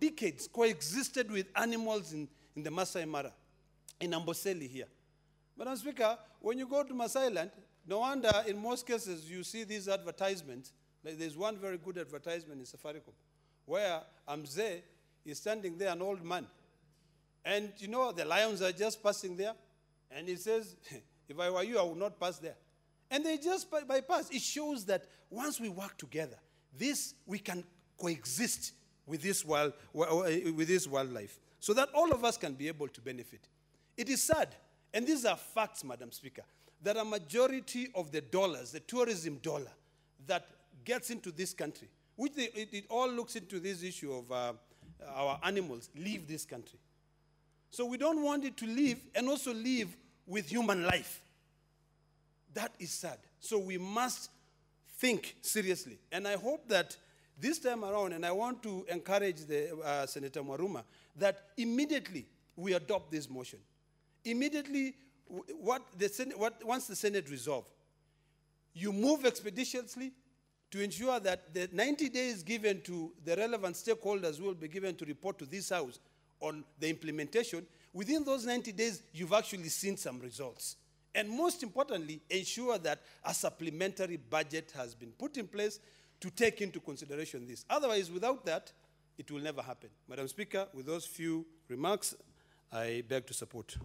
decades coexisted with animals in the Masai Mara, in Amboseli here. Madam Speaker, when you go to Masai land, no wonder in most cases you see these advertisements. Like there's one very good advertisement in Safaricom where Amze is standing there, an old man. And you know, the lions are just passing there. And he says, if I were you, I would not pass there. And they just bypass. It shows that once we work together, we can coexist with this wildlife, so that all of us can be able to benefit. It is sad, and these are facts, Madam Speaker, that a majority of the dollars, the tourism dollar, that gets into this country, which it all looks into this issue of our animals, leave this country. So we don't want it to leave and also leave with human life. That is sad. So we must think seriously. And I hope that this time around, and I want to encourage Senator Mwaruma, that immediately we adopt this motion. Immediately, once the Senate resolve, you move expeditiously to ensure that the 90 days given to the relevant stakeholders will be given to report to this House on the implementation. Within those 90 days, you've actually seen some results. And most importantly, ensure that a supplementary budget has been put in place to take into consideration this. Otherwise, without that, it will never happen. Madam Speaker, with those few remarks, I beg to support.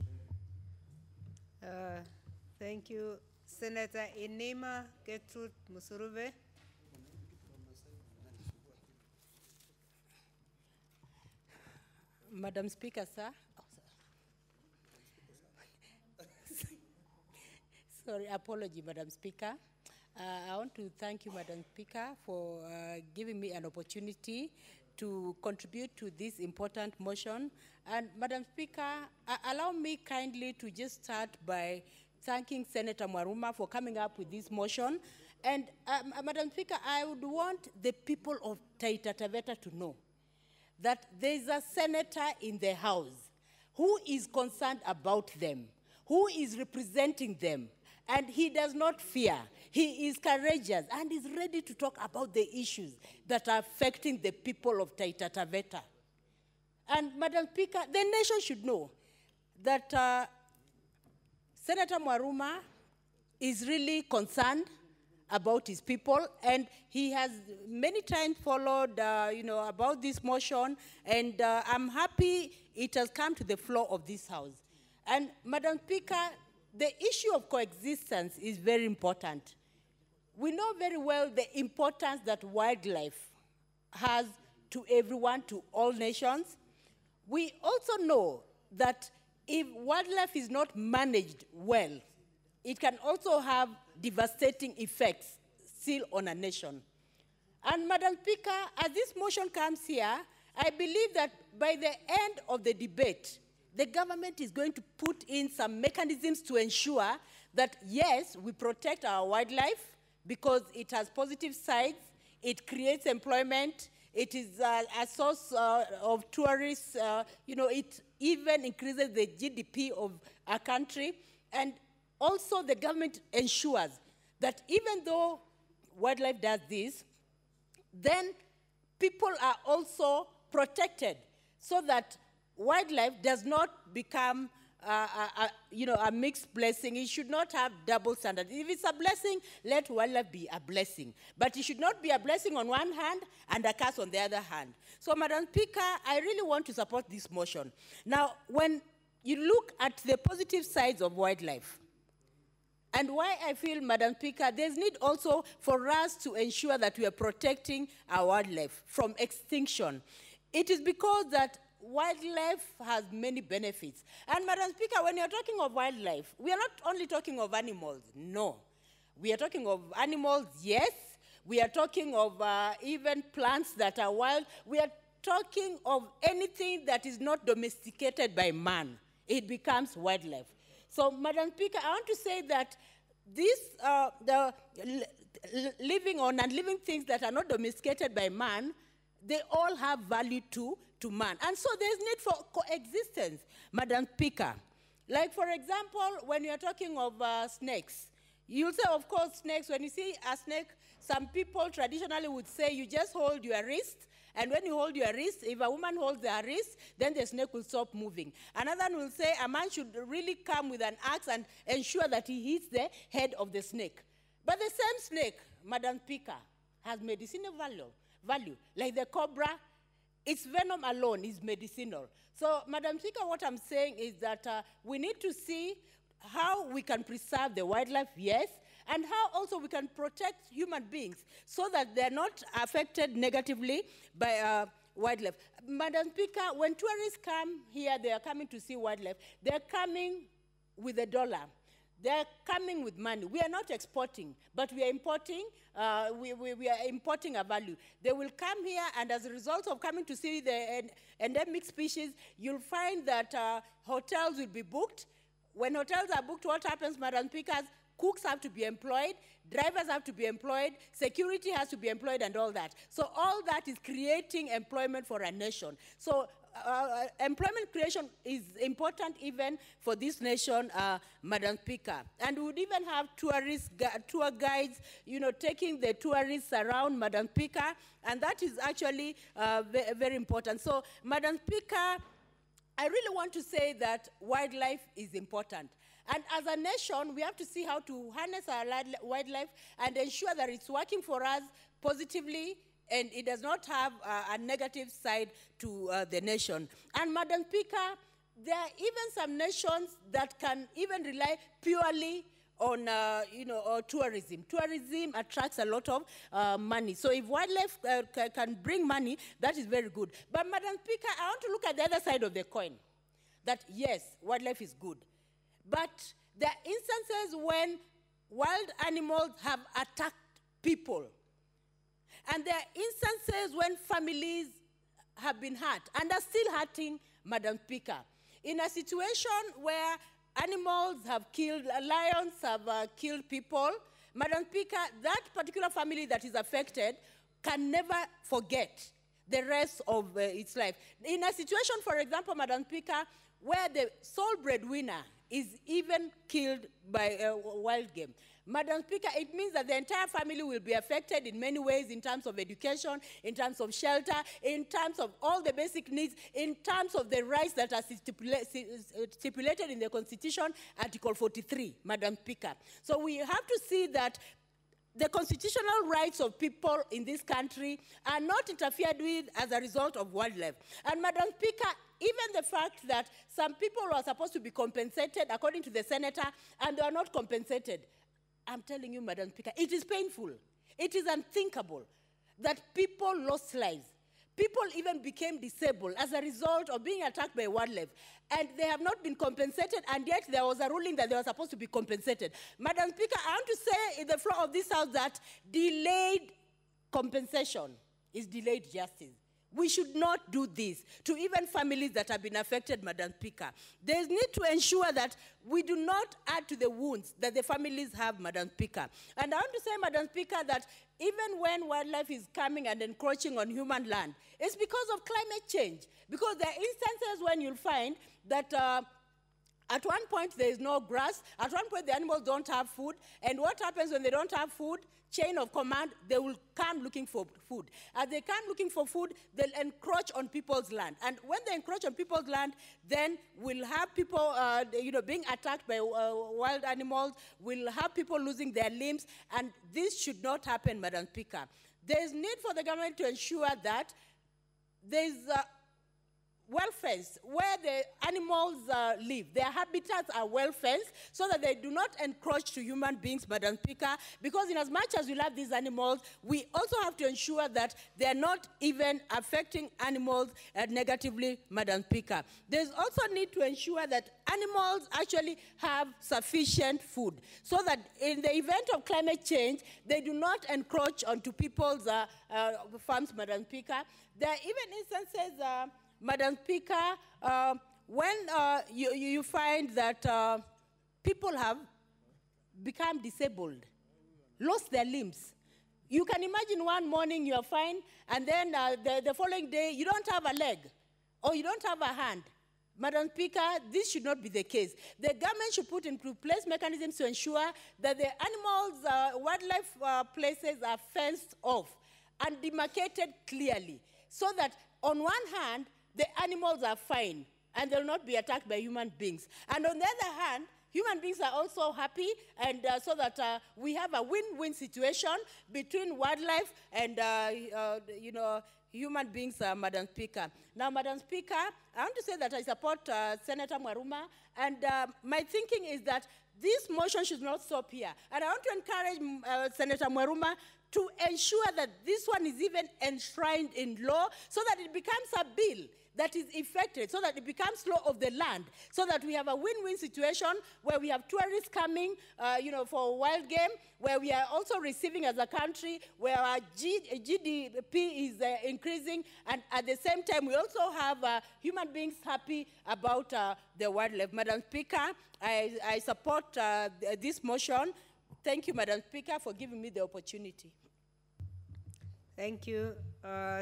Thank you, Senator Enema Gertrude Musuruve. Madam Speaker, sir. Sorry, apology, Madam Speaker. I want to thank you, Madam Speaker, for giving me an opportunity to contribute to this important motion. And Madam Speaker, allow me kindly to just start by thanking Senator Mwaruma for coming up with this motion. And Madam Speaker, I would want the people of Taita Taveta to know that there is a senator in the House who is concerned about them, who is representing them, and he does not fear. He is courageous and is ready to talk about the issues that are affecting the people of Taita Taveta. And Madam Speaker, the nation should know that Senator Mwaruma is really concerned about his people, and he has many times followed, about this motion, and I'm happy it has come to the floor of this House. And Madam Speaker, the issue of coexistence is very important. We know very well the importance that wildlife has to everyone, to all nations. We also know that if wildlife is not managed well, it can also have devastating effects still on a nation. And Madam Speaker, as this motion comes here, I believe that by the end of the debate, the government is going to put in some mechanisms to ensure that, yes, we protect our wildlife because it has positive sides, it creates employment, it is a source of tourists, it even increases the GDP of a country, and also the government ensures that even though wildlife does this, then people are also protected so that wildlife does not become a mixed blessing. It should not have double standards. If it's a blessing, let wildlife be a blessing. But it should not be a blessing on one hand and a curse on the other hand. So, Madam Speaker, I really want to support this motion. Now, when you look at the positive sides of wildlife, and why I feel, Madam Speaker, there's need also for us to ensure that we are protecting our wildlife from extinction. It is because that wildlife has many benefits. And Madam Speaker, when you're talking of wildlife, we are not only talking of animals, no. We are talking of animals, yes. We are talking of even plants that are wild. We are talking of anything that is not domesticated by man. It becomes wildlife. So, Madam Speaker, I want to say that this, the living or non-living things that are not domesticated by man, they all have value to man. And so there's need for coexistence, Madam Speaker. Like, for example, when you're talking of snakes, you'll say, of course, snakes, when you see a snake, some people traditionally would say you just hold your wrist, and when you hold your wrist, if a woman holds her wrist, then the snake will stop moving. Another one will say a man should really come with an axe and ensure that he hits the head of the snake. But the same snake, Madam Speaker, has medicinal value. Like the cobra, its venom alone is medicinal. So, Madam Speaker, what I'm saying is that we need to see how we can preserve the wildlife, yes, and how also we can protect human beings so that they're not affected negatively by wildlife. Madam Speaker, when tourists come here, they are coming to see wildlife. They're coming with a dollar. They're coming with money. We are not exporting, but we are importing. We are importing a value. They will come here, and as a result of coming to see the endemic species, you'll find that hotels will be booked. When hotels are booked, what happens, Madam Speaker? Cooks have to be employed, drivers have to be employed, security has to be employed, and all that. So all that is creating employment for a nation. So employment creation is important even for this nation, Madam Speaker. And we would even have tour guides, taking the tourists around, Madam Speaker, and that is actually very important. So, Madam Speaker, I really want to say that wildlife is important. And as a nation, we have to see how to harness our wildlife and ensure that it's working for us positively and it does not have a negative side to the nation. And Madam Speaker, there are even some nations that can even rely purely on tourism. Tourism attracts a lot of money. So if wildlife can bring money, that is very good. But Madam Speaker, I want to look at the other side of the coin. That yes, wildlife is good. But there are instances when wild animals have attacked people. And there are instances when families have been hurt and are still hurting, Madam Speaker. In a situation where animals have killed, lions have killed people, Madam Speaker, that particular family that is affected can never forget the rest of its life. In a situation, for example, Madam Speaker, where the sole breadwinner is even killed by wild game. Madam Speaker, it means that the entire family will be affected in many ways in terms of education, in terms of shelter, in terms of all the basic needs, in terms of the rights that are stipulated in the Constitution, Article 43, Madam Speaker. So we have to see that the constitutional rights of people in this country are not interfered with as a result of wildlife. And Madam Speaker, even the fact that some people are supposed to be compensated according to the senator and they are not compensated, I'm telling you, Madam Speaker, it is painful. It is unthinkable that people lost lives. People even became disabled as a result of being attacked by wildlife. And they have not been compensated, and yet there was a ruling that they were supposed to be compensated. Madam Speaker, I want to say in the floor of this House that delayed compensation is delayed justice. We should not do this to even families that have been affected, Madam Speaker. There is need to ensure that we do not add to the wounds that the families have, Madam Speaker. And I want to say, Madam Speaker, that even when wildlife is coming and encroaching on human land, it's because of climate change. Because there are instances when you'll find that at one point there is no grass, at one point the animals don't have food, and what happens when they don't have food? Chain of command, they will come looking for food. As they come looking for food, they'll encroach on people's land. And when they encroach on people's land, then we'll have people being attacked by wild animals, we'll have people losing their limbs, and this should not happen, Madam Speaker. There is need for the government to ensure that there is well fenced, where the animals live. Their habitats are well fenced so that they do not encroach to human beings, Madam Speaker, because in as much as we love these animals, we also have to ensure that they are not even affecting animals negatively, Madam Speaker. There's also need to ensure that animals actually have sufficient food so that in the event of climate change, they do not encroach onto people's farms, Madam Speaker. There are even instances Madam Speaker, when you find that people have become disabled, lost their limbs, you can imagine one morning you're fine, and then the following day you don't have a leg, or you don't have a hand. Madam Speaker, this should not be the case. The government should put into place mechanisms to ensure that the animals, wildlife places are fenced off and demarcated clearly, so that on one hand, the animals are fine and they'll not be attacked by human beings. And on the other hand, human beings are also happy, and so that we have a win-win situation between wildlife and, human beings, Madam Speaker. Now, Madam Speaker, I want to say that I support Senator Mwaruma, and my thinking is that this motion should not stop here. And I want to encourage Senator Mwaruma to ensure that this one is even enshrined in law so that it becomes a bill that is effective, so that it becomes law of the land, so that we have a win-win situation where we have tourists coming, for wild game, where we are also receiving as a country, where our GDP is increasing, and at the same time, we also have human beings happy about the wildlife. Madam Speaker, I support this motion. Thank you, Madam Speaker, for giving me the opportunity. Thank you,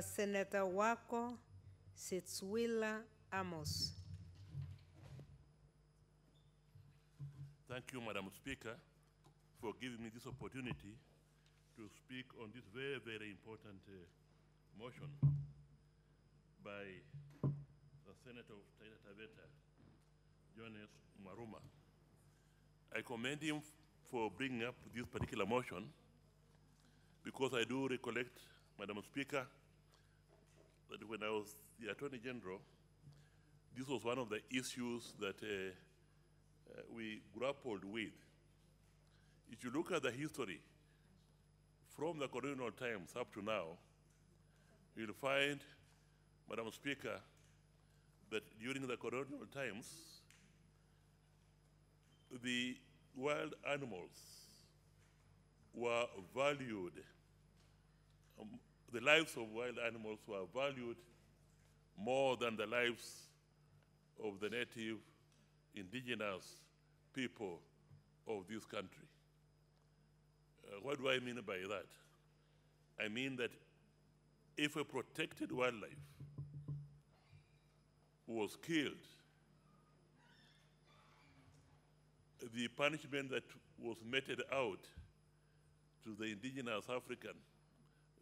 Senator Wako Setswila Amos. Thank you, Madam Speaker, for giving me this opportunity to speak on this very, very important motion by the Senator of Taita Taveta, Jonas Mwaruma. I commend him for bringing up this particular motion, because I do recollect, Madam Speaker, that when I was the Attorney General, this was one of the issues that we grappled with. If you look at the history from the colonial times up to now, you'll find, Madam Speaker, that during the colonial times, the wild animals were valued. The lives of wild animals were valued more than the lives of the native indigenous people of this country. What do I mean by that? I mean that if a protected wildlife was killed, the punishment that was meted out to the indigenous African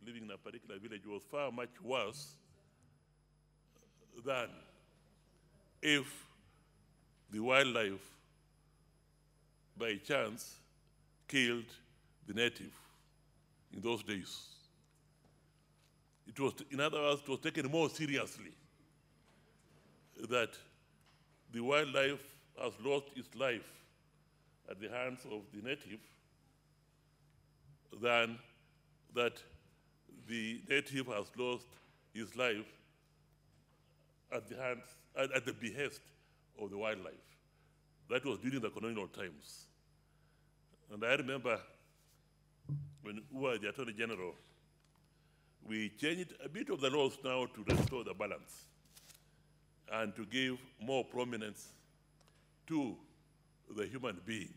living in a particular village was far much worse than if the wildlife, by chance, killed the native in those days. It was, in other words, it was taken more seriously that the wildlife has lost its life at the hands of the native than that the native has lost his life at the hands, at the behest of the wildlife. That was during the colonial times. And I remember when we were the Attorney General, we changed a bit of the laws now to restore the balance and to give more prominence to the human being.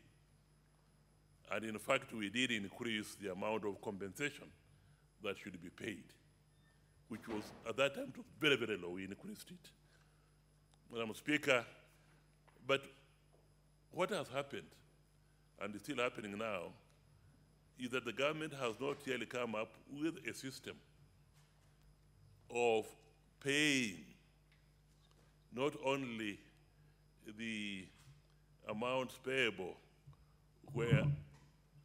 And in fact, we did increase the amount of compensation that should be paid, which was, at that time, it was very, very low. We increased it. Madam Speaker, but what has happened, and is still happening now, is that the government has not really come up with a system of paying not only the amounts payable where,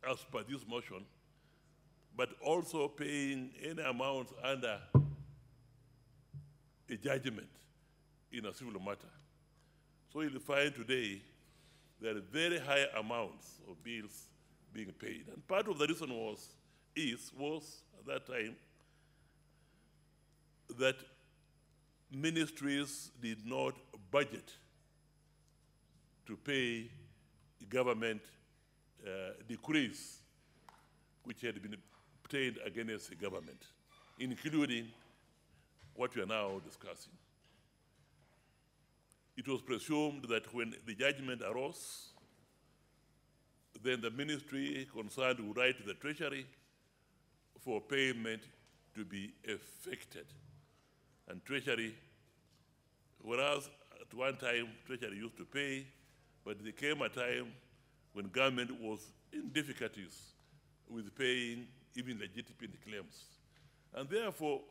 as per this motion, but also paying any amounts under a judgment in a civil matter. So you'll find today there are very high amounts of bills being paid. And part of the reason was at that time that ministries did not budget to pay government decrees which had been obtained against the government, including what we are now discussing. It was presumed that when the judgment arose, then the ministry concerned would write to the Treasury for payment to be effected. And Treasury, whereas at one time Treasury used to pay, but there came a time when government was in difficulties with paying even legitimate claims. And therefore,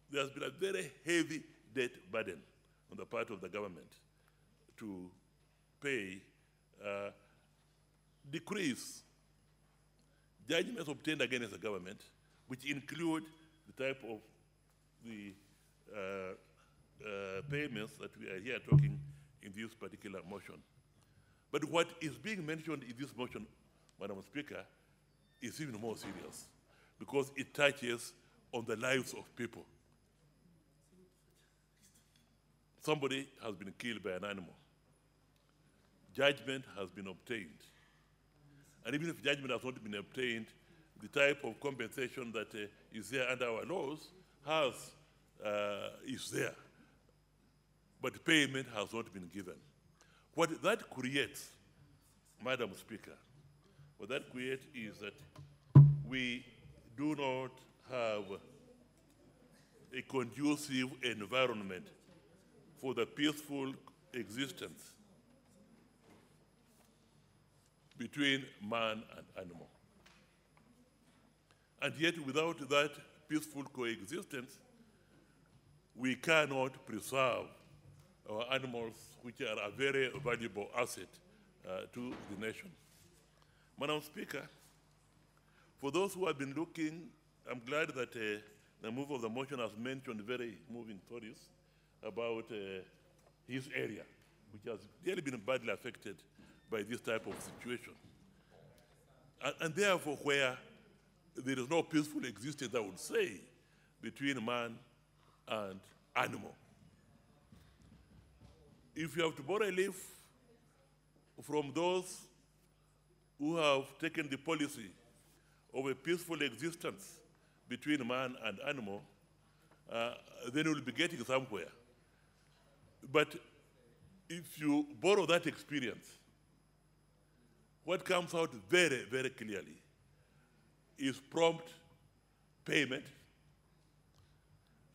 there's been a very heavy debt burden on the part of the government to pay decrees, judgments obtained against the government, which include the type of the payments that we are here talking in this particular motion. But what is being mentioned in this motion, Madam Speaker, is even more serious because it touches on the lives of people. Somebody has been killed by an animal. Judgment has been obtained. And even if judgment has not been obtained, the type of compensation that is there under our laws is there. But payment has not been given. What that creates, Madam Speaker, what that creates is that we do not have a conducive environment for the peaceful existence between man and animal. And yet, without that peaceful coexistence, we cannot preserve our animals, which are a very valuable asset to the nation. Madam Speaker, for those who have been looking, I'm glad that the move of the motion has mentioned very moving stories about his area, which has really been badly affected by this type of situation. And therefore, where there is no peaceful existence, I would say, between man and animal. If you have to borrow a leaf from those who have taken the policy of a peaceful existence between man and animal, then you'll be getting somewhere. But if you borrow that experience, what comes out very, very clearly is prompt payment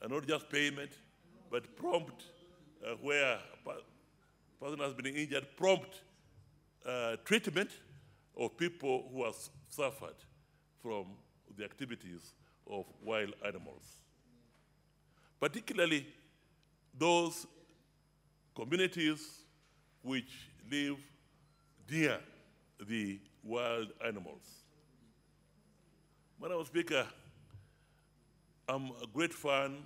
and not just payment, but prompt, where a person has been injured, prompt treatment of people who have suffered from the activities of wild animals. Particularly those communities which live near the wild animals. Madam Speaker, I'm a great fan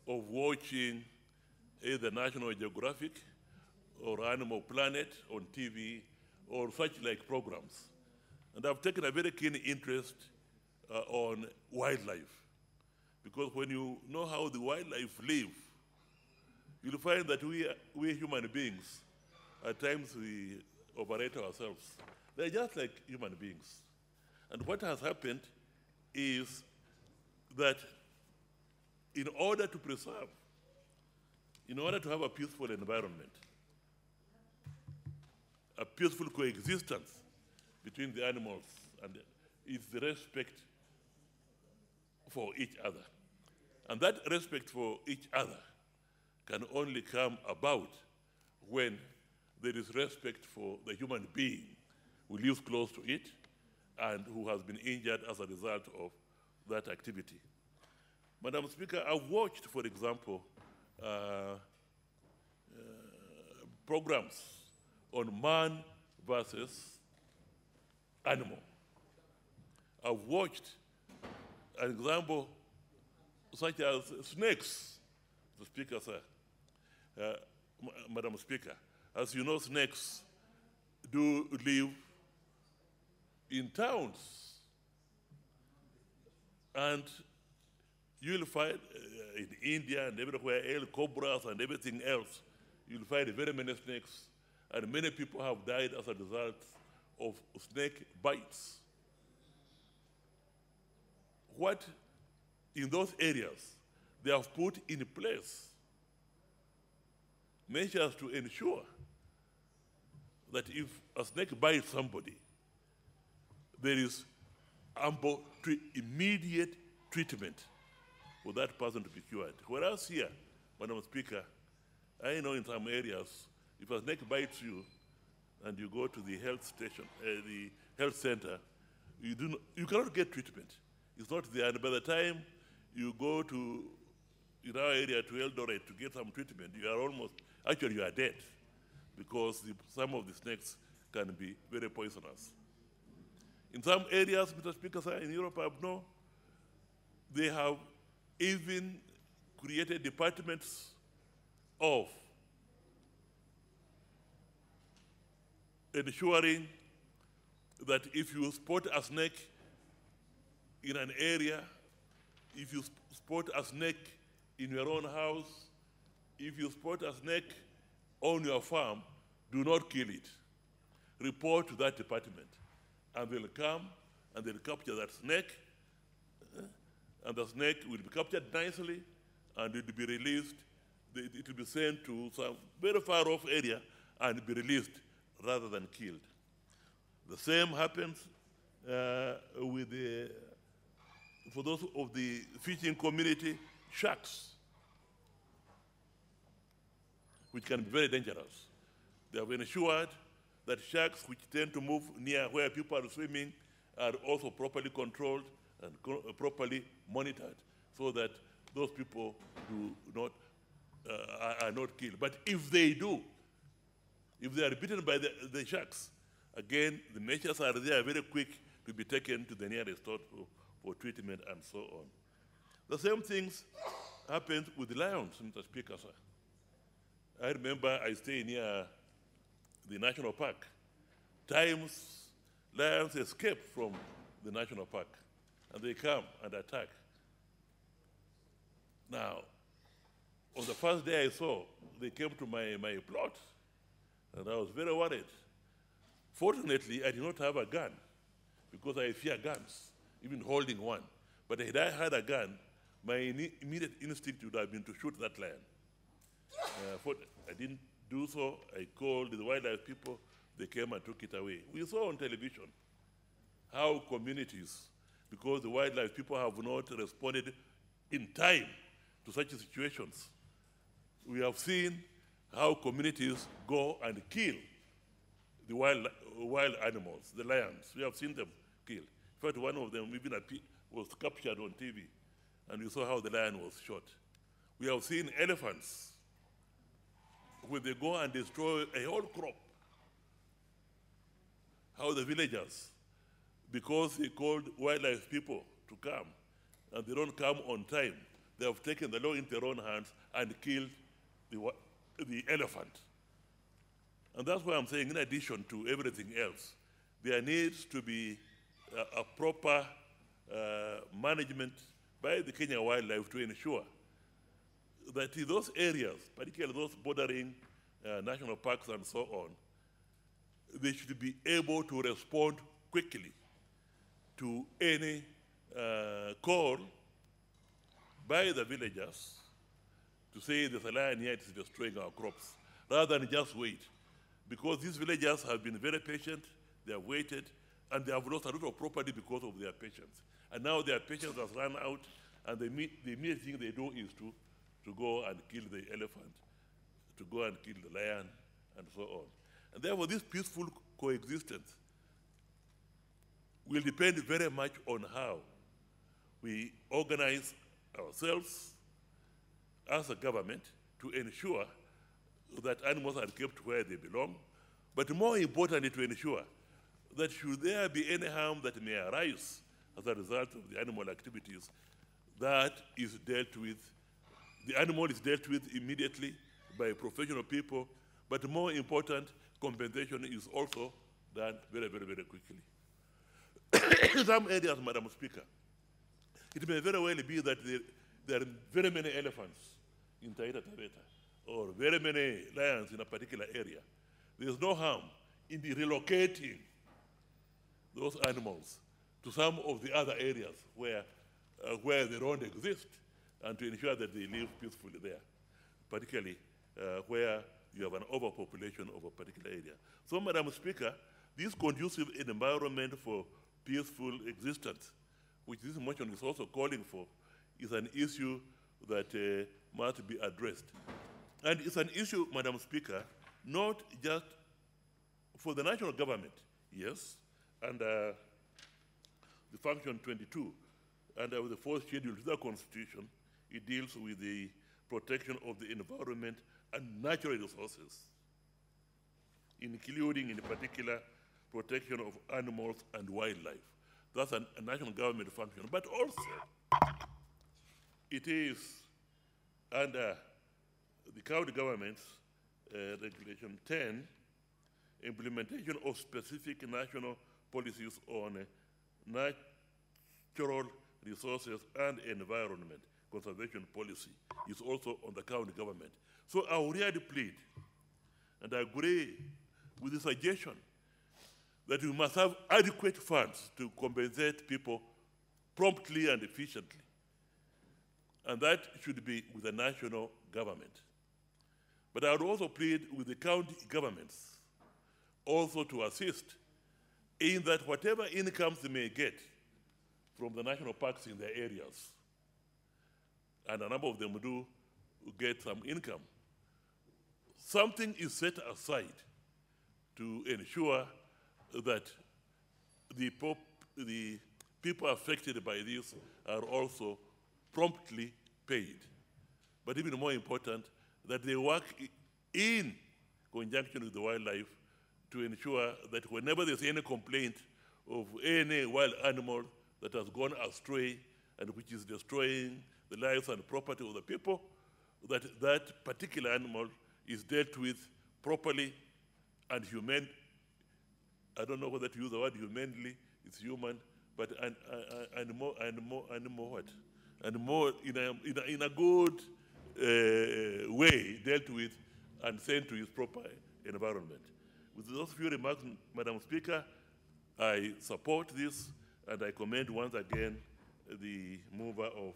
of watching either National Geographic or Animal Planet on TV or such like programs. And I've taken a very keen interest on wildlife. Because when you know how the wildlife live, you'll find that we human beings, at times we overrate ourselves. They're just like human beings. And what has happened is that in order to preserve, in order to have a peaceful environment, a peaceful coexistence between the animals, and is the respect for each other. And that respect for each other can only come about when there is respect for the human being who lives close to it and who has been injured as a result of that activity. Madam Speaker, I've watched, for example, programs on man versus animal. I've watched an example such as snakes, the Speaker, sir. Madam Speaker, as you know, snakes do live in towns. And you'll find in India and everywhere, cobras and everything else, you'll find very many snakes, and many people have died as a result of snake bites. What in those areas they have put in place measures to ensure that if a snake bites somebody, there is ample immediate treatment for that person to be cured. Whereas here, Madam Speaker, I know in some areas, if a snake bites you and you go to the health station, the health center, you cannot get treatment. It's not there. And by the time you go to, in our area, to Eldoret to get some treatment, you are almost, actually you are dead, because some of the snakes can be very poisonous. In some areas, Mr. Speaker, sir, in Europe, I know they have even created departments of ensuring that if you spot a snake in an area, if you spot a snake in your own house, if you spot a snake on your farm, do not kill it. Report to that department. And they'll come and they'll capture that snake, and the snake will be captured nicely, and it will be released. It will be sent to some very far off area and be released rather than killed. The same happens with for those of the fishing community, sharks, which can be very dangerous. They have ensured that sharks which tend to move near where people are swimming are also properly controlled and properly monitored, so that those people are not killed. But if they do, if they are bitten by the sharks, again, the measures are there very quick to be taken to the nearest hospital for treatment and so on. The same things happened with lions, Mr. Speaker, sir. I remember I stay near the national park. Times lions escape from the national park, and they come and attack. Now, on the first day I saw, they came to my plot, and I was very worried. Fortunately, I did not have a gun, because I fear guns, even holding one. But if I had a gun, my immediate instinct would have been to shoot that lion. I didn't do so. I called the wildlife people. They came and took it away. We saw on television how communities, because the wildlife people have not responded in time to such situations. We have seen how communities go and kill the wild animals, the lions. We have seen them kill. In fact, one of them even was captured on TV, and we saw how the lion was shot. We have seen elephants where they go and destroy a whole crop. How the villagers, because they called wildlife people to come, and they don't come on time, they have taken the law into their own hands and killed the elephant. And that's why I'm saying, in addition to everything else, there needs to be a proper management by the Kenya Wildlife to ensure that in those areas, particularly those bordering national parks and so on, they should be able to respond quickly to any call by the villagers to say there's a lion here, it's destroying our crops, rather than just wait. Because these villagers have been very patient, they have waited, and they have lost a lot of property because of their patience. And now their patience has run out, and the immediate thing they do is to go and kill the elephant, to go and kill the lion, and so on. And therefore, this peaceful coexistence will depend very much on how we organize ourselves as a government to ensure that animals are kept where they belong, but more importantly, to ensure that should there be any harm that may arise as a result of the animal activities, that is dealt with, the animal is dealt with immediately by professional people, but more important, compensation is also done very, very, very quickly. In some areas, Madam Speaker, it may very well be that there are very many elephants in Taita Taveta, or very many lions in a particular area. There is no harm in relocating those animals to some of the other areas where they don't exist, and to ensure that they live peacefully there, particularly where you have an overpopulation of a particular area. So, Madam Speaker, this conducive environment for peaceful existence, which this motion is also calling for, is an issue that must be addressed. And it's an issue, Madam Speaker, not just for the national government, yes, under the function 22, under the fourth schedule to the Constitution, it deals with the protection of the environment and natural resources, including, in particular, protection of animals and wildlife. That's a national government function. But also, it is under the county government's Regulation 10, implementation of specific national policies on natural resources and environment conservation policy is also on the county government. So I would really plead, and I agree with the suggestion that we must have adequate funds to compensate people promptly and efficiently. And that should be with the national government. But I would also plead with the county governments also to assist in that whatever incomes they may get from the national parks in their areas, and a number of them do get some income, something is set aside to ensure that the people affected by this are also promptly paid. But even more important, that they work in conjunction with the wildlife to ensure that whenever there's any complaint of any wild animal that has gone astray and which is destroying the lives and property of the people, that that particular animal is dealt with properly and humane. I don't know whether to use the word humanely, it's human, but and more what? And more in a good way dealt with and sent to its proper environment. With those few remarks, Madam Speaker, I support this, and I commend once again the mover of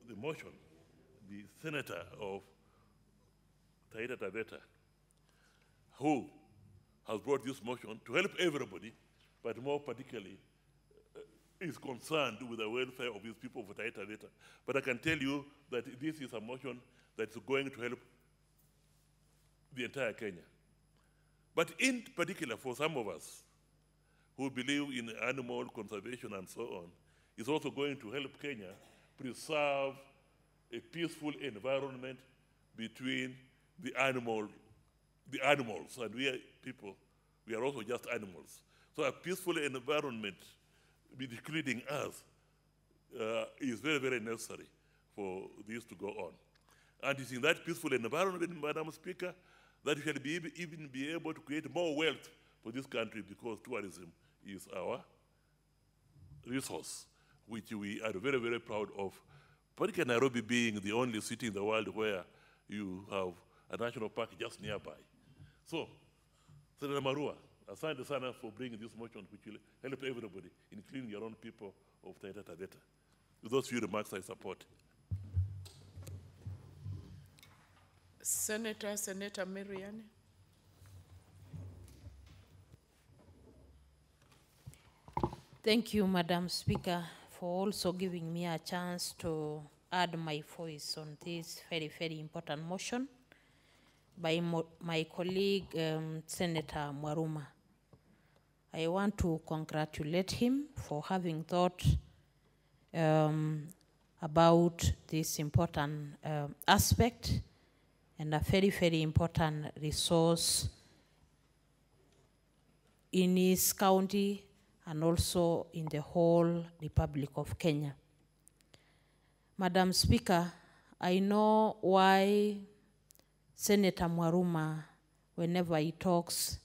the motion, the senator of Taita Taveta, who has brought this motion to help everybody, but more particularly is concerned with the welfare of these people of Taita Taveta. But I can tell you that this is a motion that's going to help the entire Kenya. But in particular, for some of us who believe in animal conservation and so on, it's also going to help Kenya preserve a peaceful environment between the animals, and we are people, we are also just animals. So a peaceful environment, including us, is very, very necessary for this to go on. And it's in that peaceful environment, Madam Speaker, that we shall even be able to create more wealth for this country, because tourism is our resource, which we are very, very proud of. Particularly Nairobi being the only city in the world where you have a national park just nearby. So, Senator Marua, asante sana for bringing this motion, which will help everybody, including your own people of Taita Taveta. With those few remarks, I support. Senator Miriam. Thank you, Madam Speaker, for also giving me a chance to add my voice on this very, very important motion by my colleague, Senator Mwaruma. I want to congratulate him for having thought about this important aspect and a very, very important resource in his county and also in the whole Republic of Kenya. Madam Speaker, I know why Senator Mwaruma, whenever he talks,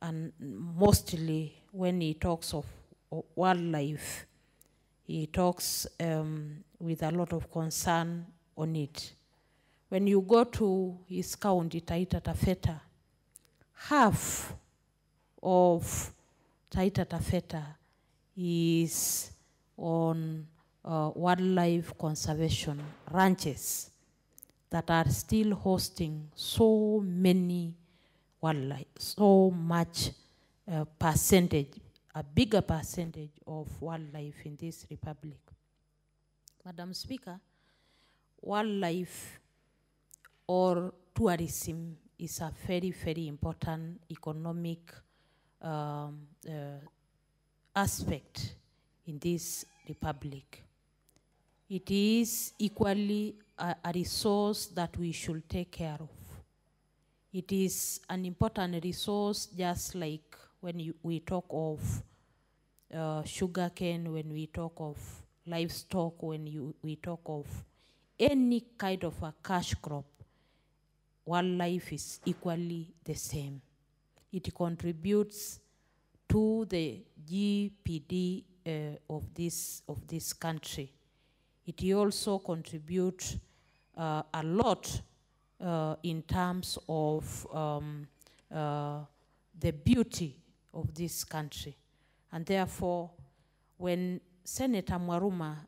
and mostly when he talks of wildlife, he talks with a lot of concern on it. When you go to his county, Taita Taveta, half of Taita Taveta is on wildlife conservation ranches that are still hosting so many wildlife, so much percentage, a bigger percentage of wildlife in this republic. Madam Speaker, wildlife or tourism is a very, very important economic aspect in this republic. It is equally a resource that we should take care of. It is an important resource, just like when we talk of sugarcane, when we talk of livestock, when we talk of any kind of a cash crop. Wildlife is equally the same. It contributes to the GPD of this country. It also contributes a lot in terms of the beauty of this country. And therefore, when Senator Mwaruma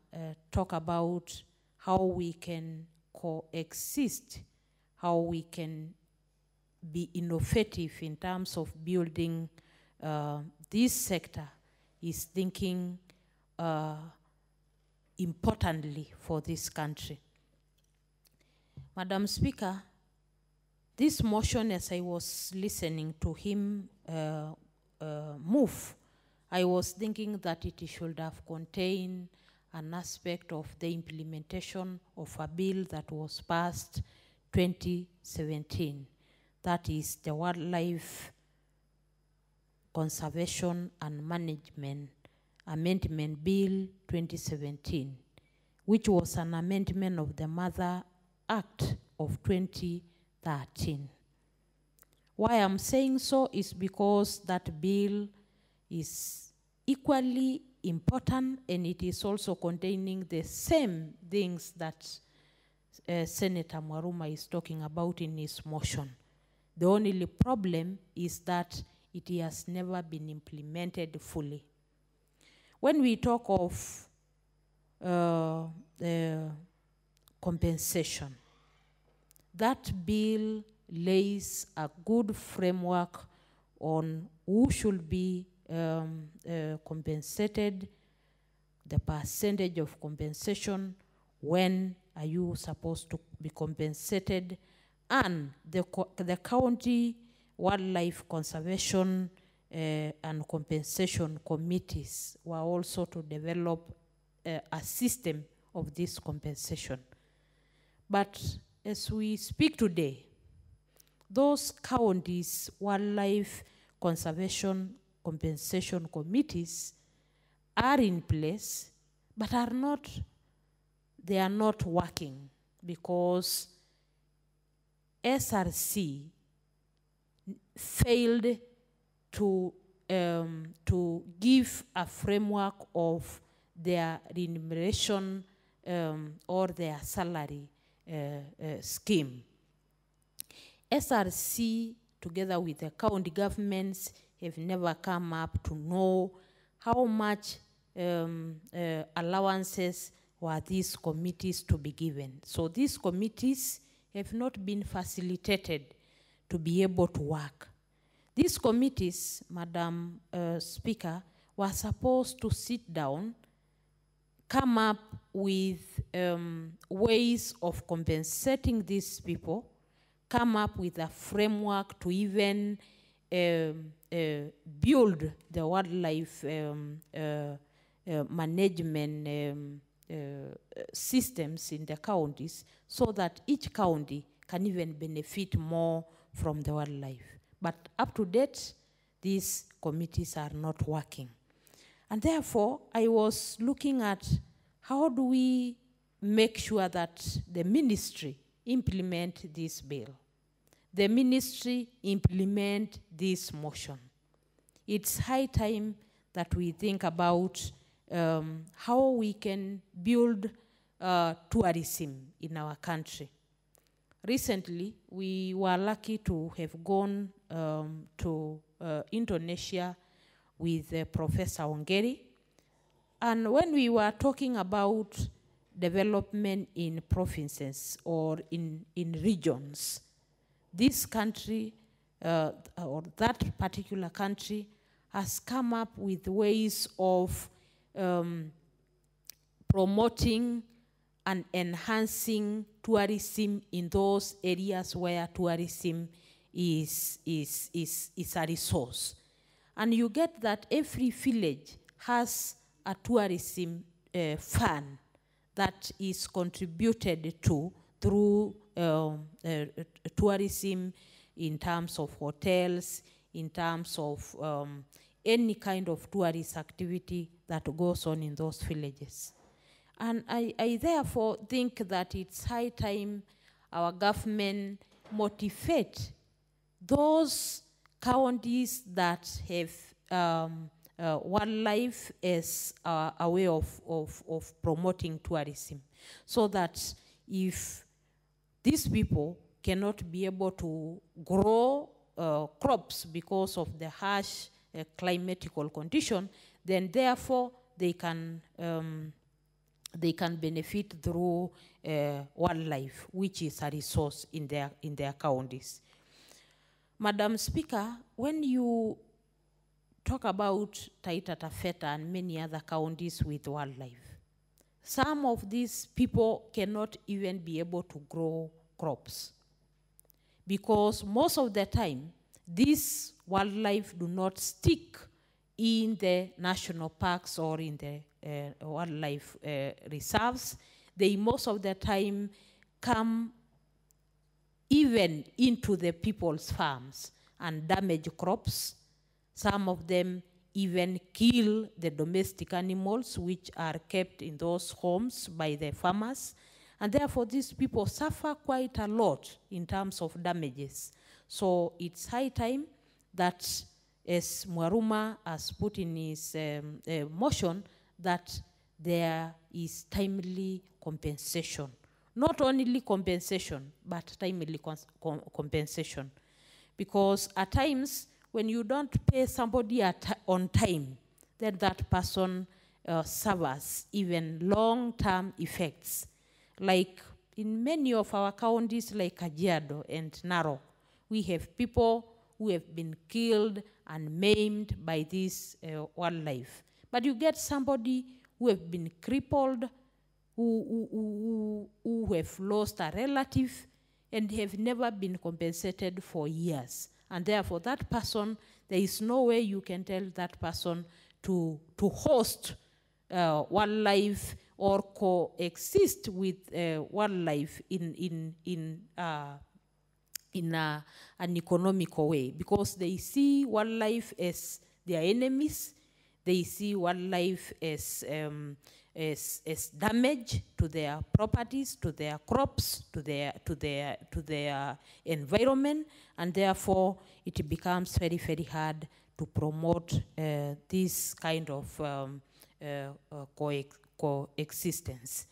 talk about how we can coexist, how we can be innovative in terms of building this sector, is thinking importantly for this country. Madam Speaker, this motion, as I was listening to him move, I was thinking that it should have contained an aspect of the implementation of a bill that was passed 2017. That is the Wildlife Conservation and Management Amendment Bill 2017, which was an amendment of the Mother Act of 2013. Why I'm saying so is because that bill is equally important, and it is also containing the same things that Senator Mwaruma is talking about in his motion. The only problem is that it has never been implemented fully. When we talk of compensation, that bill lays a good framework on who should be compensated the percentage of compensation, when are you supposed to be compensated, and the county wildlife conservation and compensation committees were also to develop a system of this compensation. But as we speak today, those counties wildlife conservation compensation committees are in place, but they are not working because SRC failed to give a framework of their remuneration or their salary scheme. SRC, together with the county governments, have never come up to know how much allowances were these committees to be given. So these committees have not been facilitated to be able to work. These committees, Madam Speaker, were supposed to sit down, come up with ways of compensating these people, come up with a framework to even build the wildlife management systems in the counties so that each county can even benefit more from the wildlife. But up to date, these committees are not working. And therefore, I was looking at how do we make sure that the ministry implement this bill, the ministry implement this motion. It's high time that we think about how we can build tourism in our country. Recently, we were lucky to have gone to Indonesia with Professor Ongeri. And when we were talking about development in provinces or in regions, this country or that particular country has come up with ways of promoting and enhancing tourism in those areas where tourism is a resource. And you get that every village has a tourism fund that is contributed to through tourism in terms of hotels, in terms of any kind of tourist activity that goes on in those villages. And I therefore think that it's high time our government motivate those counties that have wildlife as a way of promoting tourism, so that if these people cannot be able to grow crops because of the harsh climatical condition, then therefore they can benefit through wildlife, which is a resource in their counties. Madam Speaker, when you talk about Taita Taveta and many other counties with wildlife, some of these people cannot even be able to grow crops because most of the time, these wildlife do not stick in the national parks or in the wildlife reserves. They most of the time come even into the people's farms and damage crops. Some of them even kill the domestic animals which are kept in those homes by the farmers. And therefore, these people suffer quite a lot in terms of damages. So it's high time that, as Mwaruma has put in his motion, that there is timely compensation. Not only compensation, but timely compensation. Because at times, when you don't pay somebody on time, then that person suffers even long-term effects. Like in many of our counties like Kajiado and Narok, we have people who have been killed and maimed by this wildlife. But you get somebody who who have been crippled, who have lost a relative, and have never been compensated for years. And therefore, that person, there is no way you can tell that person to host wildlife or coexist with wildlife in an economical way, because they see wildlife as their enemies. They see wildlife as damage to their properties, to their crops, to their environment, and therefore it becomes very, very hard to promote this kind of coexistence.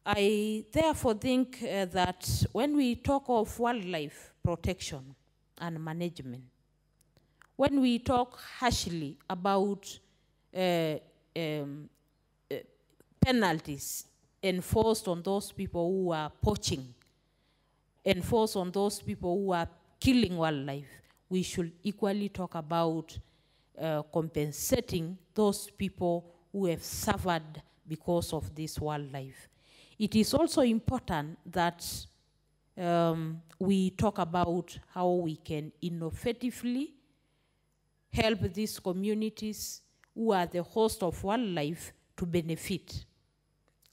I therefore think that when we talk of wildlife protection and management, when we talk harshly about penalties enforced on those people who are poaching, enforced on those people who are killing wildlife, we should equally talk about compensating those people who have suffered because of this wildlife. It is also important that we talk about how we can innovatively help these communities who are the host of wildlife to benefit.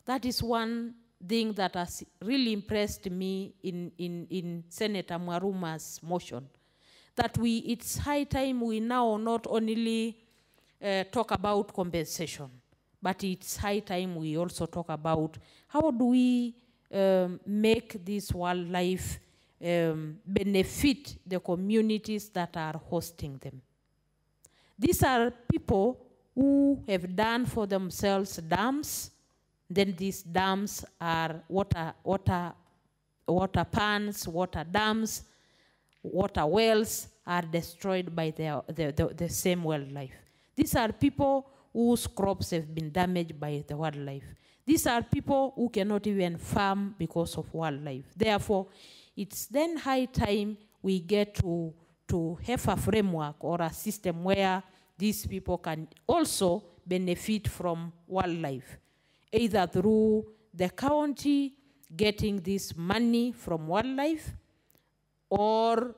That is one thing that has really impressed me in Senator Mwaruma's motion, that it's high time we now not only talk about compensation, but it's high time we also talk about how do we make this wildlife benefit the communities that are hosting them. These are people who have done for themselves dams. Then these dams are water pans, water dams, water wells are destroyed by the same wildlife. These are people whose crops have been damaged by the wildlife. These are people who cannot even farm because of wildlife. Therefore, it's then high time we get to have a framework or a system where these people can also benefit from wildlife, either through the county getting this money from wildlife, or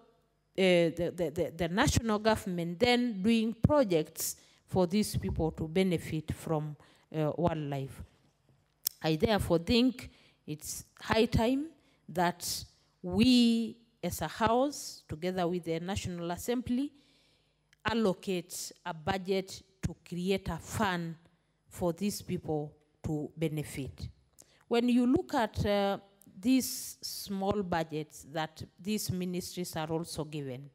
the national government then doing projects for these people to benefit from wildlife. I therefore think it's high time that we as a house, together with the National Assembly, allocate a budget to create a fund for these people to benefit. When you look at these small budgets that these ministries are also given,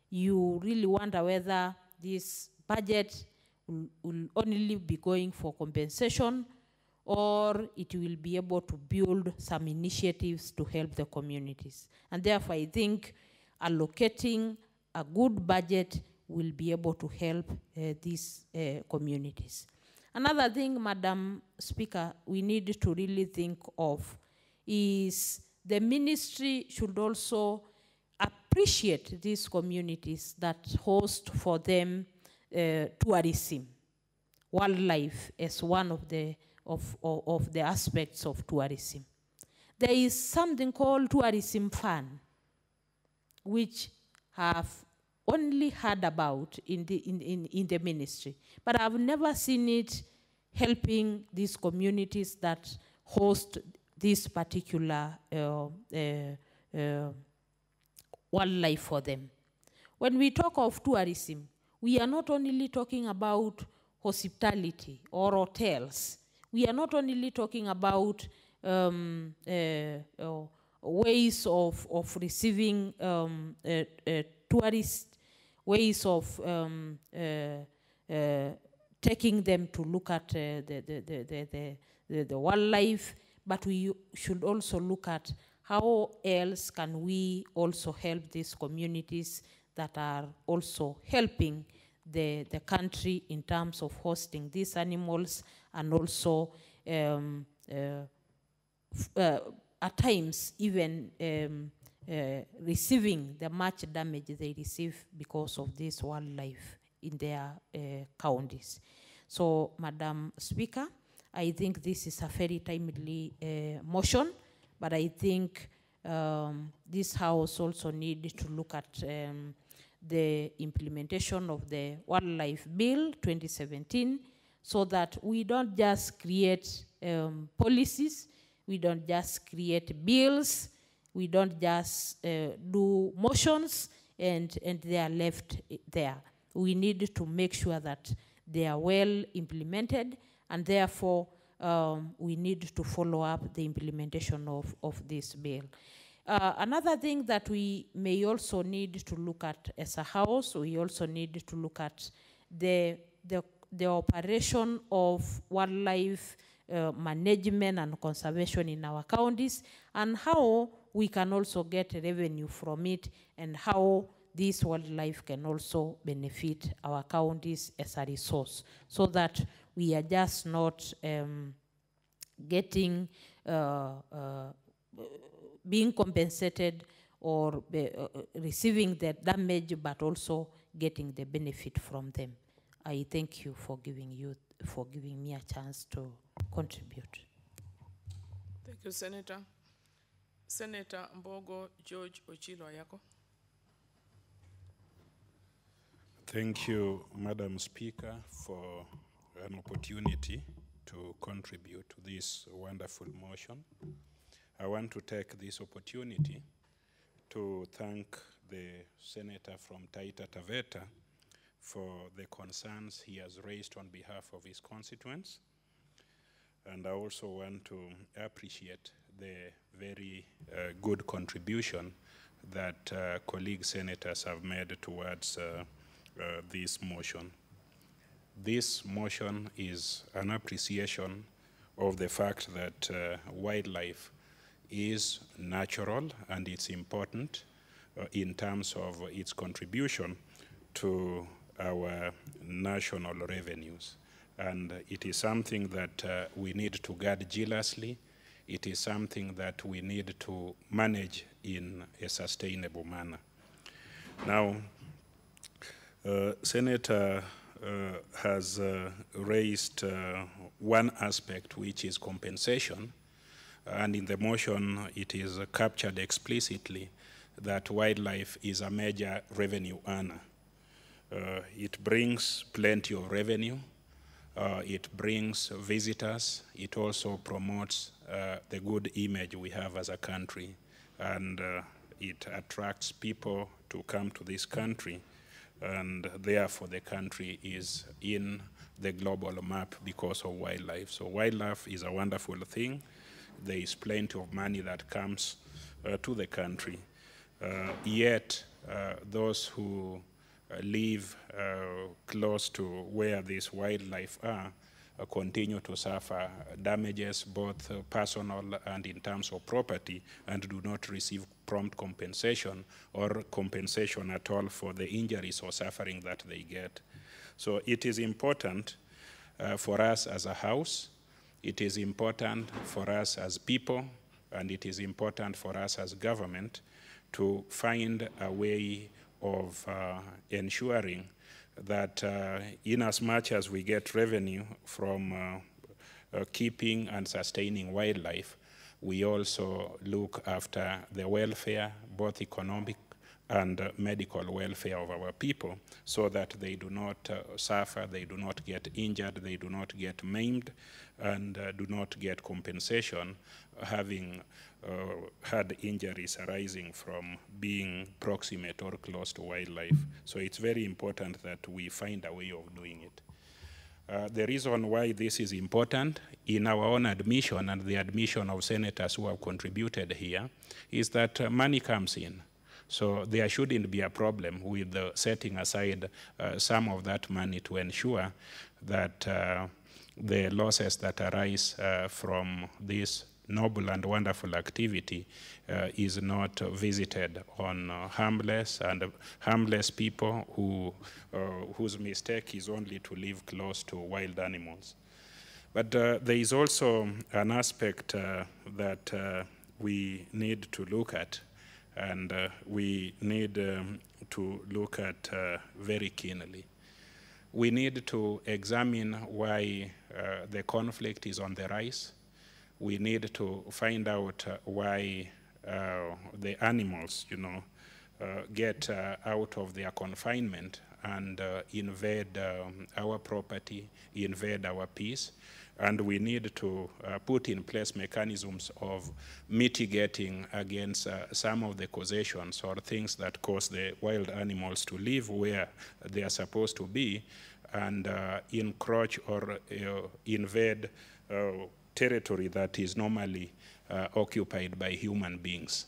you really wonder whether this budget will only be going for compensation, or it will be able to build some initiatives to help the communities. And therefore, I think allocating a good budget will be able to help these communities. Another thing, Madam Speaker, we need to really think of is the ministry should also appreciate these communities that host for them tourism, wildlife as one of the aspects of tourism. There is something called tourism fund, which have only heard about in the ministry, but I've never seen it helping these communities that host this particular wildlife for them. When we talk of tourism, we are not only talking about hospitality or hotels. We are not only talking about ways of receiving tourists, ways of taking them to look at the wildlife, but we should also look at how else can we also help these communities that are also helping the country in terms of hosting these animals, and also at times even receiving the much damage they receive because of this wildlife in their counties. So, Madam Speaker, I think this is a very timely motion, but I think this House also needs to look at the implementation of the Wildlife Bill 2017 so that we don't just create policies, we don't just create bills, we don't just do motions and they are left there. We need to make sure that they are well implemented, and therefore we need to follow up the implementation of this bill. Another thing that we may also need to look at as a House, we also need to look at the operation of wildlife management and conservation in our counties, and how we can also get revenue from it, and how this wildlife can also benefit our counties as a resource, so that we are just not getting being compensated or receiving the damage, but also getting the benefit from them. I thank you for giving me a chance to contribute. Thank you, Senator. Senator Mbogo George Ochilo Ayako. Thank you, Madam Speaker, for an opportunity to contribute to this wonderful motion. I want to take this opportunity to thank the Senator from Taita Taveta for the concerns he has raised on behalf of his constituents. And I also want to appreciate the very good contribution that colleague senators have made towards this motion. This motion is an appreciation of the fact that wildlife is natural and it's important in terms of its contribution to our national revenues. And it is something that we need to guard jealously. It is something that we need to manage in a sustainable manner. Now, Senator has raised one aspect, which is compensation. And in the motion, it is captured explicitly that wildlife is a major revenue earner. It brings plenty of revenue. It brings visitors. It also promotes the good image we have as a country. And it attracts people to come to this country. And therefore, the country is in the global map because of wildlife. So wildlife is a wonderful thing. There is plenty of money that comes to the country. Yet, those who live close to where these wildlife are continue to suffer damages, both personal and in terms of property, and do not receive prompt compensation or compensation at all for the injuries or suffering that they get. So it is important for us as a House, it is important for us as people, and it is important for us as government to find a way of ensuring that in as much as we get revenue from keeping and sustaining wildlife, we also look after the welfare, both economic and medical welfare of our people, so that they do not suffer, they do not get injured, they do not get maimed, and do not get compensation having had injuries arising from being proximate or close to wildlife. So it's very important that we find a way of doing it. The reason why this is important, in our own admission and the admission of senators who have contributed here, is that money comes in. So there shouldn't be a problem with setting aside some of that money to ensure that the losses that arise from this noble and wonderful activity is not visited on harmless people whose mistake is only to live close to wild animals. But there is also an aspect that we need to look at, and we need to look at very keenly. we need to examine why the conflict is on the rise. We need to find out why the animals, get out of their confinement and invade our property, invade our peace. And we need to put in place mechanisms of mitigating against some of the causations or things that cause the wild animals to live where they are supposed to be and encroach or invade territory that is normally occupied by human beings.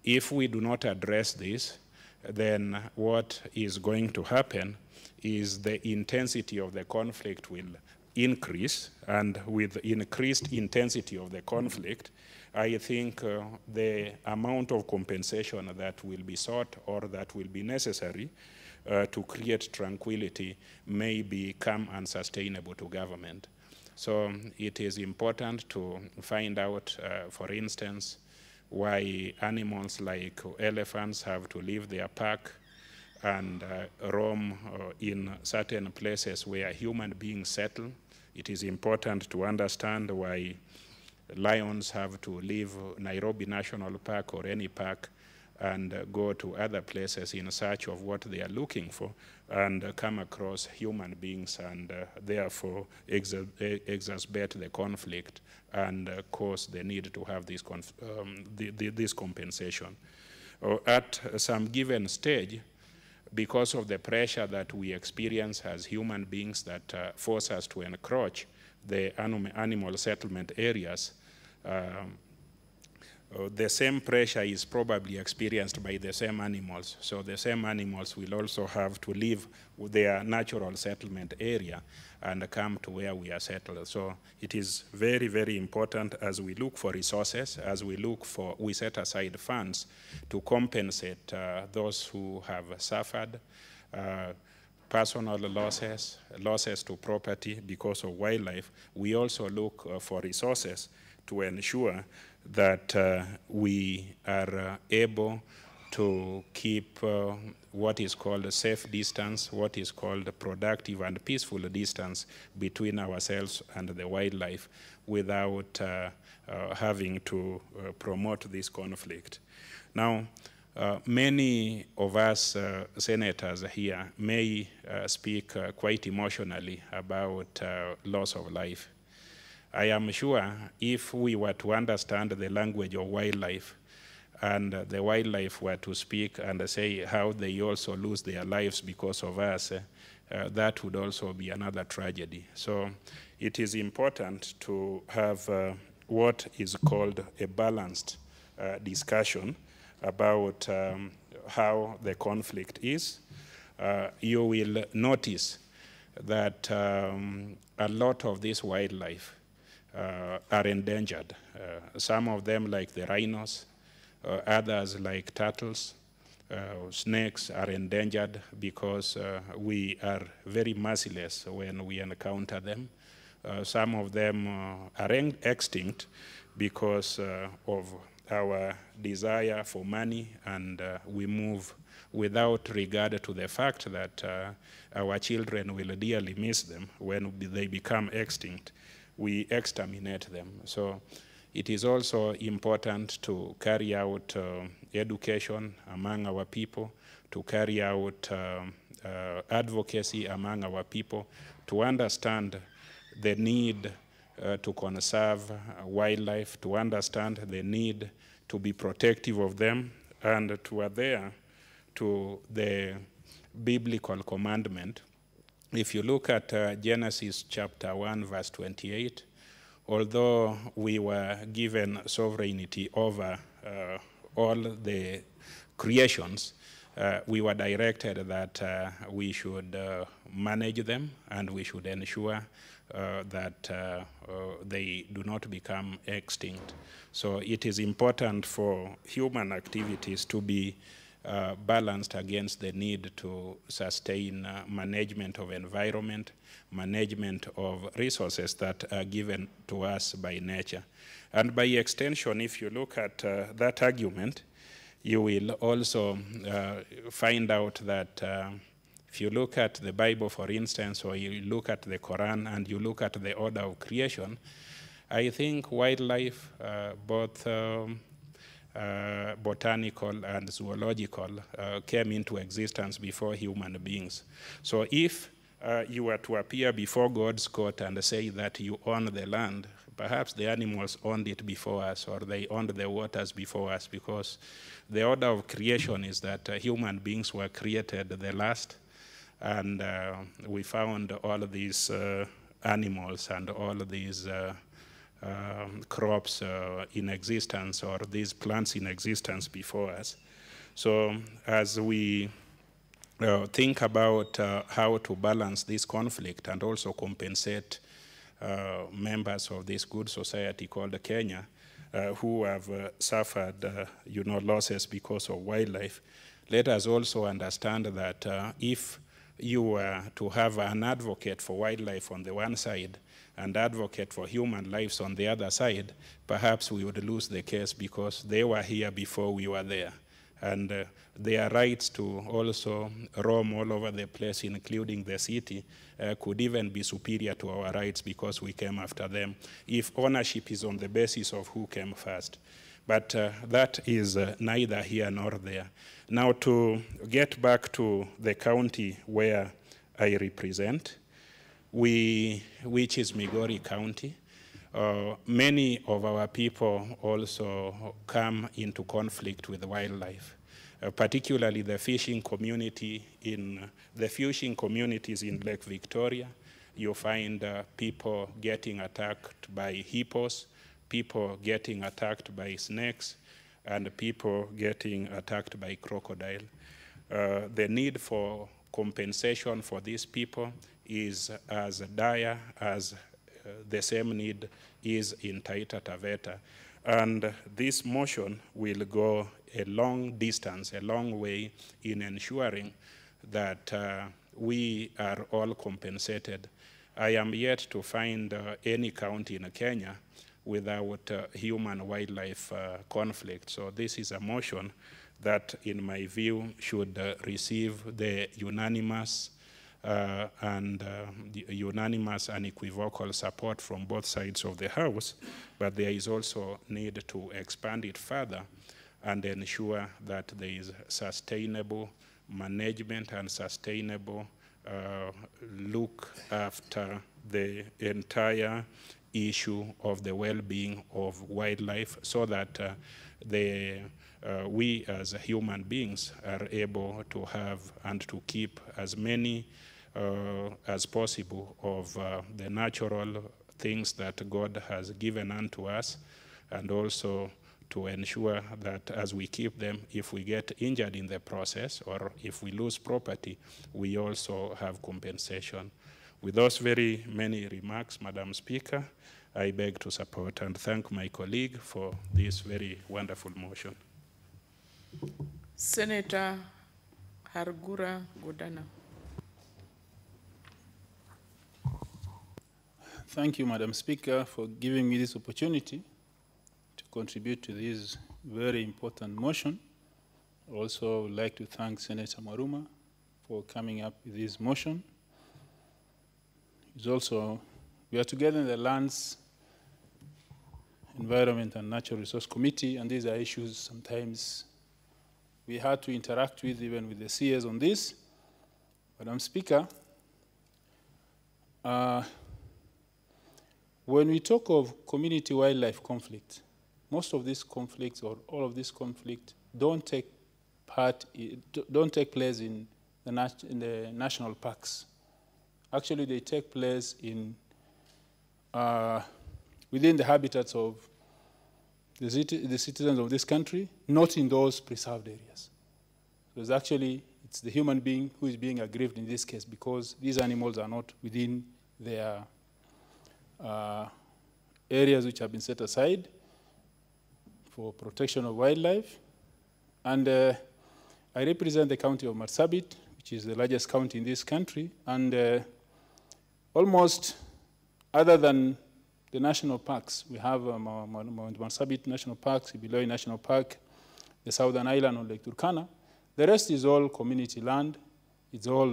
If we do not address this, then what is going to happen is the intensity of the conflict will increase, and with increased intensity of the conflict, I think the amount of compensation that will be sought or that will be necessary to create tranquility may become unsustainable to government. So it is important to find out, for instance, why animals like elephants have to leave their pack and roam in certain places where human beings settle. It is important to understand why lions have to leave Nairobi National Park or any park and go to other places in search of what they are looking for and come across human beings and therefore exacerbate the conflict and cause the need to have this compensation. At some given stage, because of the pressure that we experience as human beings that force us to encroach the animal settlement areas, the same pressure is probably experienced by the same animals. So the same animals will also have to leave their natural settlement area and come to where we are settled. So it is very, very important as we look for resources, as we set aside funds to compensate those who have suffered personal losses, losses to property because of wildlife. We also look for resources to ensure that we are able to keep what is called a safe distance, what is called a productive and peaceful distance between ourselves and the wildlife without having to promote this conflict. Now, many of us senators here may speak quite emotionally about loss of life. I am sure if we were to understand the language of wildlife and the wildlife were to speak and say how they also lose their lives because of us, that would also be another tragedy. So it is important to have what is called a balanced discussion about how the conflict is. You will notice that a lot of this wildlife are endangered. Some of them, like the rhinos, others like turtles, snakes, are endangered because we are very merciless when we encounter them. Some of them are extinct because of our desire for money, and we move without regard to the fact that our children will dearly miss them when they become extinct. We exterminate them. So it is also important to carry out education among our people, to carry out advocacy among our people, to understand the need to conserve wildlife, to understand the need to be protective of them, and to adhere to the biblical commandment. If you look at Genesis chapter 1, verse 28, although we were given sovereignty over all the creations, we were directed that we should manage them and we should ensure that they do not become extinct. So it is important for human activities to be balanced against the need to sustain management of environment, management of resources that are given to us by nature. And by extension, if you look at that argument, you will also find out that If you look at the Bible, for instance, or you look at the Quran and you look at the order of creation, I think wildlife, both botanical and zoological, came into existence before human beings. So if you were to appear before God's court and say that you own the land, perhaps the animals owned it before us, or they owned the waters before us, because the order of creation is that human beings were created the last, and we found all of these animals and all of these crops in existence, or these plants in existence before us. So as we think about how to balance this conflict and also compensate members of this good society called Kenya, who have suffered losses because of wildlife, let us also understand that if you were to have an advocate for wildlife on the one side and advocate for human lives on the other side, perhaps we would lose the case, because they were here before we were there. And their rights to also roam all over the place, including the city, could even be superior to our rights because we came after them, if ownership is on the basis of who came first. But that is neither here nor there. Now, to get back to the county where I represent, which is Migori County, many of our people also come into conflict with wildlife, particularly the fishing community the fishing communities in Lake Victoria. You find people getting attacked by hippos, people getting attacked by snakes, and people getting attacked by crocodile. The need for compensation for these people is as dire as the same need is in Taita Taveta. And this motion will go a long distance, a long way in ensuring that we are all compensated. I am yet to find any county in Kenya without human-wildlife conflict. So this is a motion that, in my view, should receive the unanimous and unequivocal support from both sides of the House, but there is also need to expand it further and ensure that there is sustainable management and sustainable look after the entire issue of the well-being of wildlife, so that we as human beings are able to have and to keep as many as possible of the natural things that God has given unto us, and also to ensure that as we keep them, if we get injured in the process or if we lose property, we also have compensation. With those very many remarks, Madam Speaker, I beg to support and thank my colleague for this very wonderful motion. Senator Hargura Godana. Thank you, Madam Speaker, for giving me this opportunity to contribute to this very important motion. I also would like to thank Senator Maruma for coming up with this motion. It's also, we are together in the Lands, Environment and Natural Resource Committee, and these are issues sometimes we had to interact with, even with the CS on this. Madam Speaker, when we talk of community wildlife conflict, most of these conflicts, or all of this conflict, don't take place in the national parks. Actually, they take place in within the habitats of the citizens of this country, not in those preserved areas. Because actually, it's the human being who is being aggrieved in this case, because these animals are not within their areas which have been set aside for protection of wildlife. And I represent the county of Marsabit, which is the largest county in this country, and almost, other than the national parks, we have Marsabit National Park, Sibiloi National Park, the Southern Island on Lake Turkana. The rest is all community land, It's all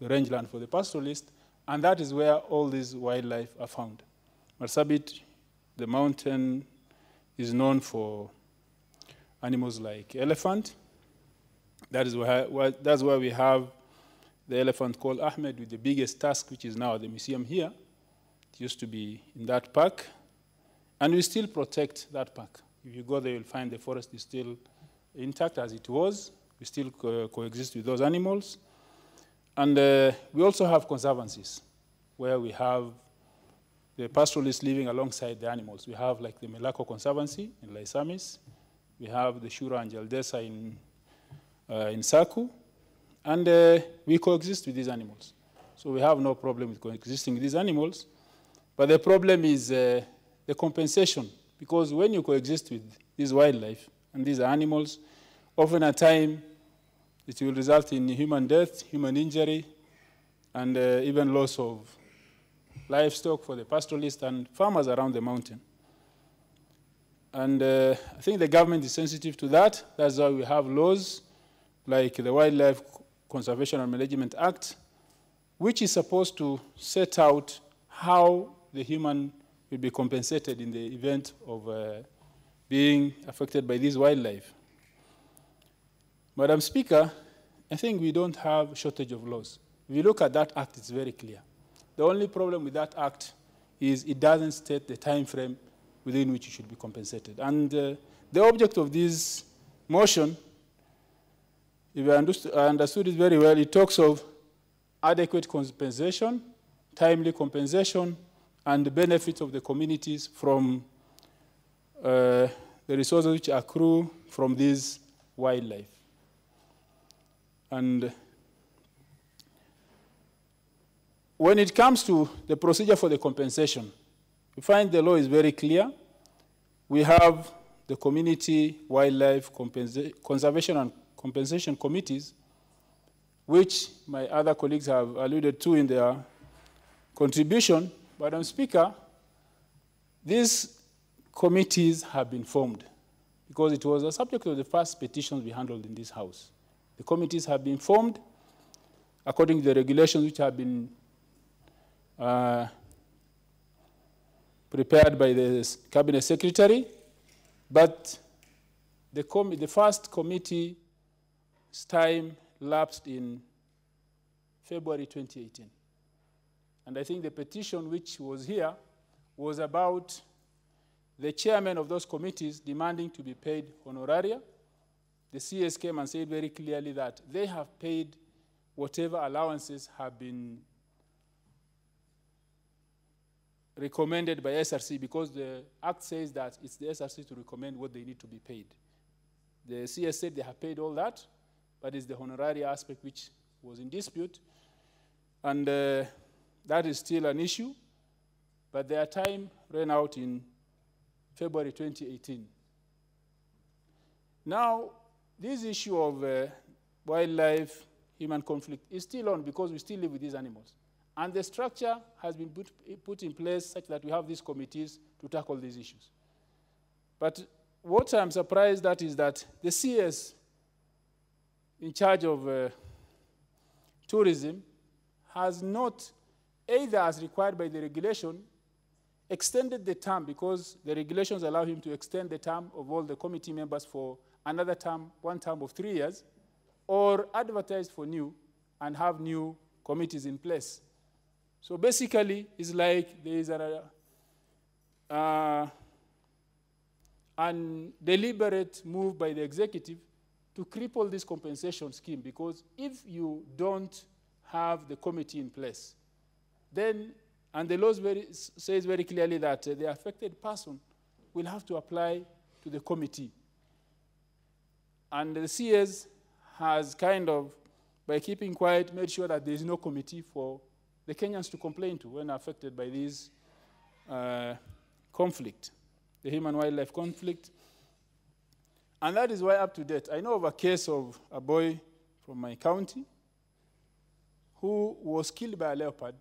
rangeland for the pastoralist, and that is where all these wildlife are found. Marsabit, the mountain, is known for animals like elephant. That's why we have the elephant called Ahmed with the biggest tusk, which is now at the museum here. It used to be in that park, and we still protect that park. If you go there, you'll find the forest is still intact as it was. We still coexist with those animals. And we also have conservancies where we have the pastoralists living alongside the animals. We have like the Melako Conservancy in Laisamis. We have the Shura and Jaldesa in Saku. And we coexist with these animals. So we have no problem with coexisting with these animals. But the problem is the compensation. Because when you coexist with this wildlife and these animals, often at times it will result in human death, human injury, and even loss of livestock for the pastoralists and farmers around the mountain. And I think the government is sensitive to that. That's why we have laws like the Wildlife Conservation and Management Act, which is supposed to set out how the human will be compensated in the event of being affected by this wildlife. Madam Speaker, I think we don't have a shortage of laws. If you look at that act, it's very clear. The only problem with that act is it doesn't state the time frame within which you should be compensated. And the object of this motion, if I understood it very well, it talks of adequate compensation, timely compensation, and the benefits of the communities from the resources which accrue from this wildlife. And when it comes to the procedure for the compensation, we find the law is very clear. We have the community wildlife conservation and compensation committees, which my other colleagues have alluded to in their contribution. Madam Speaker, these committees have been formed because it was a subject of the first petitions we handled in this House. The committees have been formed according to the regulations which have been prepared by the Cabinet Secretary, but the first committee's time lapsed in February 2018. And I think the petition which was here was about the chairman of those committees demanding to be paid honoraria. The CS came and said very clearly that they have paid whatever allowances have been recommended by SRC, because the Act says that it's the SRC to recommend what they need to be paid. The CS said they have paid all that, but it's the honoraria aspect which was in dispute. And that is still an issue, but their time ran out in February 2018. Now, this issue of wildlife, human conflict is still on because we still live with these animals. And the structure has been put in place such that we have these committees to tackle these issues. But what I'm surprised at is that the CS in charge of tourism has not, either as required by the regulation, extended the term, because the regulations allow him to extend the term of all the committee members for another term, one term of 3 years, or advertise for new and have new committees in place. So basically, it's like there is an deliberate move by the executive to cripple this compensation scheme, because if you don't have the committee in place, then, and the law says very clearly that the affected person will have to apply to the committee. And the CS has kind of, by keeping quiet, made sure that there is no committee for the Kenyans to complain to when affected by this conflict, the human-wildlife conflict. And that is why, up to date, I know of a case of a boy from my county who was killed by a leopard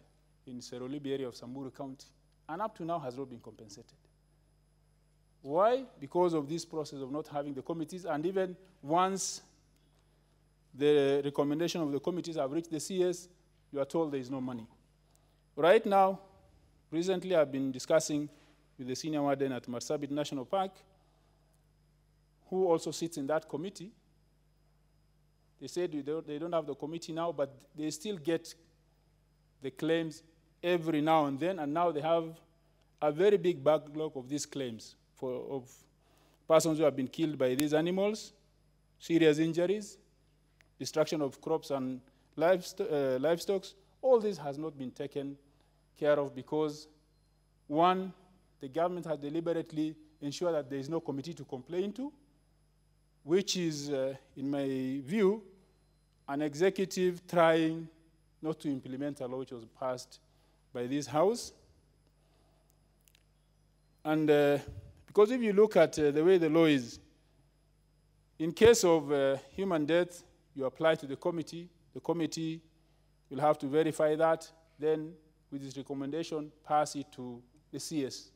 in Serolibi area of Samburu County, and up to now has not been compensated. Why? Because of this process of not having the committees, and even once the recommendation of the committees have reached the CS, you are told there is no money. Right now, recently I've been discussing with the senior warden at Marsabit National Park, who also sits in that committee. They said they don't have the committee now, but they still get the claims every now and then, and now they have a very big backlog of these claims of persons who have been killed by these animals, serious injuries, destruction of crops and livestock. All this has not been taken care of because, one, the government has deliberately ensured that there is no committee to complain to, which is, in my view, an executive trying not to implement a law which was passed by this House. And because if you look at the way the law is, in case of human death, you apply to the committee will have to verify that, then with this recommendation, pass it to the CS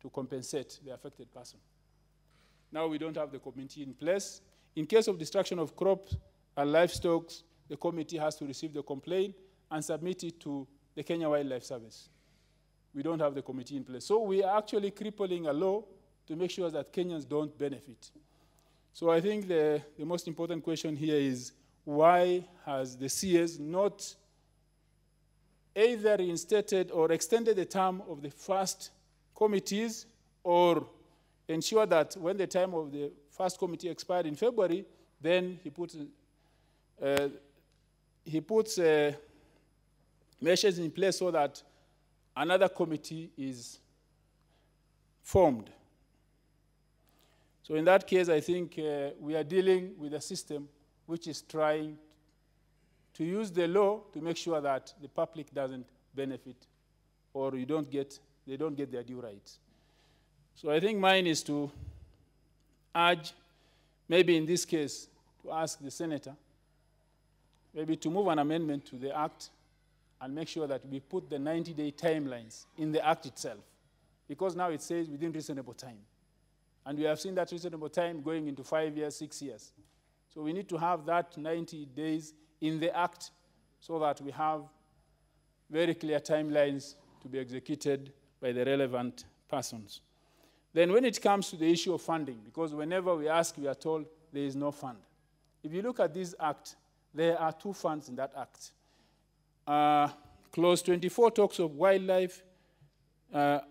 to compensate the affected person. Now we don't have the committee in place. In case of destruction of crops and livestock, the committee has to receive the complaint and submit it to the Kenya Wildlife Service. We don't have the committee in place. So we are actually crippling a law to make sure that Kenyans don't benefit. So I think the most important question here is, why has the CS not either reinstated or extended the term of the first committees, or ensure that when the time of the first committee expired in February, then he puts measures in place so that another committee is formed. So in that case, I think we are dealing with a system which is trying to use the law to make sure that the public doesn't benefit, or they don't get their due rights. So I think mine is to urge, maybe in this case, to ask the senator, maybe to move an amendment to the act and make sure that we put the 90-day timelines in the act itself. Because now it says within reasonable time. And we have seen that reasonable time going into 5 years, 6 years. So we need to have that 90 days in the act so that we have very clear timelines to be executed by the relevant persons. Then when it comes to the issue of funding, because whenever we ask, we are told there is no fund. If you look at this act, there are 2 funds in that act. Clause 24 talks of wildlife. There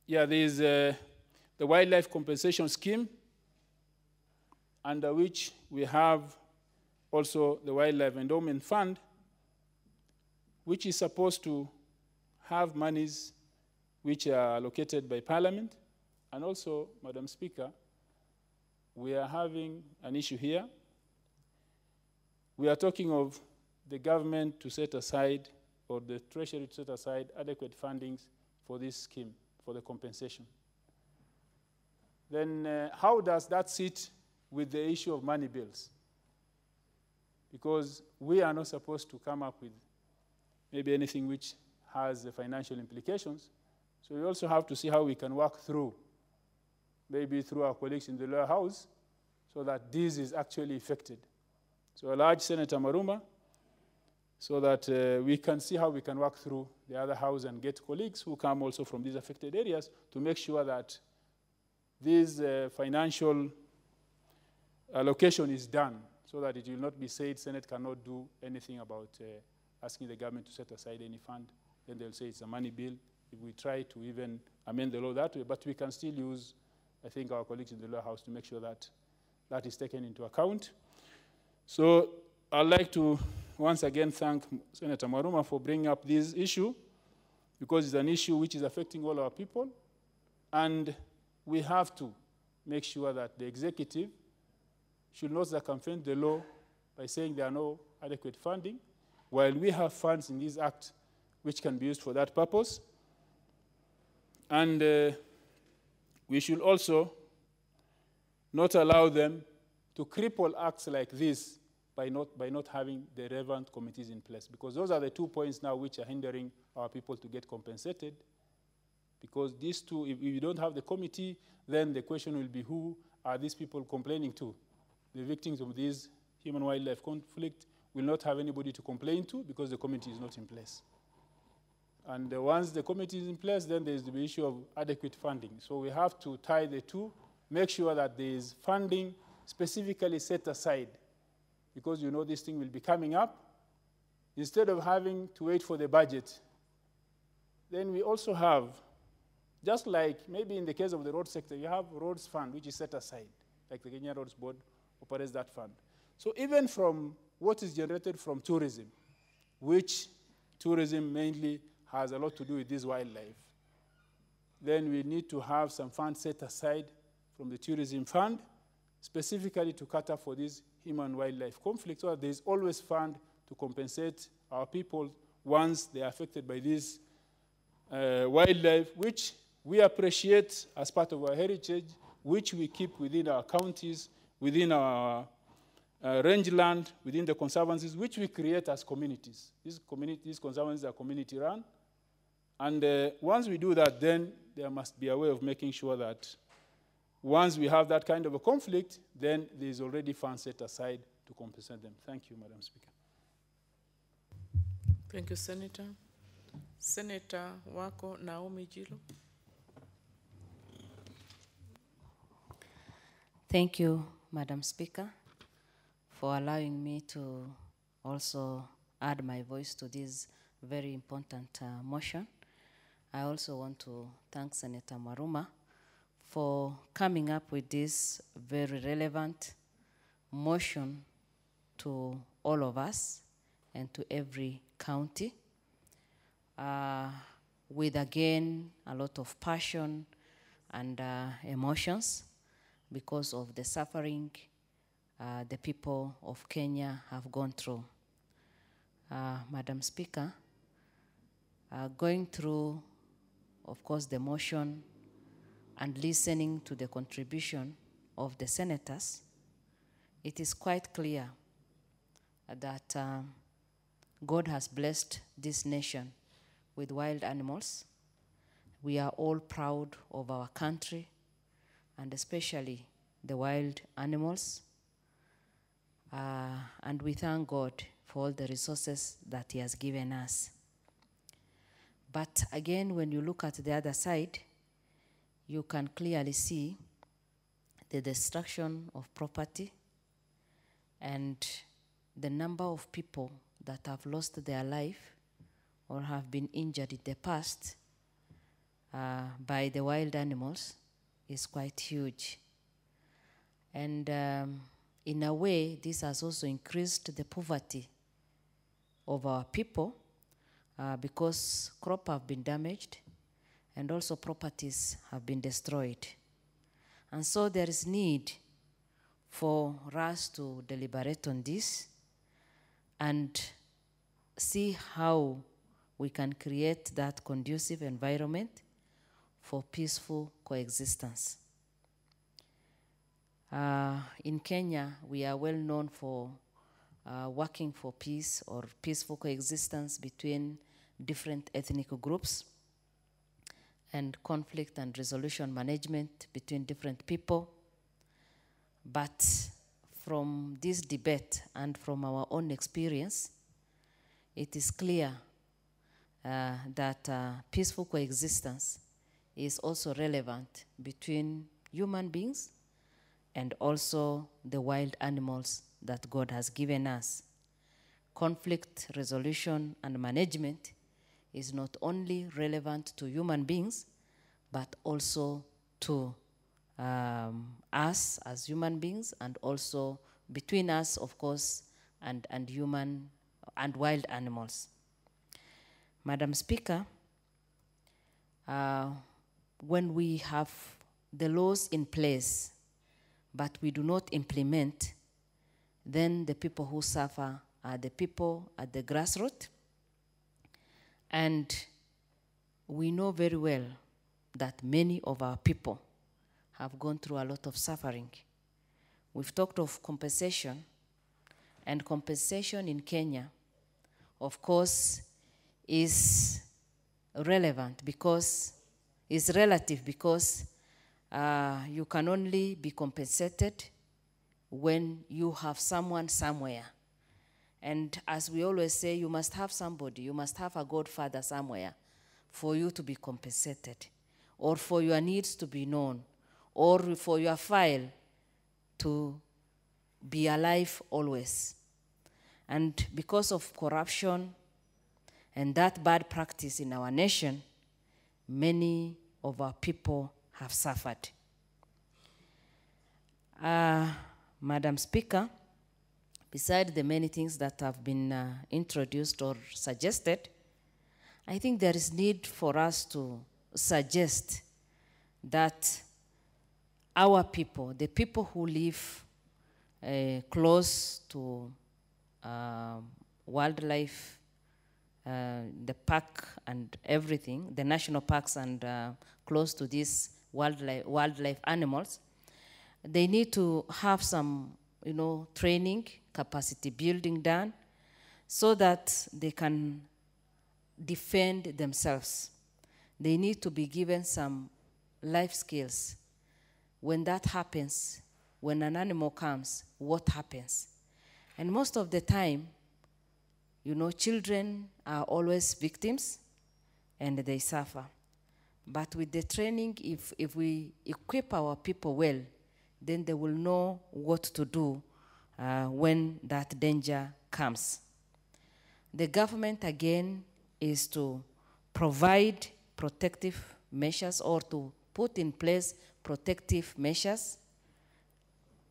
is the Wildlife Compensation Scheme, under which we have also the Wildlife Endowment Fund, which is supposed to have monies which are allocated by Parliament. And also, Madam Speaker, we are having an issue here. We are talking of the government to set aside, or the Treasury to set aside, adequate fundings for this scheme, for the compensation. Then how does that sit with the issue of money bills? Because we are not supposed to come up with maybe anything which has the financial implications. So we also have to see how we can work through, maybe through our colleagues in the lower house, so that this is actually effected. So I'll urge Senator Maruma so that we can see how we can work through the other house and get colleagues who come also from these affected areas to make sure that this financial allocation is done, so that it will not be said Senate cannot do anything about asking the government to set aside any fund. Then they'll say it's a money bill. If we try to even amend the law that way, but we can still use, I think, our colleagues in the lower house to make sure that that is taken into account. So I'd like to once again thank Senator Maruma for bringing up this issue, because it's an issue which is affecting all our people, and we have to make sure that the executive should not circumvent the law by saying there are no adequate funding, while we have funds in this act which can be used for that purpose. And we should also not allow them to cripple acts like this by not having the relevant committees in place, because those are the 2 points now which are hindering our people to get compensated. Because these two, if you don't have the committee, then the question will be, who are these people complaining to? the victims of this human-wildlife conflict will not have anybody to complain to because the committee is not in place. And once the committee is in place, then there is the issue of adequate funding. So we have to tie the two, make sure that there is funding specifically set aside, because you know this thing will be coming up. Instead of having to wait for the budget, then we also have, just like maybe in the case of the road sector, you have roads fund which is set aside, like the Kenya Roads Board operates that fund. So even from what is generated from tourism, which tourism mainly has a lot to do with this wildlife, then we need to have some funds set aside from the tourism fund, specifically to cater for this human-wildlife conflict, so that there is always fund to compensate our people once they are affected by this wildlife, which we appreciate as part of our heritage, which we keep within our counties, within our rangeland, within the conservancies, which we create as communities. These conservancies are community-run. And once we do that, then there must be a way of making sure that once we have that kind of a conflict, then there is already funds set aside to compensate them. Thank you, Madam Speaker. Thank you, Senator. Senator wako Naomi Jilo. Thank you, Madam Speaker, for allowing me to also add my voice to this very important motion. I also want to thank Senator Maruma for coming up with this very relevant motion to all of us and to every county, with again a lot of passion and emotions because of the suffering the people of Kenya have gone through. Madam Speaker, going through, of course, the motion and listening to the contribution of the senators, it is quite clear that God has blessed this nation with wild animals. We are all proud of our country, and especially the wild animals. And we thank God for all the resources that He has given us. But again, when you look at the other side, you can clearly see the destruction of property and the number of people that have lost their life or have been injured in the past by the wild animals is quite huge. And in a way, this has also increased the poverty of our people because crops have been damaged and also properties have been destroyed. And so there is need for us to deliberate on this and see how we can create that conducive environment for peaceful coexistence. In Kenya, we are well known for working for peace or peaceful coexistence between different ethnic groups and conflict and resolution management between different people. But from this debate and from our own experience, it is clear that peaceful coexistence is also relevant between human beings and also the wild animals that God has given us. Conflict resolution and management is not only relevant to human beings, but also to us as human beings, and also between us, of course, and human and wild animals. Madam Speaker, when we have the laws in place, but we do not implement, then the people who suffer are the people at the grassroots. And we know very well that many of our people have gone through a lot of suffering. We've talked of compensation, and compensation in Kenya, of course, is relevant because it's relative, because you can only be compensated when you have someone somewhere. And as we always say, you must have somebody, you must have a godfather somewhere for you to be compensated, or for your needs to be known, or for your file to be alive always. And because of corruption and that bad practice in our nation, many of our people have suffered. Madam Speaker, beside the many things that have been introduced or suggested, I think there is need for us to suggest that our people, the people who live close to wildlife, the park and everything, the national parks and close to these wildlife animals, they need to have some, training, capacity building done, so that they can defend themselves. They need to be given some life skills. When that happens, when an animal comes, what happens? And most of the time, children are always victims and they suffer. But with the training, if we equip our people well, then they will know what to do when that danger comes. The government, again, is to provide protective measures or to put in place protective measures.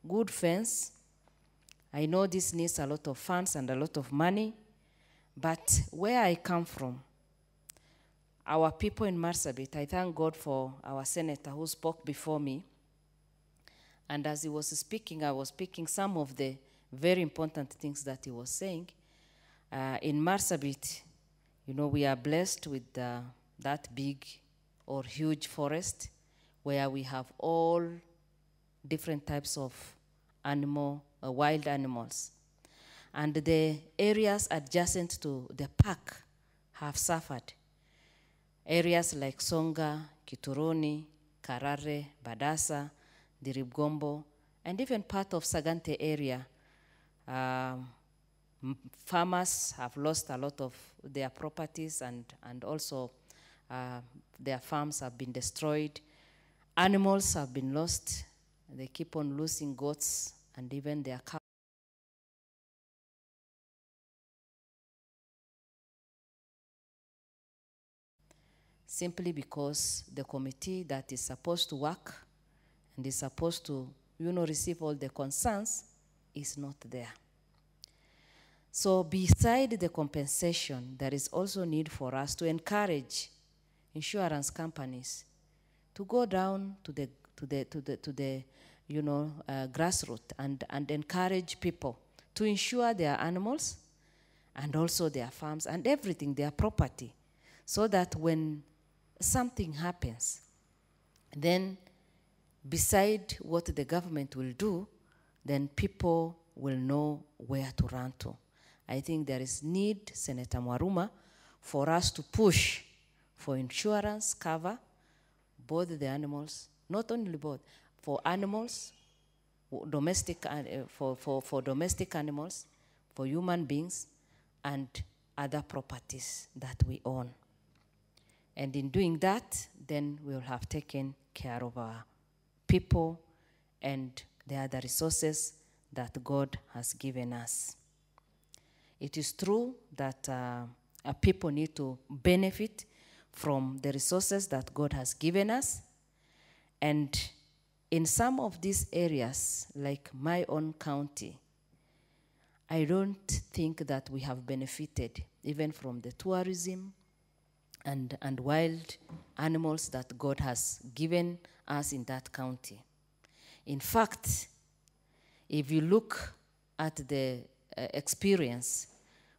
Good fence. I know this needs a lot of funds and a lot of money, but where I come from, our people in Marsabit, I thank God for our senator who spoke before me. And as he was speaking, I was picking some of the very important things that he was saying. In Marsabit, we are blessed with that big or huge forest where we have all different types of wild animals. And the areas adjacent to the park have suffered. Areas like Songa, Kituroni, Karare, Badasa, Diribgombo, and even part of Sagante area. Farmers have lost a lot of their properties, and also their farms have been destroyed. Animals have been lost. They keep on losing goats and even their cows. Simply because the committee that is supposed to work and is supposed to, receive all the concerns is not there. So beside the compensation, there is also need for us to encourage insurance companies to go down to the grassroots and encourage people to insure their animals and also their farms and everything, their property, so that when something happens, then beside what the government will do, then people will know where to run to. I think there is need, Senator Mwaruma, for us to push for insurance cover, both the animals, not only both, for animals, domestic, for domestic animals, for human beings, and other properties that we own. And in doing that, then we will have taken care of our people and the other resources that God has given us. It is true that our people need to benefit from the resources that God has given us. And in some of these areas, like my own county, I don't think that we have benefited even from the tourism and wild animals that God has given us in that county. In fact, if you look at the experience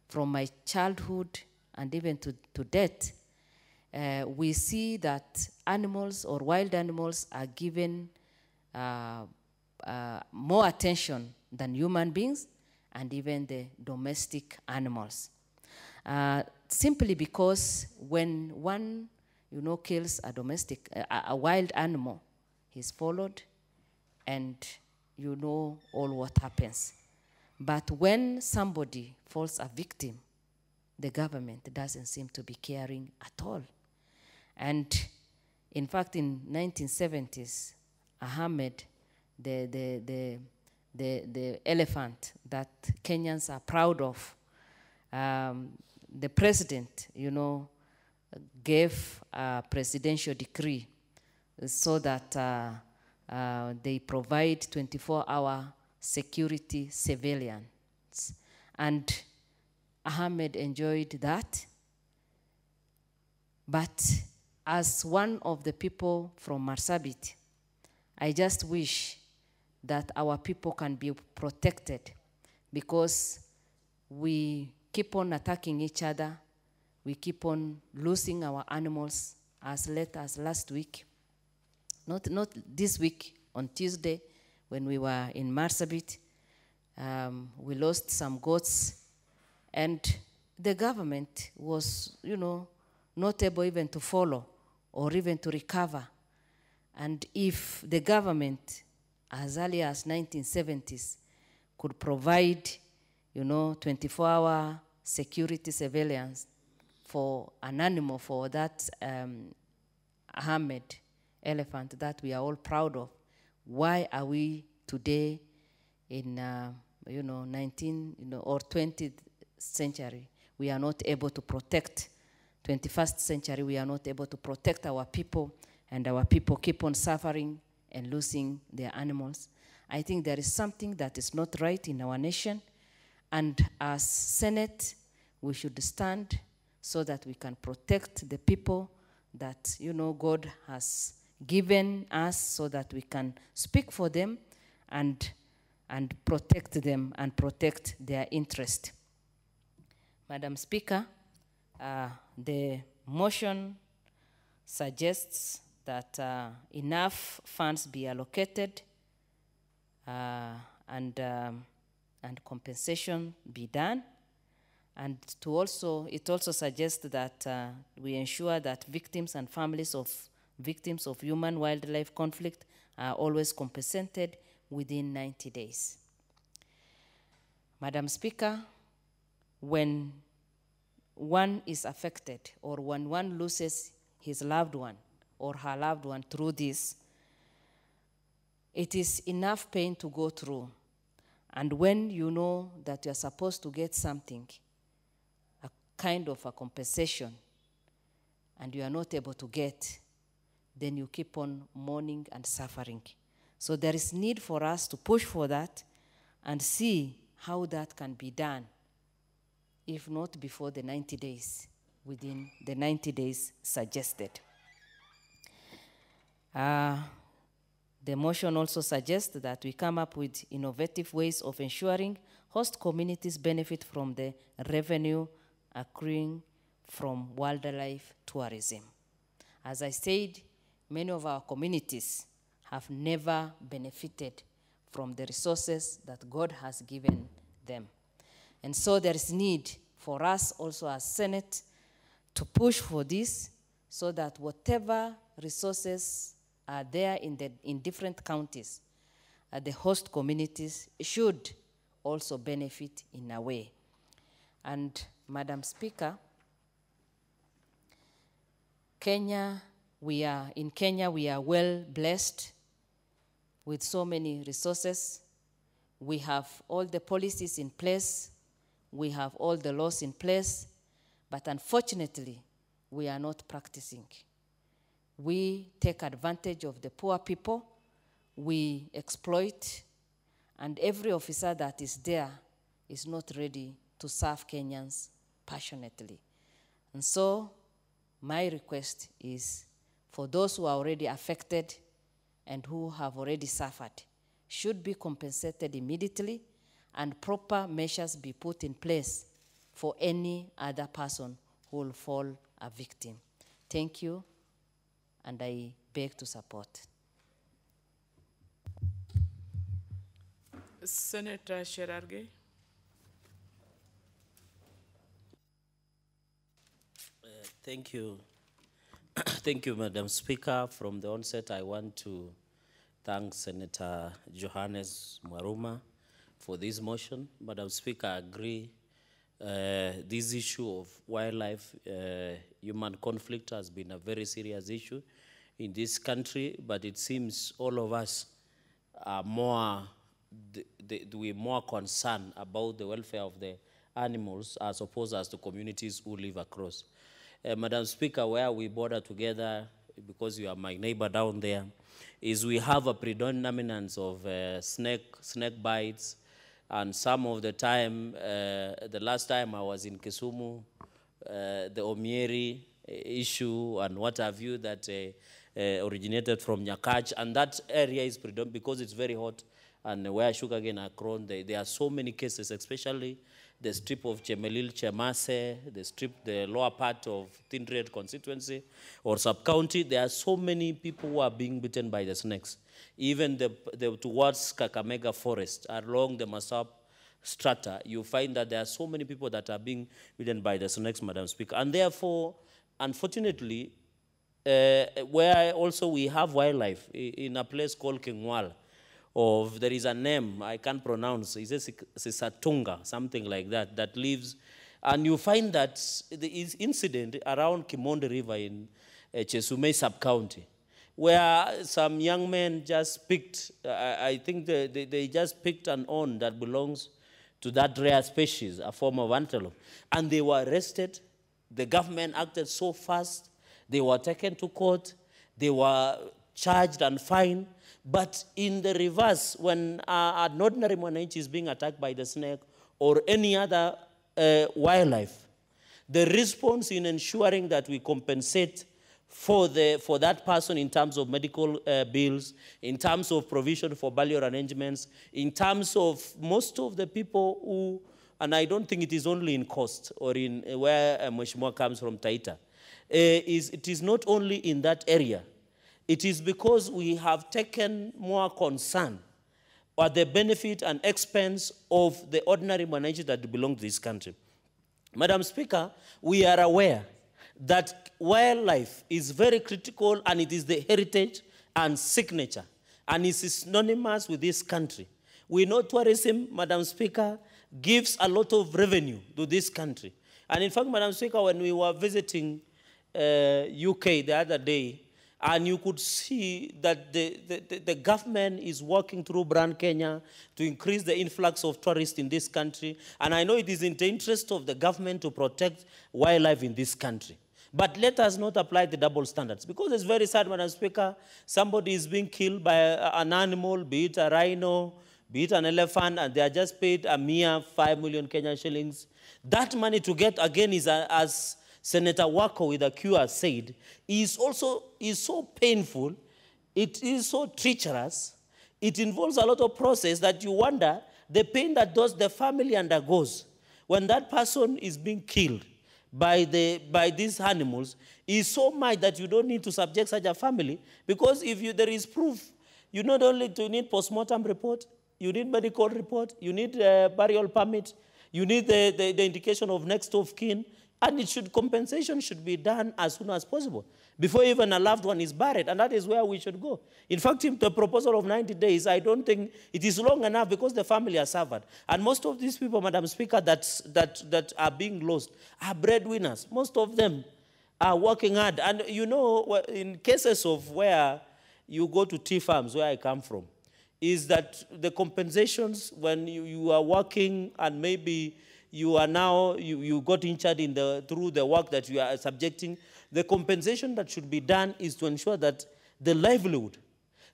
from my childhood and even to death, we see that animals or wild animals are given more attention than human beings and even the domestic animals. Simply because when one, kills a wild animal, he's followed, and you know all what happens. But when somebody falls a victim, the government doesn't seem to be caring at all. And in fact, in 1970s, Ahmed, the elephant that Kenyans are proud of, the president, gave a presidential decree so that they provide 24-hour security surveillance. And Ahmed enjoyed that. But as one of the people from Marsabit, I just wish that our people can be protected, because we keep on attacking each other. We keep on losing our animals as late as last week. Not this week, on Tuesday, when we were in Marsabit, we lost some goats, and the government was, not able even to follow or even to recover. And if the government, as early as 1970s, could provide, 24-hour security surveillance for an animal, for that Ahmed elephant that we are all proud of, why are we today in 19th or 20th century, we are not able to protect, 21st century, we are not able to protect our people, and our people keep on suffering and losing their animals? I think there is something that is not right in our nation, and as Senate, we should stand so that we can protect the people that, God has given us, so that we can speak for them and protect them and protect their interest. Madam Speaker, the motion suggests that enough funds be allocated and compensation be done. And it also suggests that we ensure that victims and families of victims of human-wildlife conflict are always compensated within 90 days. Madam Speaker, when one is affected, or when one loses his loved one or her loved one through this, it is enough pain to go through. And when you know that you're supposed to get something, a kind of a compensation, and you are not able to get, then you keep on mourning and suffering. So there is need for us to push for that and see how that can be done, if not before the 90 days, within the 90 days suggested. The motion also suggests that we come up with innovative ways of ensuring host communities benefit from the revenue accruing from wildlife tourism. As I said, many of our communities have never benefited from the resources that God has given them. And so there is need for us also as Senate to push for this, so that whatever resources are there in different counties, the host communities should also benefit in a way. And Madam Speaker, in Kenya, we are well blessed with so many resources. We have all the policies in place. We have all the laws in place. But unfortunately, we are not practicing. We take advantage of the poor people. We exploit. And every officer that is there is not ready to serve Kenyans passionately. And so my request is for those who are already affected and who have already suffered, should be compensated immediately, and proper measures be put in place for any other person who will fall a victim. Thank you, and I beg to support. Senator Sherargei. Thank you. Thank you, Madam Speaker. From the onset, I want to thank Senator Johannes Mwaruma for this motion. Madam Speaker, I agree. This issue of wildlife, human conflict has been a very serious issue in this country, but it seems all of us are more, we're more concerned about the welfare of the animals as opposed as the communities who live across. Madam Speaker, where we border together, because you are my neighbor down there, is we have a predominance of snake bites, and some of the time, the last time I was in Kisumu, the Omieri issue and what have you that originated from Nyakach, and that area is predominant because it's very hot, and where sugarcane are grown, there are so many cases, especially the strip of Chemelil, Chemase, the lower part of Tindred constituency or sub-county. There are so many people who are being bitten by the snakes. Even towards Kakamega Forest, along the Masab strata, you find that there are so many people that are being bitten by the snakes, Madam Speaker. And therefore, unfortunately, where also we have wildlife in a place called Kingwal, there is a name I can't pronounce, it's Sisatunga, something like that, that lives, and you find that the incident around Kimonde River in Chesumei sub-county, where some young men just picked, I think they just picked an on that belongs to that rare species, a form of antelope, and they were arrested. The government acted so fast, they were taken to court, they were charged and fined. But in the reverse, when an ordinary mwananchi is being attacked by the snake or any other wildlife, the response in ensuring that we compensate for that person in terms of medical bills, in terms of provision for burial arrangements, in terms of most of the people who, and I don't think it is only in cost or in where Mheshimiwa comes from, Taita, it is not only in that area. It is because we have taken more concern at the benefit and expense of the ordinary mwananchi that belong to this country. Madam Speaker, we are aware that wildlife is very critical, and it is the heritage and signature, and it is synonymous with this country. We know tourism, Madam Speaker, gives a lot of revenue to this country. And in fact, Madam Speaker, when we were visiting UK the other day, and you could see that the government is working through Brand Kenya to increase the influx of tourists in this country. And I know it is in the interest of the government to protect wildlife in this country. But let us not apply the double standards, because it's very sad, Madam Speaker, somebody is being killed by an animal, be it a rhino, be it an elephant, and they are just paid a mere 5 million Kenyan shillings. That money to get, again, is as Senator Wako with a Q has said, is so painful, it is so treacherous, it involves a lot of process that you wonder the pain that the family undergoes when that person is being killed by these animals is so much that you don't need to subject such a family, because if there is proof, you not only need post-mortem report, you need medical report, you need burial permit, you need the indication of next of kin, and compensation should be done as soon as possible, before even a loved one is buried, and that is where we should go. In fact, the proposal of 90 days, I don't think it is long enough, because the family has suffered. And most of these people, Madam Speaker, that are being lost are breadwinners. Most of them are working hard. And you know, in cases of where you go to tea farms, where I come from, is that the compensations when you are working and maybe you are now, you got injured through the work that you are subjecting, the compensation that should be done is to ensure that the livelihood,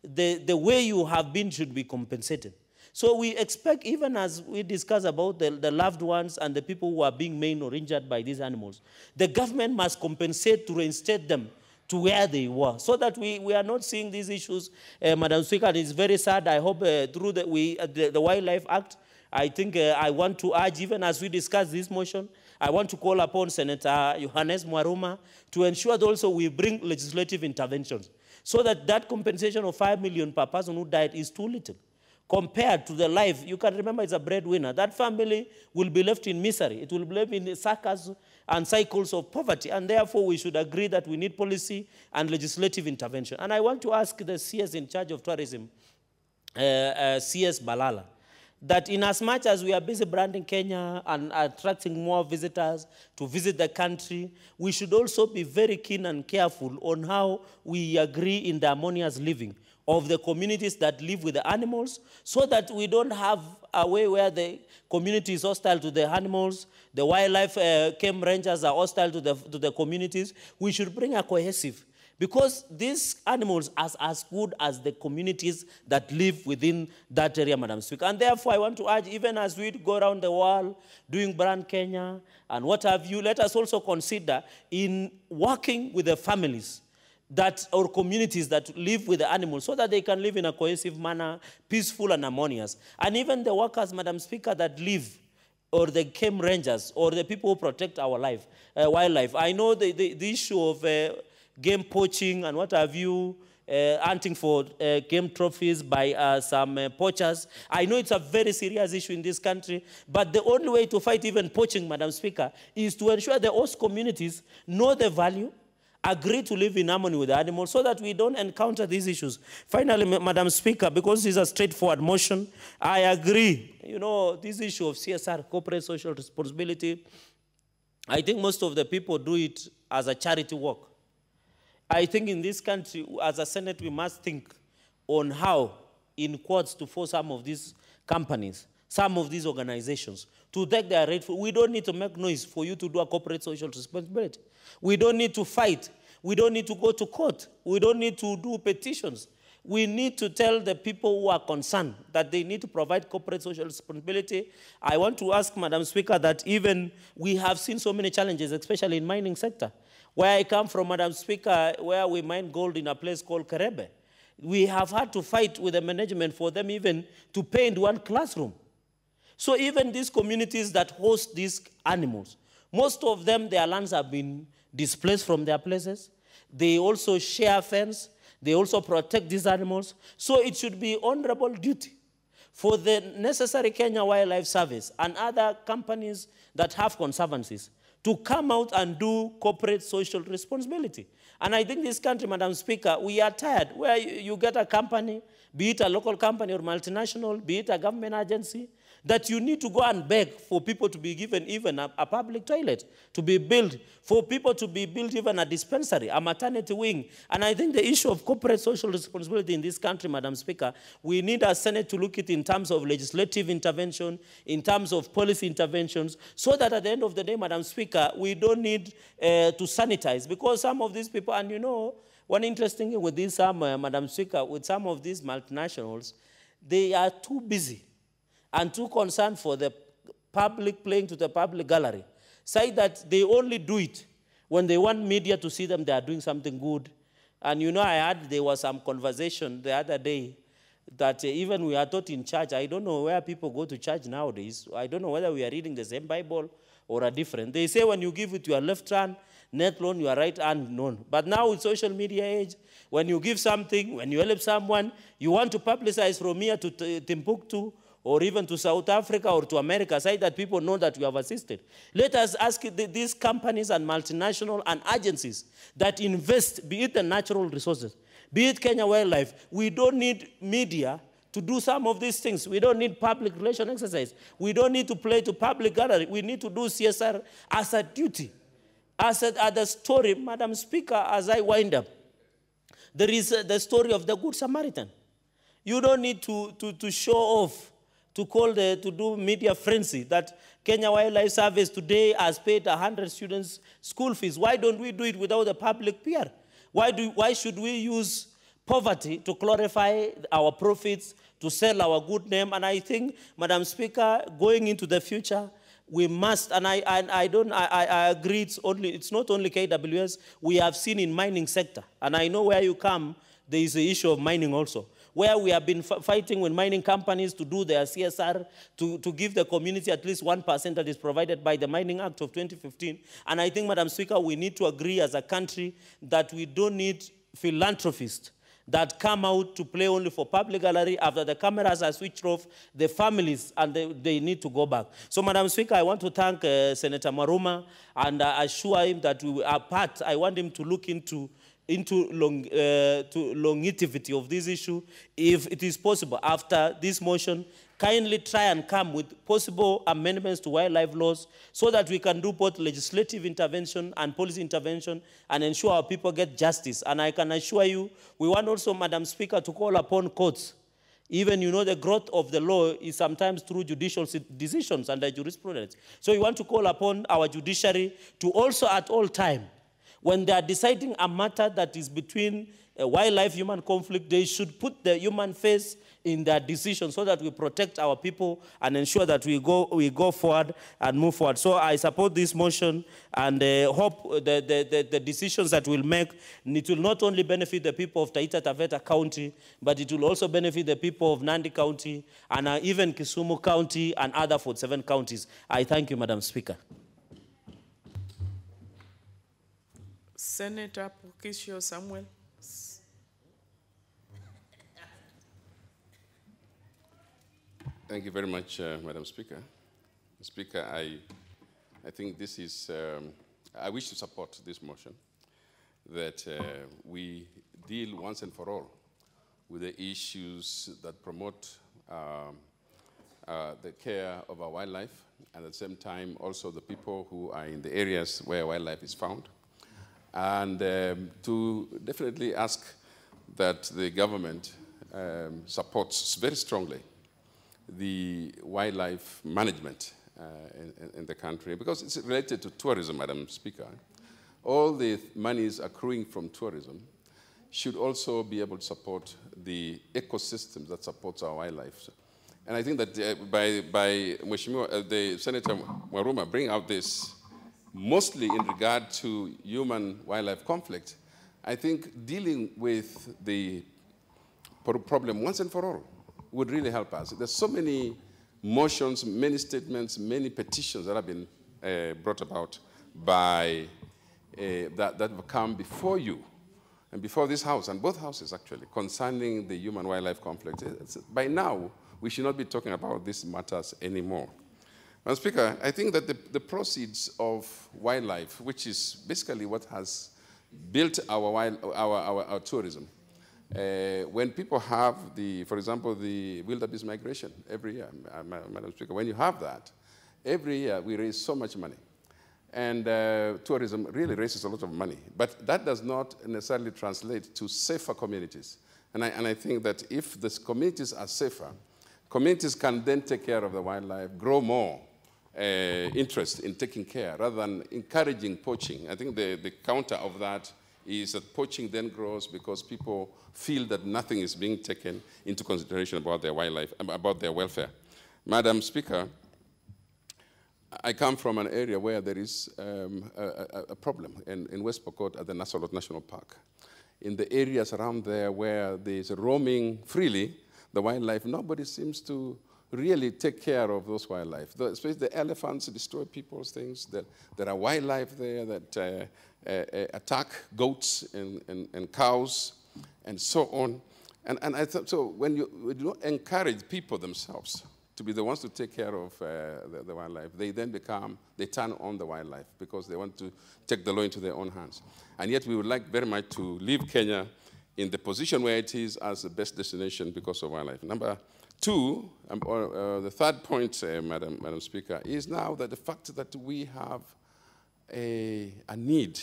the way you have been should be compensated. So we expect, even as we discuss about the loved ones and the people who are being maimed or injured by these animals, the government must compensate to reinstate them to where they were, so that we are not seeing these issues, Madam Speaker. And it's very sad. I hope through the Wildlife Act, I think I want to urge, even as we discuss this motion, I want to call upon Senator Johannes Mwaruma to ensure that also we bring legislative interventions, so that compensation of 5 million per person who died is too little. compared to the life, you can remember it's a breadwinner. That family will be left in misery. It will be left in circles and cycles of poverty. And therefore, we should agree that we need policy and legislative intervention. And I want to ask the CS in charge of tourism, CS Balala, that in as much as we are busy branding Kenya and attracting more visitors to visit the country, we should also be very keen and careful on how we agree in the harmonious living of the communities that live with the animals, so that we don't have a way where the community is hostile to the animals, the wildlife game rangers are hostile to the communities. We should bring a cohesive, because these animals are as good as the communities that live within that area, Madam Speaker. And therefore, I want to urge, even as we go around the world doing Brand Kenya and what have you, let us also consider in working with the families that or communities that live with the animals, so that they can live in a cohesive manner, peaceful and harmonious. And even the workers, Madam Speaker, that live, or the game rangers, or the people who protect our wildlife. I know the issue of game poaching and what have you, hunting for game trophies by some poachers. I know it's a very serious issue in this country, but the only way to fight even poaching, Madam Speaker, is to ensure the host communities know the value, agree to live in harmony with the animals, so that we don't encounter these issues. Finally, Madam Speaker, because this is a straightforward motion, I agree. You know, this issue of CSR, corporate social responsibility, I think most of the people do it as a charity work. I think in this country, as a Senate, we must think on how, in quotes, to force some of these companies, some of these organizations, to take their rightful. We don't need to make noise for you to do a corporate social responsibility. We don't need to fight. We don't need to go to court. We don't need to do petitions. We need to tell the people who are concerned that they need to provide corporate social responsibility. I want to ask, Madam Speaker, that even we have seen so many challenges, especially in mining sector. Where I come from, Madam Speaker, where we mine gold in a place called Karebe, we have had to fight with the management for them even to paint one classroom. So even these communities that host these animals, most of them, their lands have been displaced from their places. They also share fence. They also protect these animals. So it should be honorable duty for the necessary Kenya Wildlife Service and other companies that have conservancies to come out and do corporate social responsibility. And I think this country, Madam Speaker, we are tired where you get a company, be it a local company or multinational, be it a government agency, that you need to go and beg for people to be given even a public toilet to be built, for people to be built even a dispensary, a maternity wing. And I think the issue of corporate social responsibility in this country, Madam Speaker, we need our Senate to look at it in terms of legislative intervention, in terms of policy interventions, so that at the end of the day, Madam Speaker, we don't need to sanitize, because some of these people, and you know, one interesting thing with this, Madam Speaker, with some of these multinationals, they are too busy and too concerned for the public playing to the public gallery, say that they only do it when they want media to see them they are doing something good. And you know, I heard there was some conversation the other day that even we are taught in church, I don't know where people go to church nowadays, I don't know whether we are reading the same Bible or a different. They say when you give with your left hand, net loan, your right hand known. But now with social media age, when you give something, when you help someone, you want to publicize from here to Timbuktu, or even to South Africa or to America, so that people know that we have assisted. Let us ask these companies and multinational and agencies that invest, be it the natural resources, be it Kenya Wildlife. We don't need media to do some of these things. We don't need public relation exercise. We don't need to play to public gallery. We need to do CSR as a duty. As the story, Madam Speaker, as I wind up, there is the story of the Good Samaritan. You don't need to show off, to do media frenzy that Kenya Wildlife Service today has paid 100 students school fees. Why don't we do it without the public PR? Why should we use poverty to glorify our profits, to sell our good name? And I think, Madam Speaker, going into the future, we must, and I agree, it's not only KWS, we have seen in mining sector. And I know where you come, there is the issue of mining also, where we have been fighting with mining companies to do their CSR, to give the community at least 1% that is provided by the Mining Act of 2015. And I think, Madam Speaker, we need to agree as a country that we don't need philanthropists that come out to play only for public gallery. After the cameras are switched off, the families, and they need to go back. So, Madam Speaker, I want to thank Senator Maruma and assure him that we are part. I want him to look into longevity of this issue. If it is possible, after this motion, kindly try and come with possible amendments to wildlife laws so that we can do both legislative intervention and policy intervention and ensure our people get justice. And I can assure you, we want also, Madam Speaker, to call upon courts. Even, you know, the growth of the law is sometimes through judicial decisions under jurisprudence. So we want to call upon our judiciary to also at all time, when they are deciding a matter that is between wildlife-human conflict, they should put the human face in their decision so that we protect our people and ensure that we go forward and move forward. So I support this motion and hope the decisions that we'll make, it will not only benefit the people of Taita Taveta County, but it will also benefit the people of Nandi County and even Kisumu County and other 47 counties. I thank you, Madam Speaker. Senator Pukisho Samuel. Thank you very much, Madam Speaker. Speaker, I think this is, I wish to support this motion that we deal once and for all with the issues that promote the care of our wildlife, and at the same time also the people who are in the areas where wildlife is found. And to definitely ask that the government supports very strongly the wildlife management in the country, because it's related to tourism, Madam Speaker. All the monies accruing from tourism should also be able to support the ecosystem that supports our wildlife. And I think that by Mheshimiwa, the Senator Maruma bring out this, mostly in regard to human-wildlife conflict, I think dealing with the problem once and for all would really help us. There's so many motions, many statements, many petitions that have been brought about by that have come before you and before this House, and both houses actually, concerning the human-wildlife conflict. By now, we should not be talking about these matters anymore. Madam Speaker, I think that the proceeds of wildlife, which is basically what has built our tourism, when people have for example, the wildebeest migration every year, Madam Speaker, when you have that, every year we raise so much money. And tourism really raises a lot of money. But that does not necessarily translate to safer communities. And I think that if the communities are safer, communities can then take care of the wildlife, grow more interest in taking care rather than encouraging poaching. I think the counter of that is that poaching then grows because people feel that nothing is being taken into consideration about their wildlife, about their welfare. Madam Speaker, I come from an area where there is a problem in West Pokot at the Nasolot National Park. In the areas around there where there's roaming freely, the wildlife, nobody seems to really take care of those wildlife. Especially the elephants destroy people's things. There are wildlife there that attack goats and cows and so on. And I thought, so when you do not encourage people themselves to be the ones to take care of the wildlife, they then turn on the wildlife because they want to take the law into their own hands. And yet we would like very much to leave Kenya in the position where it is as the best destination because of wildlife. Number two, the third point, Madam Speaker, is now that the fact that we have a need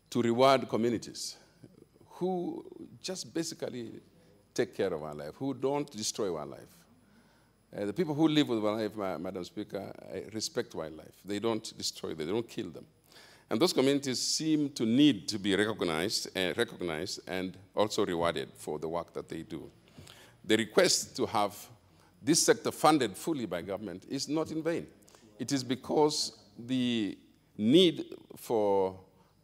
to reward communities who just basically take care of wildlife, who don't destroy wildlife. The people who live with wildlife, Madam Speaker, respect wildlife. They don't destroy them, they don't kill them. And those communities seem to need to be recognized and also rewarded for the work that they do. The request to have this sector funded fully by government is not in vain. It is because the need for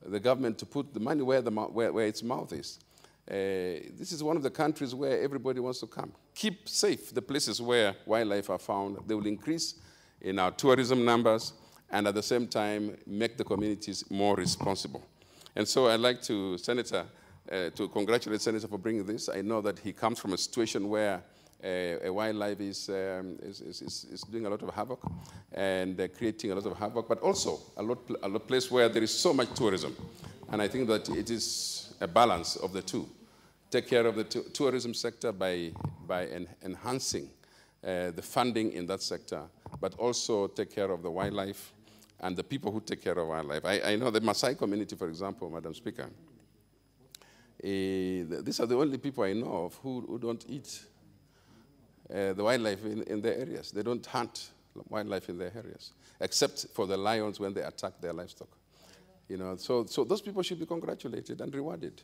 the government to put the money where its mouth is. This is one of the countries where everybody wants to come. Keep safe the places where wildlife are found. They will increase in our tourism numbers and at the same time make the communities more responsible. And so I'd like to, Senator to congratulate Senator for bringing this. I know that he comes from a situation where wildlife is doing a lot of havoc and creating a lot of havoc, but also a place where there is so much tourism. And I think that it is a balance of the two. Take care of the tourism sector by enhancing the funding in that sector, but also take care of the wildlife and the people who take care of wildlife. I know the Maasai community, for example, Madam Speaker, these are the only people I know of who don't eat the wildlife in their areas. They don't hunt wildlife in their areas, except for the lions when they attack their livestock. You know, so those people should be congratulated and rewarded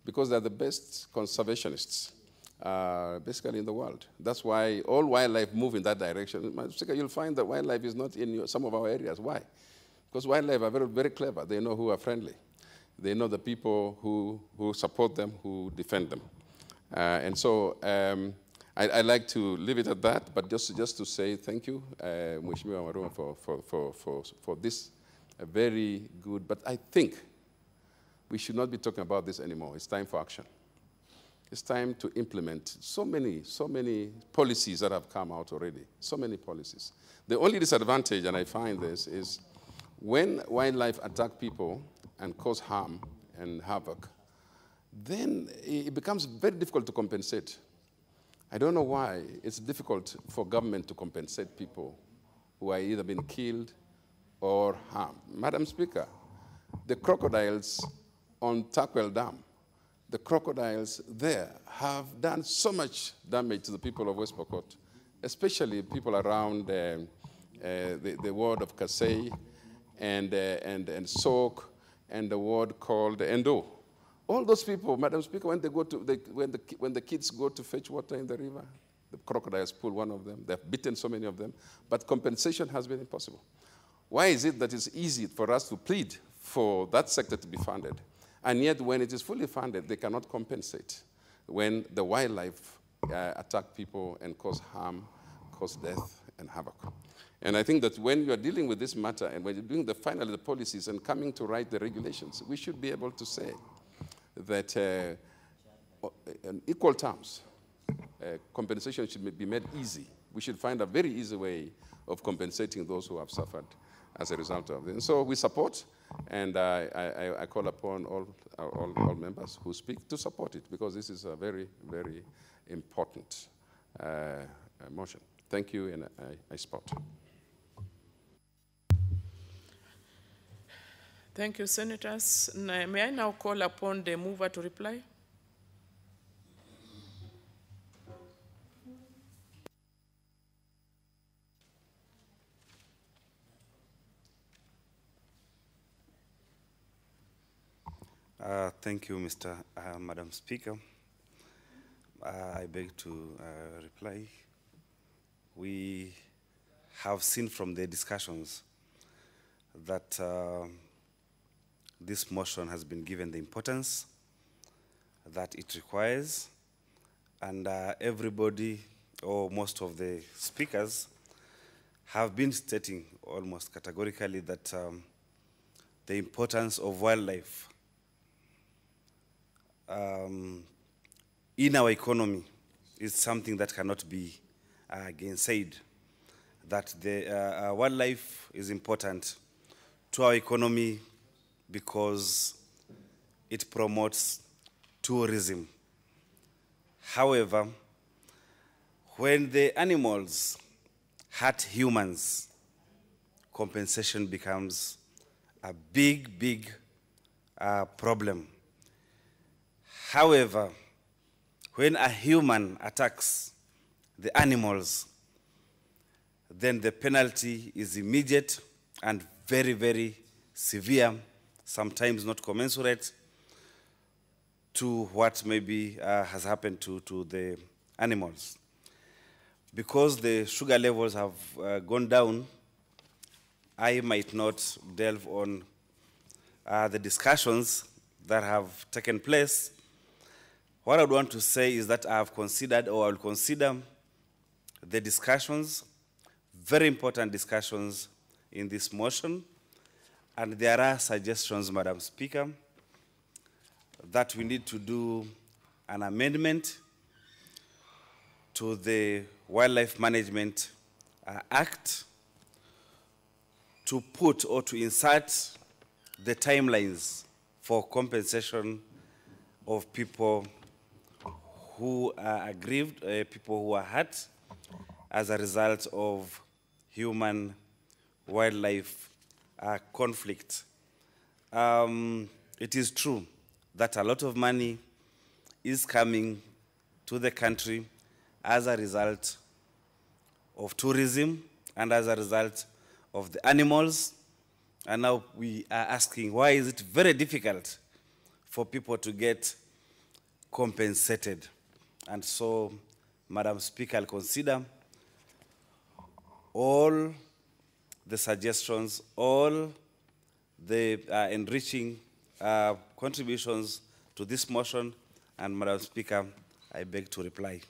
because they're the best conservationists basically in the world. That's why all wildlife move in that direction. You'll find that wildlife is not in some of our areas. Why? Because wildlife are very, very clever. They know who are friendly. They know the people who support them, who defend them. And so I'd like to leave it at that, but just to say thank you, Mheshimiwa Waruma, for this very good, but I think we should not be talking about this anymore. It's time for action. It's time to implement so many policies that have come out already, so many policies. The only disadvantage, and I find this, is when wildlife attack people and cause harm and havoc, then it becomes very difficult to compensate. I don't know why it's difficult for government to compensate people who are either been killed or harmed. Madam Speaker, the crocodiles on Takwel Dam, the crocodiles there have done so much damage to the people of West Pokot, especially people around the ward of Kasei and Sok and the ward called Endo. All those people, Madam Speaker, when they go to when the kids go to fetch water in the river, the crocodiles pull one of them. They've bitten so many of them, but compensation has been impossible. Why is it that it's easy for us to plead for that sector to be funded, and yet when it is fully funded, they cannot compensate when the wildlife attack people and cause harm, cause death and havoc? And I think that when you are dealing with this matter and when you're doing finally the policies and coming to write the regulations, we should be able to say that in equal terms, compensation should be made easy. We should find a very easy way of compensating those who have suffered as a result of it. And so we support, and I call upon all members who speak to support it, because this is a very, very important motion. Thank you, and I support. Thank you, Senators. May I now call upon the mover to reply? Thank you, Madam Speaker. I beg to reply. We have seen from the discussions that this motion has been given the importance that it requires, and everybody, or most of the speakers, have been stating almost categorically that the importance of wildlife in our economy is something that cannot be gainsaid. That the wildlife is important to our economy because it promotes tourism. However, when the animals hurt humans, compensation becomes a big, big problem. However, when a human attacks the animals, then the penalty is immediate and very, very severe, sometimes not commensurate to what maybe has happened to the animals. Because the sugar levels have gone down, I might not delve on the discussions that have taken place. What I would want to say is that I have considered, or I will consider, the discussions, very important discussions in this motion, and there are suggestions, Madam Speaker, that we need to do an amendment to the Wildlife Management Act to put or to insert the timelines for compensation of people who are aggrieved, people who are hurt as a result of human-wildlife conflict. It is true that a lot of money is coming to the country as a result of tourism and as a result of the animals. And now we are asking, why is it very difficult for people to get compensated? And so, Madam Speaker, I'll consider all the suggestions, all the enriching contributions to this motion, and Madam Speaker, I beg to reply.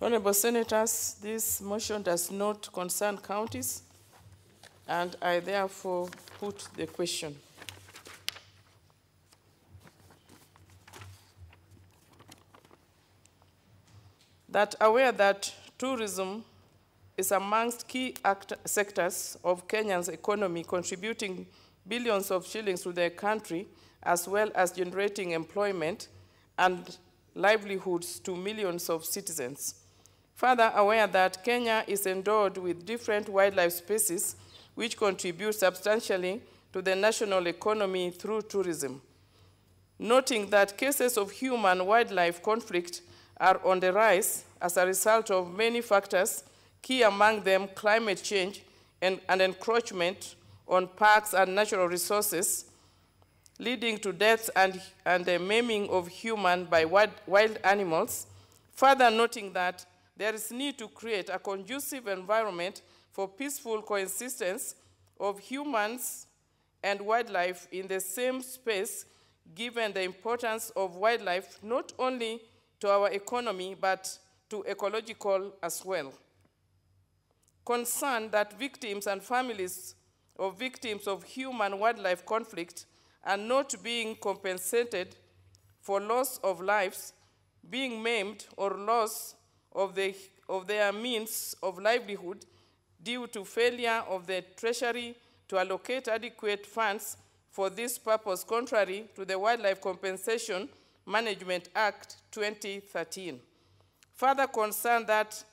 Honorable Senators, this motion does not concern counties, and I therefore put the question. That aware that tourism is amongst key sectors of Kenya's economy, contributing billions of shillings to the country, as well as generating employment and livelihoods to millions of citizens. Further aware that Kenya is endowed with different wildlife species which contribute substantially to the national economy through tourism. Noting that cases of human-wildlife conflict are on the rise as a result of many factors, key among them climate change and encroachment on parks and natural resources, leading to deaths and the maiming of human by wild animals. Further noting that there is need to create a conducive environment for peaceful coexistence of humans and wildlife in the same space, given the importance of wildlife not only to our economy but to ecological as well. Concerned that victims and families of victims of human-wildlife conflict are not being compensated for loss of lives, being maimed, or loss of their means of livelihood due to failure of the Treasury to allocate adequate funds for this purpose, contrary to the Wildlife Compensation Management Act 2013. Further concerned that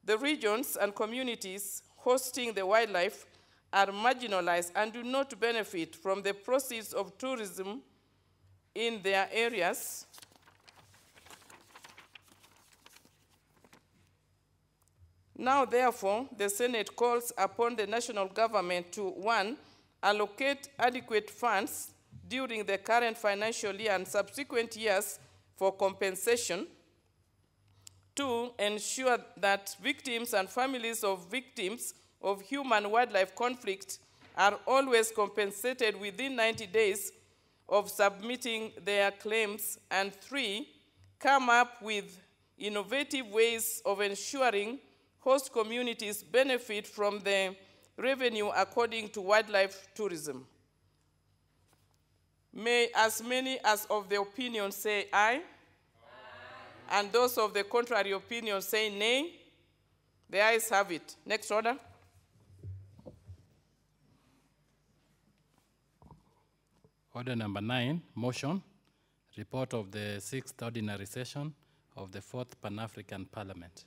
the regions and communities hosting the wildlife are marginalized and do not benefit from the proceeds of tourism in their areas. Now, therefore, the Senate calls upon the national government to, 1, allocate adequate funds during the current financial year and subsequent years for compensation. 2, ensure that victims and families of victims of human-wildlife conflict are always compensated within 90 days of submitting their claims. And 3, come up with innovative ways of ensuring host communities benefit from the revenue according to wildlife tourism. May as many as of the opinion say aye. And those of the contrary opinion say nay. The ayes have it. Next order. Order number 9, motion, report of the 6th ordinary session of the 4th Pan-African Parliament.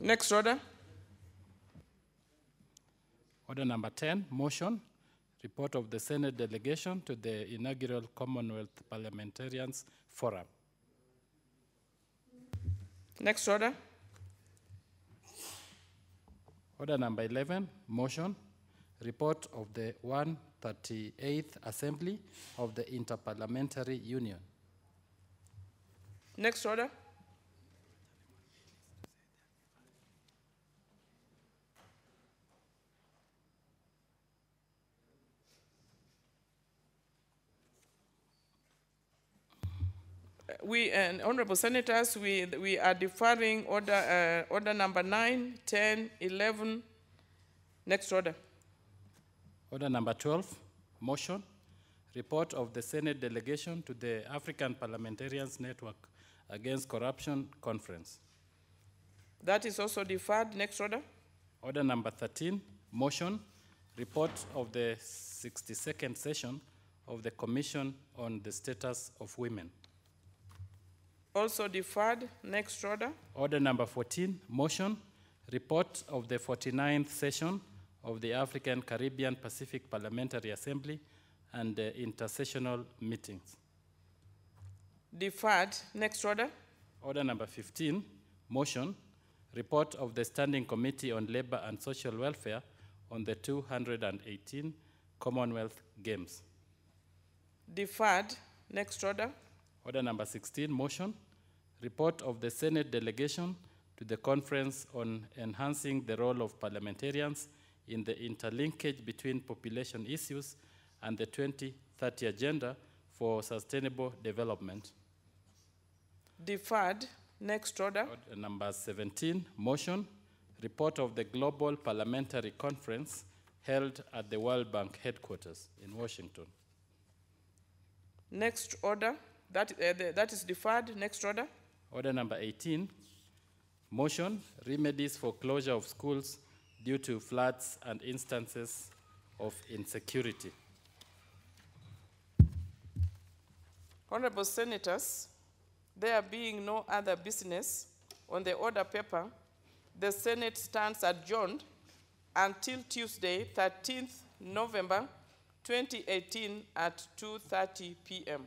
Next order. Order number 10, motion, report of the Senate delegation to the inaugural Commonwealth Parliamentarians Forum. Next order. Order number 11, motion, report of the 138th Assembly of the Interparliamentary Union. Next order. We and honorable senators, we are deferring order number 9, 10, 11. Next order. Order number 12, motion, report of the Senate delegation to the African Parliamentarians Network Against Corruption Conference. That is also deferred. Next order. Order number 13, motion, report of the 62nd session of the Commission on the Status of Women. Also deferred. Next order. Order number 14, motion, report of the 49th session of the African Caribbean Pacific Parliamentary Assembly and the intersessional meetings. Deferred. Next order. Order number 15, motion, report of the Standing Committee on Labor and Social Welfare on the 218 Commonwealth Games. Deferred. Next order. Order number 16, motion, report of the Senate delegation to the Conference on Enhancing the Role of Parliamentarians in the Interlinkage between Population Issues and the 2030 Agenda for Sustainable Development. Deferred. Next order. Order number 17, motion, report of the Global Parliamentary Conference held at the World Bank headquarters in Washington. Next order. That is deferred. Next order. Order number 18, motion, remedies for closure of schools due to floods and instances of insecurity. Honorable Senators, there being no other business on the order paper, the Senate stands adjourned until Tuesday, 13th November 2018 at 2:30 p.m.